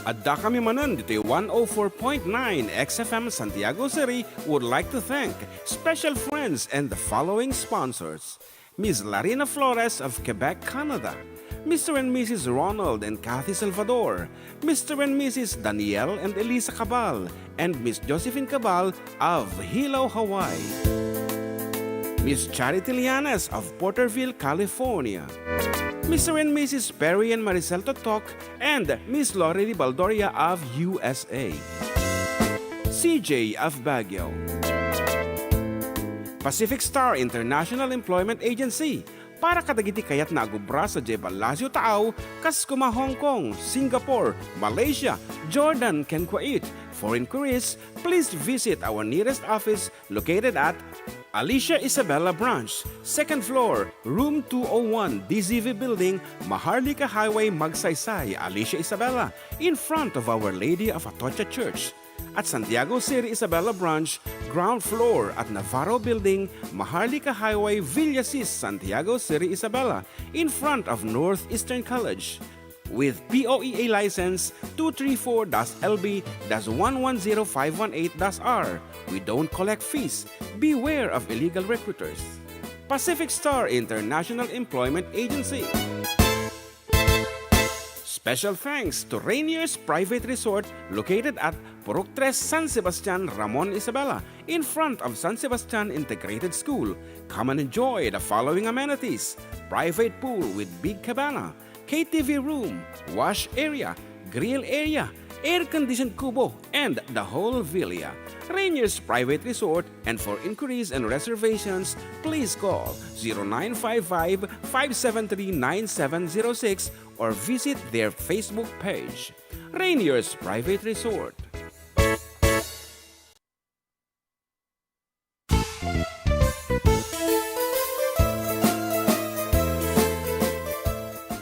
Adda kami Manen, Ditoy 104.9 XFM Santiago City would like to thank special friends and the following sponsors. Ms. Larina Flores of Quebec, Canada. Mr. and Mrs. Ronald and Kathy Salvador. Mr. and Mrs. Danielle and Elisa Cabal. And Miss Josephine Cabal of Hilo, Hawaii. Miss Charity Lianes of Porterville, California. Mr. and Mrs. Perry and Maricel Totok, and Miss Lori Baldoria of USA. CJ of Baguio. Pacific Star International Employment Agency. Para kadagiti kayat na agubra sa Jebalasio Tao, kas kuma Hong Kong, Singapore, Malaysia, Jordan, ken Kuwait. For inquiries, please visit our nearest office located at Alicia Isabella Branch, 2nd floor, room 201, DZV Building, Maharlika Highway, Magsaysay, Alicia Isabella, in front of Our Lady of Atocha Church. At Santiago City Isabella Branch, ground floor at Navarro Building, Maharlika Highway, Villasis, Santiago City Isabella, in front of Northeastern College. With POEA license 234-LB-110518-R. We don't collect fees. Beware of illegal recruiters. Pacific Star International Employment Agency. Special thanks to Rainier's Private Resort located at Purok 3 San Sebastian, Ramon Isabela, in front of San Sebastian Integrated School. Come and enjoy the following amenities: private pool with big cabana, KTV room, wash area, grill area, air-conditioned kubo, and the whole villa. Rainier's Private Resort, and for inquiries and reservations, please call 0955-573-9706 or visit their Facebook page. Rainier's Private Resort.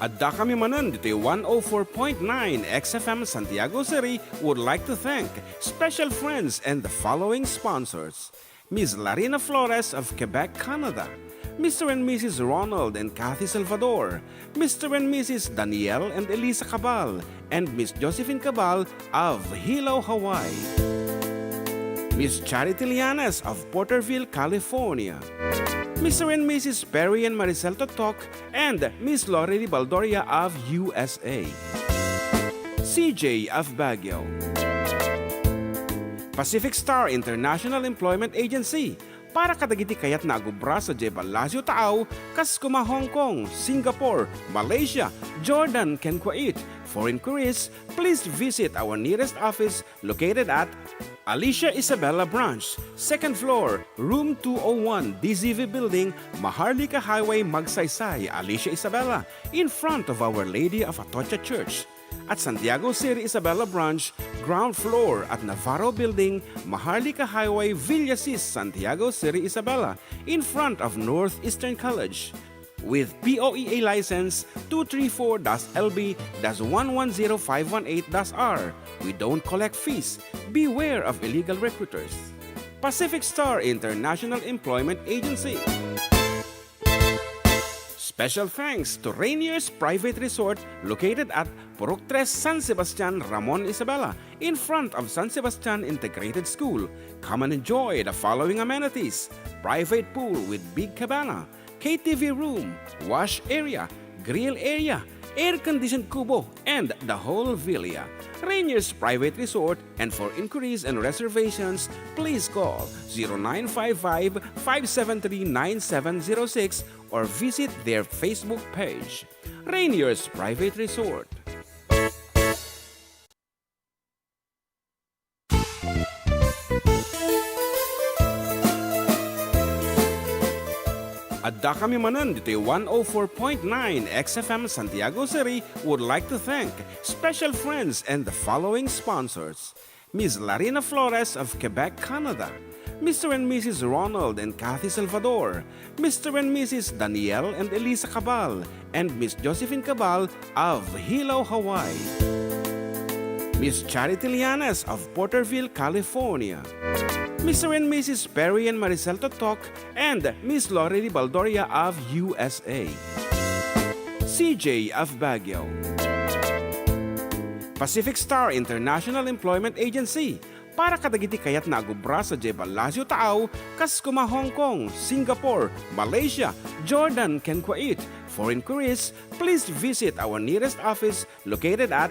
Adda kami Manen, Ditoy 104.9 XFM Santiago City would like to thank special friends and the following sponsors. Ms. Larina Flores of Quebec, Canada. Mr. and Mrs. Ronald and Kathy Salvador. Mr. and Mrs. Danielle and Elisa Cabal. And Miss Josephine Cabal of Hilo, Hawaii. Miss Charity Lianes of Porterville, California. Mr. and Mrs. Perry and Maricel Totok, and Miss Lori Baldoria of USA. CJ of Baguio. Pacific Star International Employment Agency. Para kadagiti kayat na agubra sa Jebalasio Tao, kas kuma Hong Kong, Singapore, Malaysia, Jordan, ken Kuwait. For inquiries, please visit our nearest office located at Alicia Isabella Branch, 2nd floor, room 201, DZV Building, Maharlika Highway, Magsaysay, Alicia Isabella, in front of Our Lady of Atocha Church. At Santiago City, Isabela Branch, ground floor at Navarro Building, Maharlika Highway, Villasis, Santiago City, Isabela, in front of Northeastern College. With POEA license 234-LB-110518-R. We don't collect fees. Beware of illegal recruiters. Pacific Star International Employment Agency. Special thanks to Rainier's Private Resort located at Purok 3, San Sebastian, Ramon, Isabela, in front of San Sebastian Integrated School. Come and enjoy the following amenities: private pool with big cabana, KTV room, wash area, grill area, air-conditioned kubo, and the whole villa. Rainier's Private Resort, and for inquiries and reservations, please call 0955-573-9706 or visit their Facebook page. Rainier's Private Resort. Adda kami Manen, Ditoy 104.9 XFM Santiago City would like to thank special friends and the following sponsors: Ms. Larina Flores of Quebec, Canada, Mr. and Mrs. Ronald and Kathy Salvador, Mr. and Mrs. Danielle and Elisa Cabal, and Miss Josephine Cabal of Hilo, Hawaii, Miss Charity Lianes of Porterville, California, Mr. and Mrs. Perry and Maricel Totok, and Miss Lorely Baldoria of USA, CJ of Baguio, Pacific Star International Employment Agency, para kadagiti kayat na agubra sa Jebalasio Tao, Kaskuma, Hong Kong, Singapore, Malaysia, Jordan, ken Kuwait. For inquiries, please visit our nearest office located at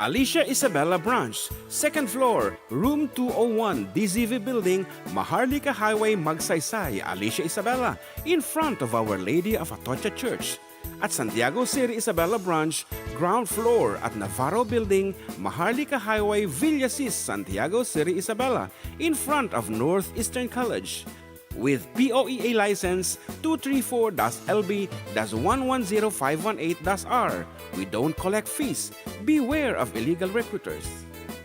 Alicia Isabela Branch, 2nd floor, room 201, DZV Building, Maharlika Highway, Magsaysay, Alicia Isabela, in front of Our Lady of Atocha Church. At Santiago City, Isabela Branch, ground floor at Navarro Building, Maharlika Highway, Villasis, Santiago City, Isabela, in front of Northeastern College. With POEA license 234-LB-110518-R. We don't collect fees. Beware of illegal recruiters.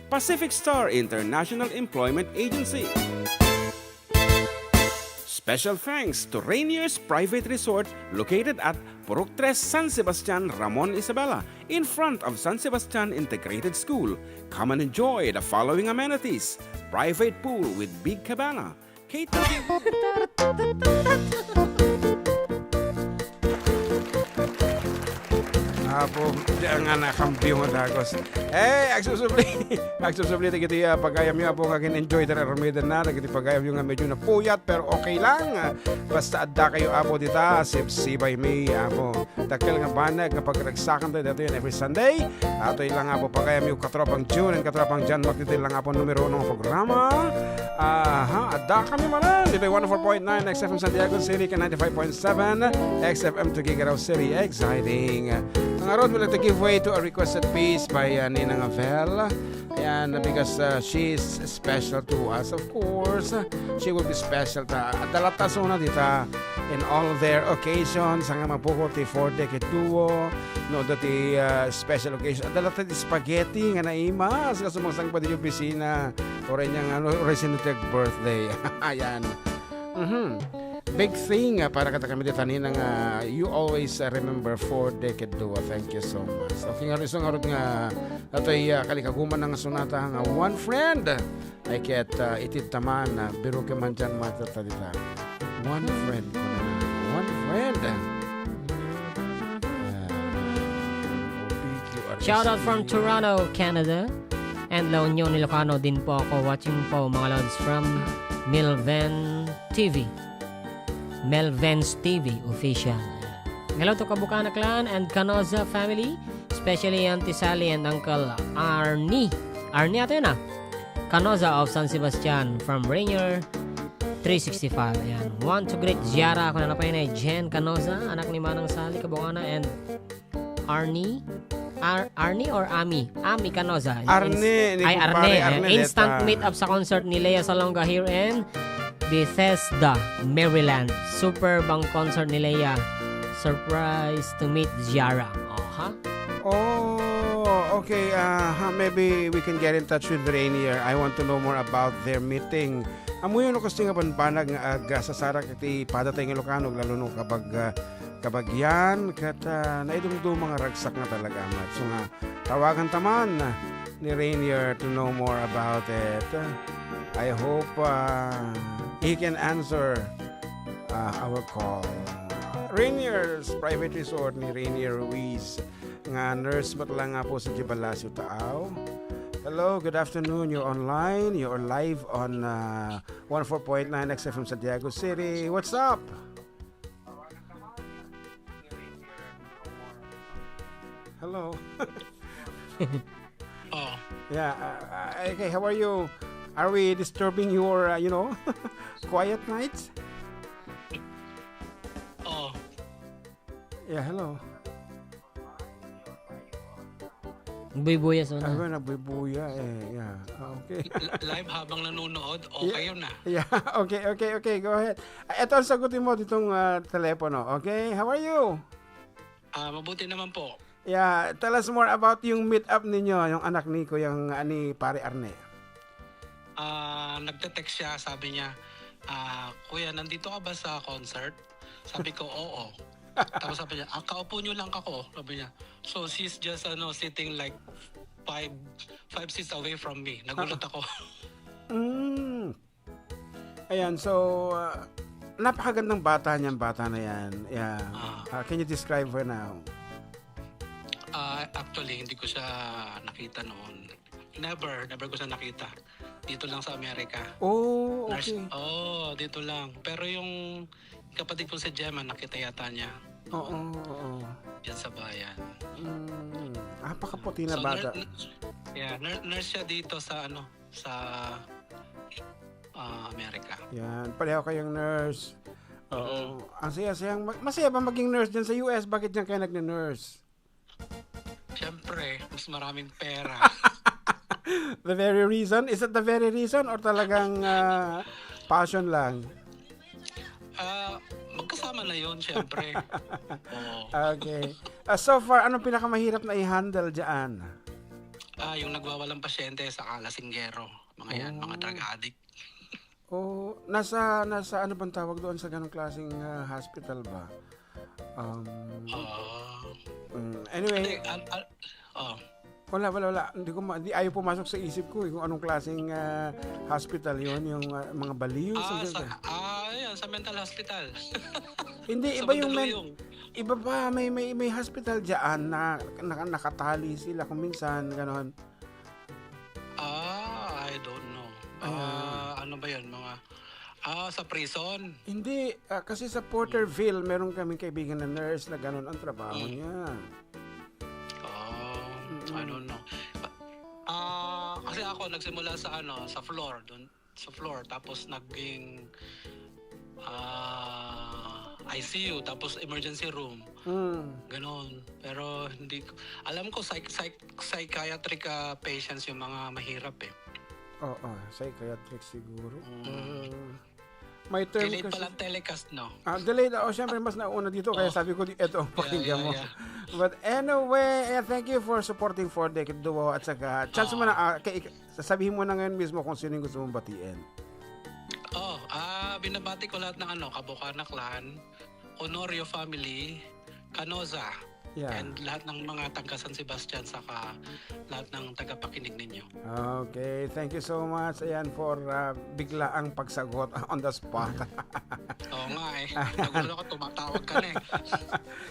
Pacific Star International Employment Agency. Special thanks to Rainier's Private Resort located at Purok 3, San Sebastian, Ramon, Isabela, in front of San Sebastian Integrated School. Come and enjoy the following amenities: private pool with big cabana, KTV. Apo, diyan nga nakampiyo nga dagos. Agsusubli kiti pagayam niyo po nga enjoy the remedy na, kiti pagayam niyo nga medyo napuyat pero okay lang. Basta adda kayo apo dita, sibay may apo. Dakil nga banag kapag ragsakan tayo dito yun every Sunday. Ato ilang apo pagayam niyo katropang June and katropang Jan, magdito lang apo numero 1 ng programa. Adda kami manan. Dito 104.9 XFM Santiago City, 95.7 XFM Tuguegarao City. Exciting. Ang aron, we'd like to give way to a requested piece by Ninang Avel. And because she's special to us, of course, she will be special ta. Dalata suna dita in all their occasions. Ang mapuko ti 4-decade duo, no, dati special occasion. Dalata ti spaghetti nga naimas. Kasumangsang pa di yung pisina. O rin yung resinuteg birthday. Ayan. Big thing para kata kami dito ng you always remember 4-decade duo. Thank you so much. Okay nga rin so nga rin nga ato'y kalikaguman ng sunata nga one friend ay ket itid taman biro ke man dyan matatalita. One friend ko na. One friend. Shout out from Toronto, Canada. And La Union, Ilocano din po ako. Watching po mga lods from Melven's TV official. Hello to Kabukana clan and Canoza family, especially Auntie Sally and Uncle Arnie ato yun Canoza of San Sebastian from Rainier 365. Ayan. Want to greet Ziara ako na napay na Jen Canoza, anak ni Manang Sally Kabukana, and Arnie or Ami Canoza. Arnie Instant meet up sa concert ni Lea Salonga here in Bethesda, Maryland. Super bang concert ni Leia. Surprise to meet Ziara. Okay, maybe we can get in touch with Rainier. I want to know more about their meeting. Amuyo no kasi nga panpanag nga sasarak iti padatay ng Ilocano lalo no kapag yan kat naidumdum mga ragsak na talaga mat. So nga tawagan taman ni Rainier to know more about it. I hope he can answer our call. Rainier's private resort ni Rainier Ruiz nga nurse lang nga po sa Gibalasio Taaw. Hello, good afternoon. You're online. You're live on 14.9 XFM Santiago City. What's up? Hello. Oh, Yeah. Okay. How are you? Are we disturbing your, quiet nights? oh, Yeah. Hello. Buyas na. Ako nagbibuya eh. Yeah. Okay. live habang nanonood, okay yun na. Yeah. Okay. Go ahead. Ito ang sagutin mo ditong telepono. Okay. How are you? Mabuti naman po. Yeah. Tell us more about yung meet up ninyo, yung anak ni Kuyang ni Pare Arne. Nagte-text siya, sabi niya, Kuya, nandito ka ba sa concert? Sabi ko, oo. Tapos sabi niya, kaupo nyo lang ako. Sabi niya, so she's just sitting like 5 seats away from me. Nagulat ako. Ayan, so napakagandang bata na yan. Yeah. Can you describe her now? Actually, hindi ko siya nakita noon. Never ko siya nakita. Dito lang sa Amerika. Oh, okay. Dito lang. Pero yung kapatid ko si Gemma, nakita yata niya. Oo. Diyan sa bayan. Napakaputi na bata. Nurse siya dito sa Amerika. Yan, pareho kayong nurse. Oo. Ang saya-sayang. Masaya ba maging nurse dyan sa US? Bakit dyan kayo nag-nurse? Siyempre, mas maraming pera. The very reason? Is it the very reason or talagang passion lang? Magkasama na yun, siyempre. Okay. So far, anong pinakamahirap na i-handle dyan? Yung nagwawalang pasyente sa kalasinggero. Mga yan, mga drug addict. Nasa ano bang tawag doon sa ganong klaseng hospital ba? Anyway. Wala. Hindi ayaw pumasok sa isip ko kung anong klaseng hospital yon, yung mga baliw. Sa mental hospital. Hindi, iba yung iba pa, may hospital diyan na nakatali sila kung minsan, gano'n. I don't know. Ano ba yun? Mga, sa prison? Hindi, kasi sa Porterville, meron kaming kaibigan na nurse na gano'n ang trabaho niya. I don't know. Kasi ako nagsimula sa floor, doon sa floor, tapos naging ICU, tapos emergency room. Ganon. Pero hindi ko alam ko psychiatric patients yung mga mahirap eh. Oo, psychiatric siguro. May term delayed kasi. palang telecast, no? Delayed. Syempre mas nauna dito. Kaya sabi ko, ito ang pakinggan mo. Yeah. But anyway, thank you for supporting for the duo. At saka, chance mo na, sasabihin mo na ngayon mismo kung sino yung gusto mong batiin. Binabati ko lahat ng Kabukana Clan, Honorio Family, Canoza, and lahat ng mga taga San Sebastian, saka lahat ng tagapakinig ninyo. Okay, thank you so much. Ayan for biglaang pagsagot on the spot. Oo nga eh. Nagulo ako, tumatawag ka na eh.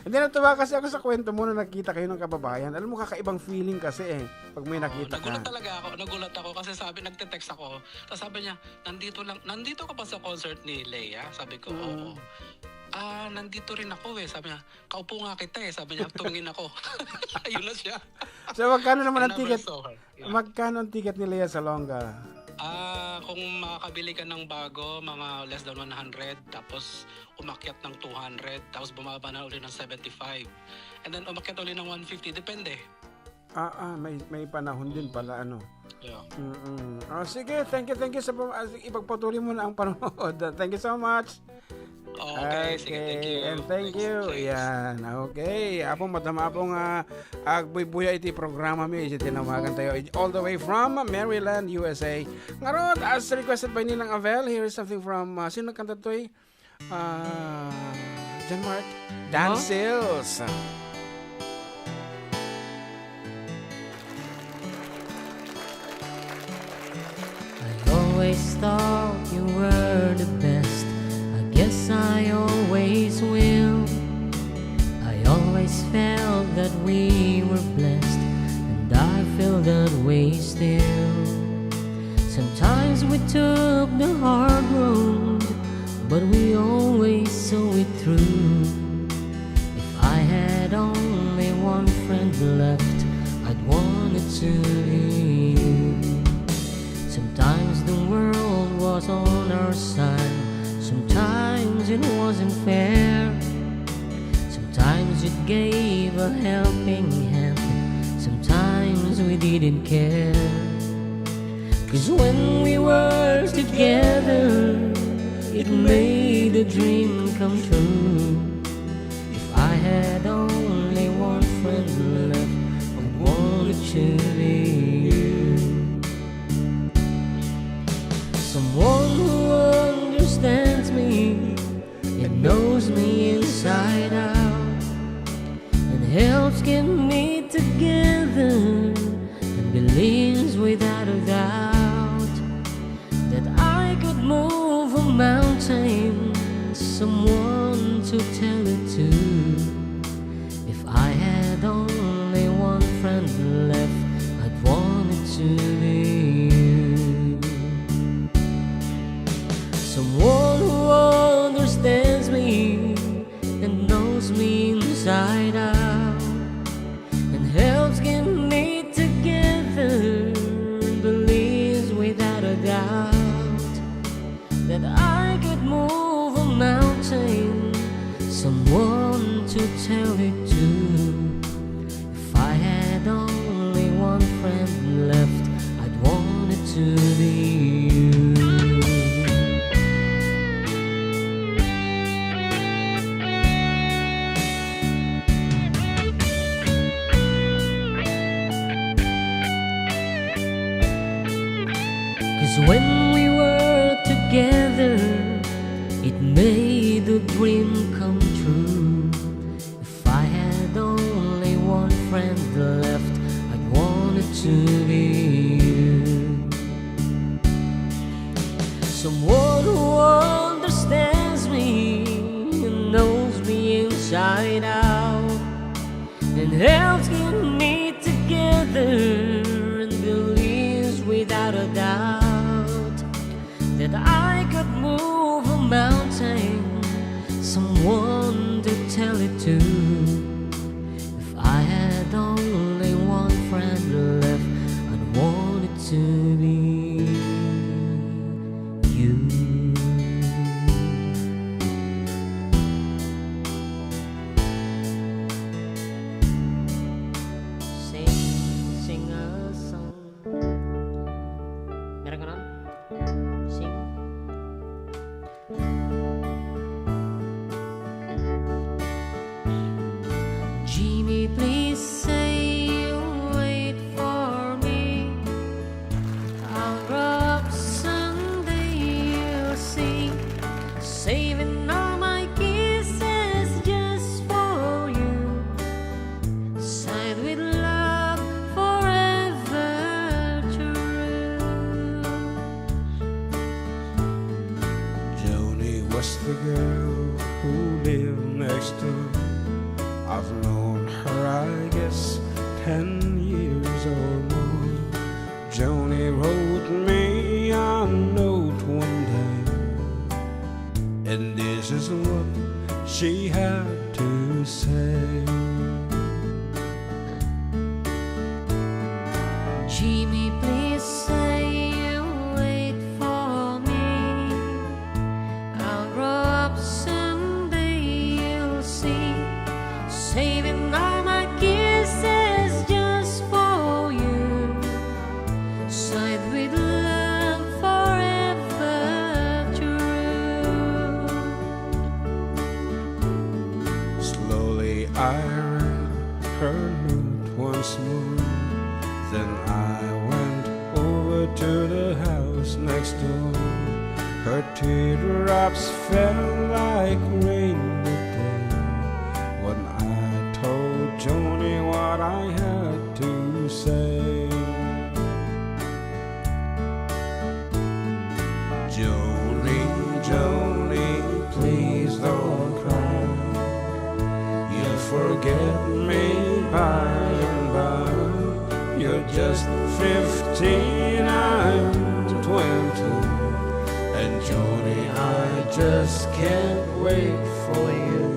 Hindi, natuwa kasi ako sa kwento mo na nakita kayo ng kababayan. Alam mo, kakaibang feeling kasi pag may nakita ka. Nagulat ako kasi nagte-text ako. Tapos sabi niya, nandito ka pa sa concert ni Leia? Sabi ko, oo. Nandito rin ako eh. Sabi niya, kaupo nga kita eh. Sabi niya, tumingin ako. Ayun na siya. So, magkano naman ang ticket? Magkano ang ticket ni Leia Salonga? Kung makakabili ka ng bago, mga less than 100, tapos umakyat ng 200, tapos bumaba na uli ng 75. And then umakyat uli ng 150, depende. May panahon din pala, Yeah. Sige, thank you sa ipagpatuloy mo na ang panonood. Thank you so much. Okay, sige, thank you. And thank you. Yan. Okay. Apong madama apong agbuy-buya iti programa mi. Iti tinawagan tayo. All the way from Maryland, USA. Ngarod, as requested by Ninang Avel, here is something from, sino nagkanta to eh? John Mark? Dan Sills. I always thought you were the best. I guess I always will. I always felt that we were blessed, and I feel that way still. Sometimes we took the hard road, but we always saw it through. If I had only one friend left, I'd want it to be you. Sometimes the world was on our side, sometimes it wasn't fair. Sometimes it gave a helping hand, sometimes we didn't care. 'Cause when we were together, it made a dream come true. If I had only one friend left, I wanted to be you. Someone who understands me and knows me inside out, and helps keep me together, and believes without a doubt that I could move a mountain. Someone to tell it to. If I had only one friend left, I'd want it to be you. Someone who understands me and knows me inside out, and helps keep me together, and believes without a doubt that I could move a mountain. Someone to tell it to. If I had only one friend left, I'd want it to be you. 'Cause when we were together, it made the dream come true. If I had only one friend left, I'd want it to be you. Someone who understands me and knows me inside out, and helps keep me together, and believes without a doubt that I could move a mountain. Someone to tell it to. If I had only one friend left, I'd want it to be you. Sing a song. Meron ka nun? Sing. Jimmy, please say you'll wait for me. I'll grow up someday, you'll see. Saving all my kisses just for you. Signed with love forever true. Joni was the girl who lived next door. I've known her, I guess, 10 years or more. Joni wrote me a note one day, and this is what she had to say. Jimmy, please say you'll wait for me. I'll grow up someday, you'll see. Saving all my kisses just for you. Signed with love forever true. I read her note once more. Then I went over to the house next door. Her teardrops fell like rain that day when I told Joni what I had to say. Joni, Joni, please don't cry. You'll forget me by and by. You're just 15, I'm 20. And Joni, I just can't wait for you.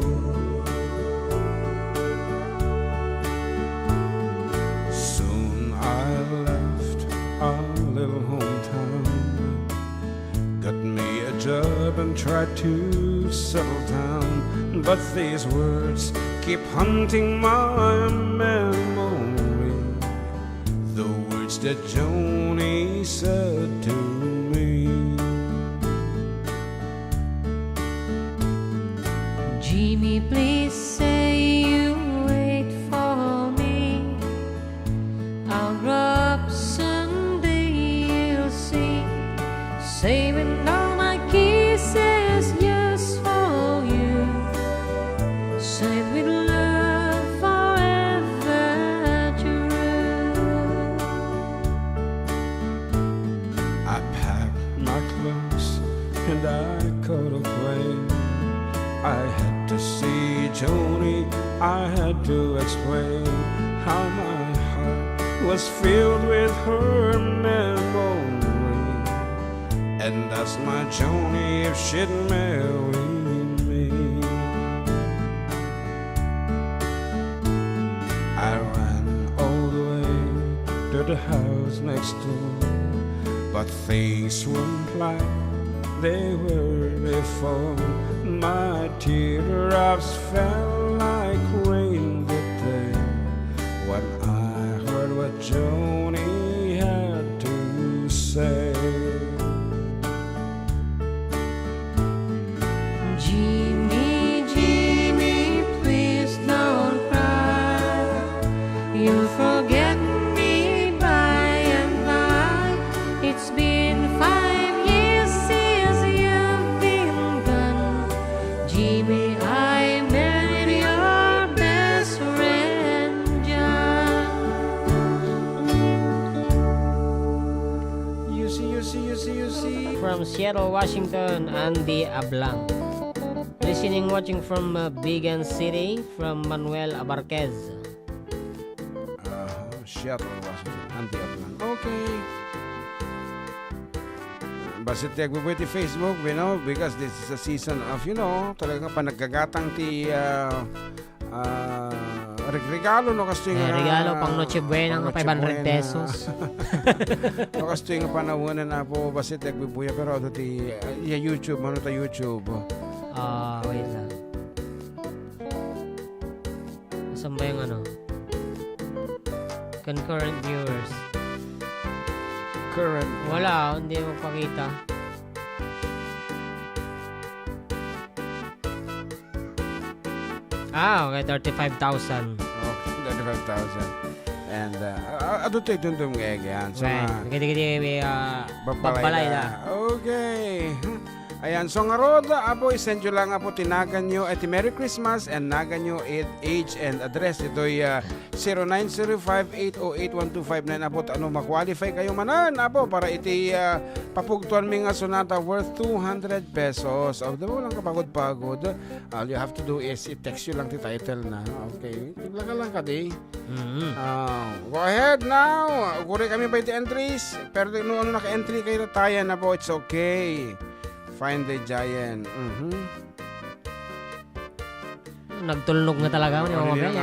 Soon I left our little hometown, got me a job and tried to settle down. But these words keep haunting my memory, the words that Joni said to me. Jimmy, please say you wait for me. I'll grow up someday, you'll see. Saving all my kisses just for you. Save with love forever true. I packed my clothes and I cut away. I had to see Joni, I had to explain how my heart was filled with her memory. And that's my Joni if she'd marry me. I ran all the way to the house next door, but things weren't like they were before. My teardrops fell like rain that day when I heard what Joni had to say. Jimmy, Jimmy, please don't cry. You'll forget me by and by. It's been 5 years since you've been gone. Jimmy, I married your best friend, John. You see. From Seattle, Washington, Andy Ablang. Listening, watching from Bigan City, from Manuel Abarquez. Seattle, Washington. Anti-Atlan. Okay. Basit tiyag mo ti Facebook, because this is a season of, talagang panagkagatang ti regalo no kasto yung Regalo pang Noche Buena ng 500 pesos. no kasto yung panawanan na po basit tiyag bubuya pero ito ti YouTube, ta YouTube. Wait lang. Saan ba yung concurrent viewers? Current. Wala, hindi magpakita. Okay, 35,000. Okay, 35,000. And ado tayo dundong ngayon. So, Giti-giti, babalay na. Okay. Ayan, so nga rod, apo, isend nyo lang apo, tinagan nyo, iti Merry Christmas, and nagan nyo age and address. Ito'y 0905-808-1259, apo, makwalify kayo manan, apo, para iti papugtuan mi nga sonata worth 200 pesos. O, diba walang kapagod-pagod? All you have to do is i-text nyo lang ti title na. Okay, tigla ka lang ka di. Go ahead now. Kuri kami ba iti entries? Pero ano naka-entry kayo tayan, apo, it's okay. Find the giant. Nagtulnog na talaga ni Mama Bea.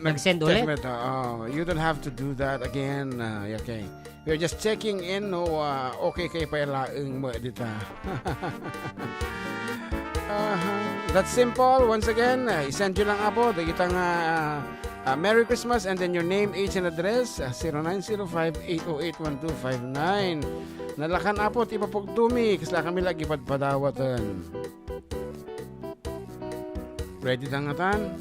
Nag-send ulit. You don't have to do that again. Okay. We're just checking in. Okay kay pailaeng mo dito. That's simple. Once again, isend nyo lang apo. Dagitang Merry Christmas and then your name, age, and address. 0905-808-1259. Nalakan apo, tipapugtumi. Kasla kami lagi padpadawatan. Ready tangatan?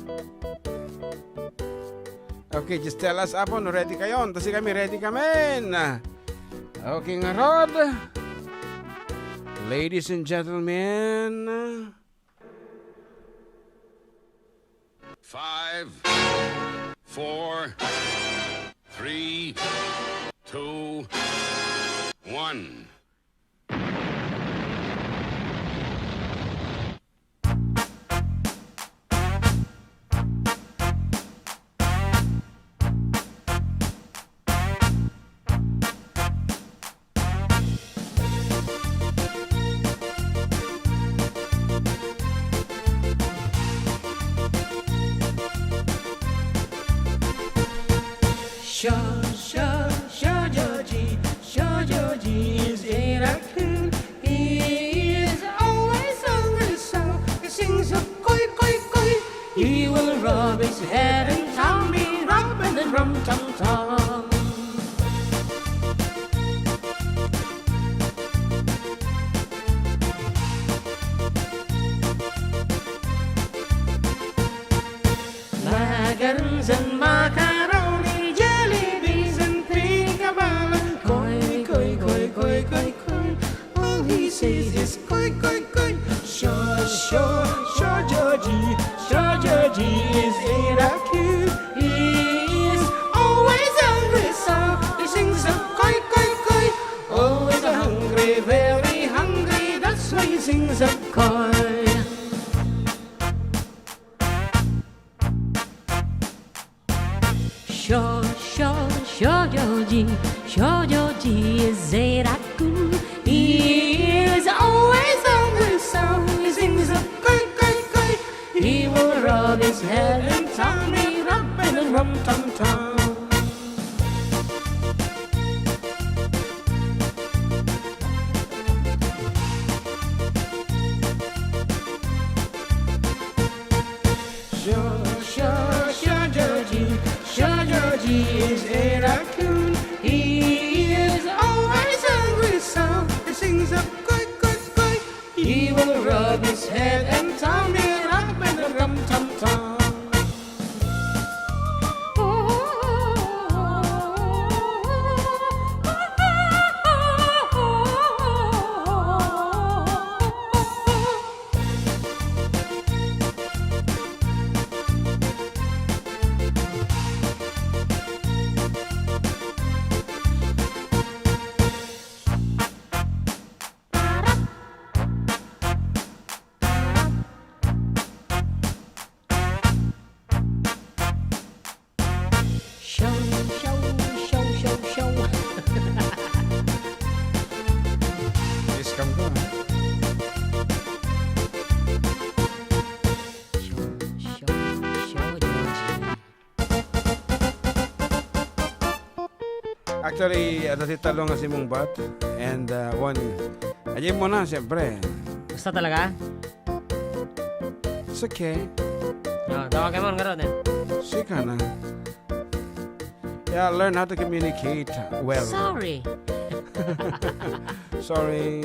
Okay, just tell us apon, ready kayo? Kasi kami, ready kami. Okay nga, Rod. Ladies and gentlemen. 5, 4, 3, 2, 1. Georgie is a raccoon. He is always hungry, so he sings a koi koi koi. He will rub his head and tummy, rubbing and rum tum tum. Macarons and macaroni, jelly beans and pink ballad. Koi, koi, koi, koi, koi, koi. All he says is koi, koi, koi. Sure, sure, sure, Georgie. Sure, Georgie is a raccoon. He is always hungry, so he sings a koi, koi, koi. Always hungry, very hungry. That's why he sings a koi. Sure, Georgie is a raccoon. He is always hungry, so he sings a koi, koi, koi. He will rub his head and tummy, rubbing and rum tum tum. Sure, Georgie. Sure, Georgie is a raccoon. He is always hungry, so he sings a koi, koi, koi. He will rub his head and tummy, rub and a rum tum tum. Iskam ko, ha? Actually, dati talong nga si mong bat. And one, ajay mo na, siyempre. Basta talaga? It's okay. Tawagan mo ang garon eh. Sika na. Yeah, learn how to communicate well. Sorry. Sorry.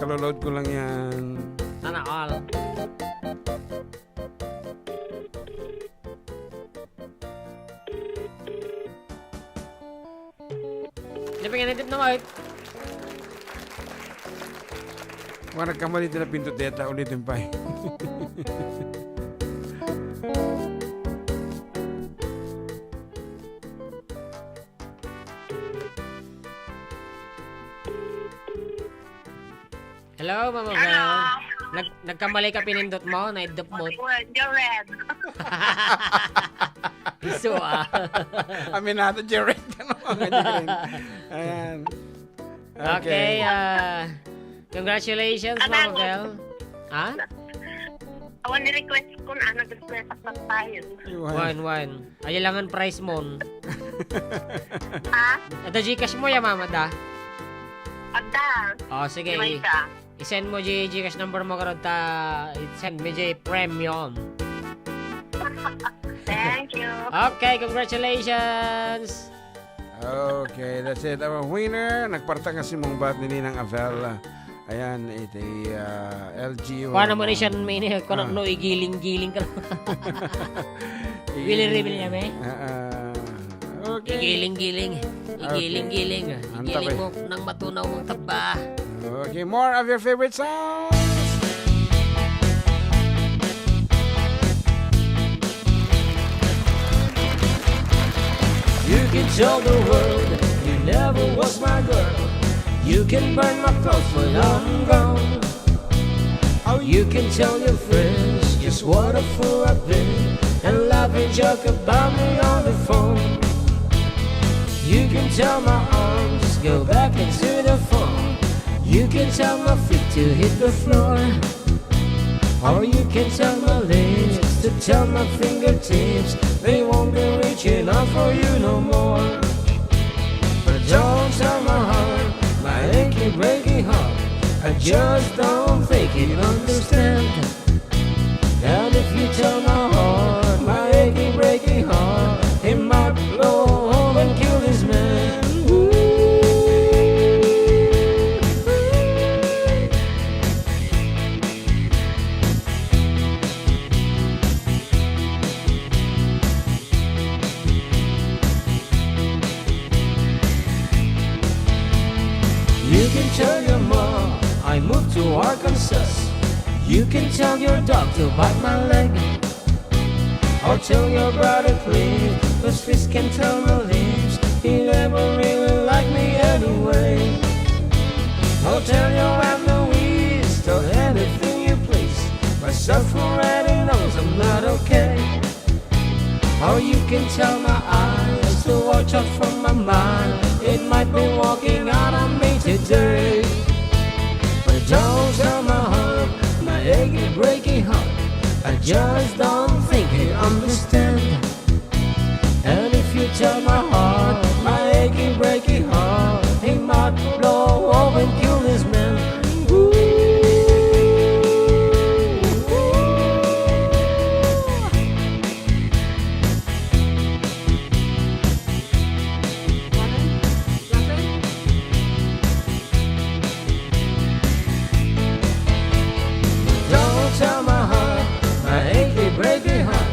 Kaloload ko lang yan. Sana all. Hindi pa ganitip na white. Kung nagkamali din na pinto deta, ulitin pa eh. Hello, Mama Bell. Nagkamali ka pinindot mo, naidop mo. You're red. Iso Aminado, Jared. Ganyan. Ayan. Okay, congratulations, Mama Bell. Ha? Awan ni-request ko na nag-request ng tayo. One. Ayalangan price mo. Ha? Ada Gcash mo ya, Mama da. Adda. Oh, sige. May ka. I-send mo Gcash number mo karon ta. I-send mo premium. Thank you. Okay, congratulations. Okay, that's it. Our winner. Nagparta nga si mong bat ni Ninang Avel. Ayan, ito LG. Kuha naman siya may kuha no igiling-giling ka. Willy-ribili niya, may? Okay. Igiling-giling. Igiling-giling. Ang Igiling tabi. mo ng matunaw mong taba. Okay, more of your favorite songs. You can tell the world you never was my girl. You can burn my clothes when I'm gone. Oh, you can tell your friends just what a fool I've been and laugh and joke about me on the phone. You can tell my arms go back into the phone. You can tell my feet to hit the floor. Or you can tell my lips to tell my fingertips they won't be reaching out for you no more. But don't tell my heart, my achy breaky heart, I just don't think you understand. And if you tell my heart, my achy breaky heart, it might blow home and kill this man. You can tell your mom I moved to Arkansas. You can tell your dog to bite my leg. Or tell your brother Cliff, cause fish can tell my lips he never really liked me anyway. Or tell your Aunt Louise, tell anything you please, myself already knows I'm not okay. Or you can tell my eyes to watch out from my mind, it might be walking out on me today. But don't tell my heart, my achy breaky heart, I just don't think you understand. And if you tell my heart, my achy breaky heart, he might blow up and kill this man. Tell my heart, my achy breaky heart,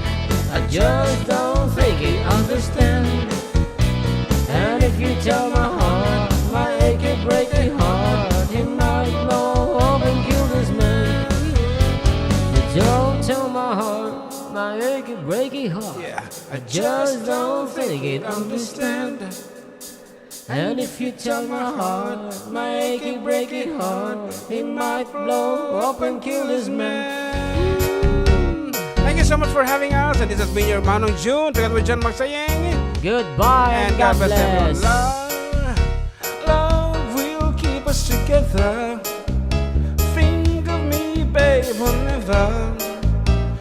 I just don't think he understand. And if you tell my heart, my achy breaky heart, he might blow up and kill this man. But don't tell my heart, my achy breaky heart, I just don't think he'd understand. And if you tell my heart, my achy breaky heart, he might blow up and kill this man. Thank you so much for having us. And this has been your Manong June. Together with John Magsayeng. Goodbye and God bless. everyone. Love will keep us together. Think of me, babe, whenever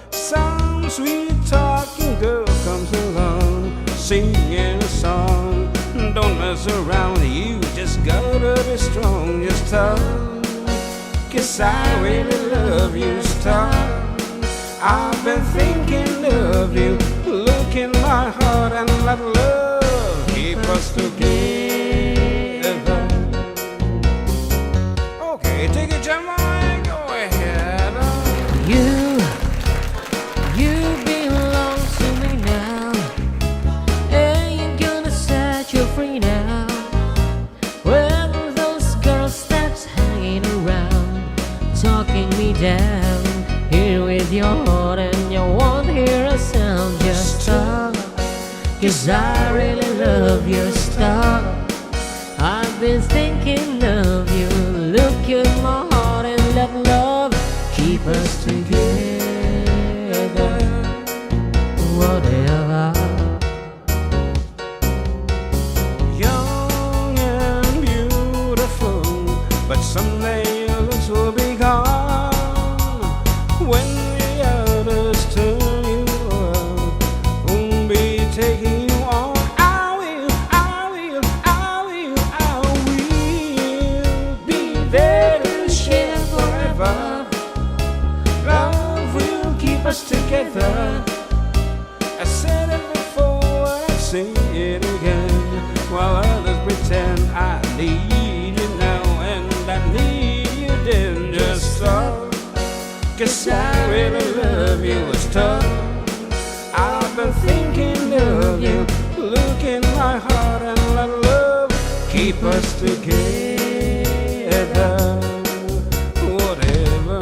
some sweet talking girl comes along, singing a song. Don't mess around, you just gotta be strong. Just talk, 'cause I really love you, stop. I've been thinking of you. Look in my heart and let love keep us together. Okay, take it, Jamai. Go ahead. You belong to me now, and you're gonna set you free now. When those girls that's hanging around, talking me down, here with your heart and you won't hear a sound. Just stop, 'cause I really love your stuff. I've been thinking of you. Look in my heart and let love keep us together. Whatever. Young and beautiful, but someday your looks will be gone. When the others turn you out, won't be taking you on. I will be there to share forever. Love will keep us together. I said it before, I say it again. While others pretend I need you now and I need you then, just stop. 'Cause I really love you, it's tough. I've been thinking of you. look in my heart and let love keep us together. Whatever.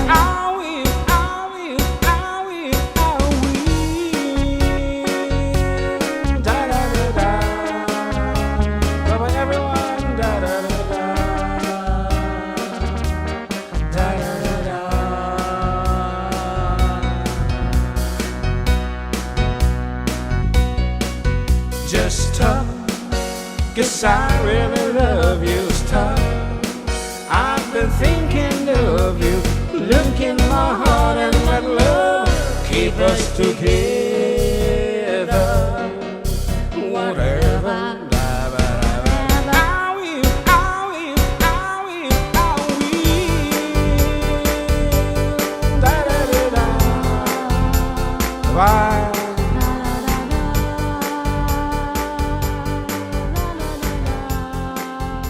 I will, I will, I will, I will. Da da da da. Bye-bye everyone. Da da da da. Da da da da. Just talk, 'cause I really love you. Stop, I've been thinking of you. Look in my heart and let love keep us together. Whatever. I will, I will, I will, I will. Da da da da. Bye.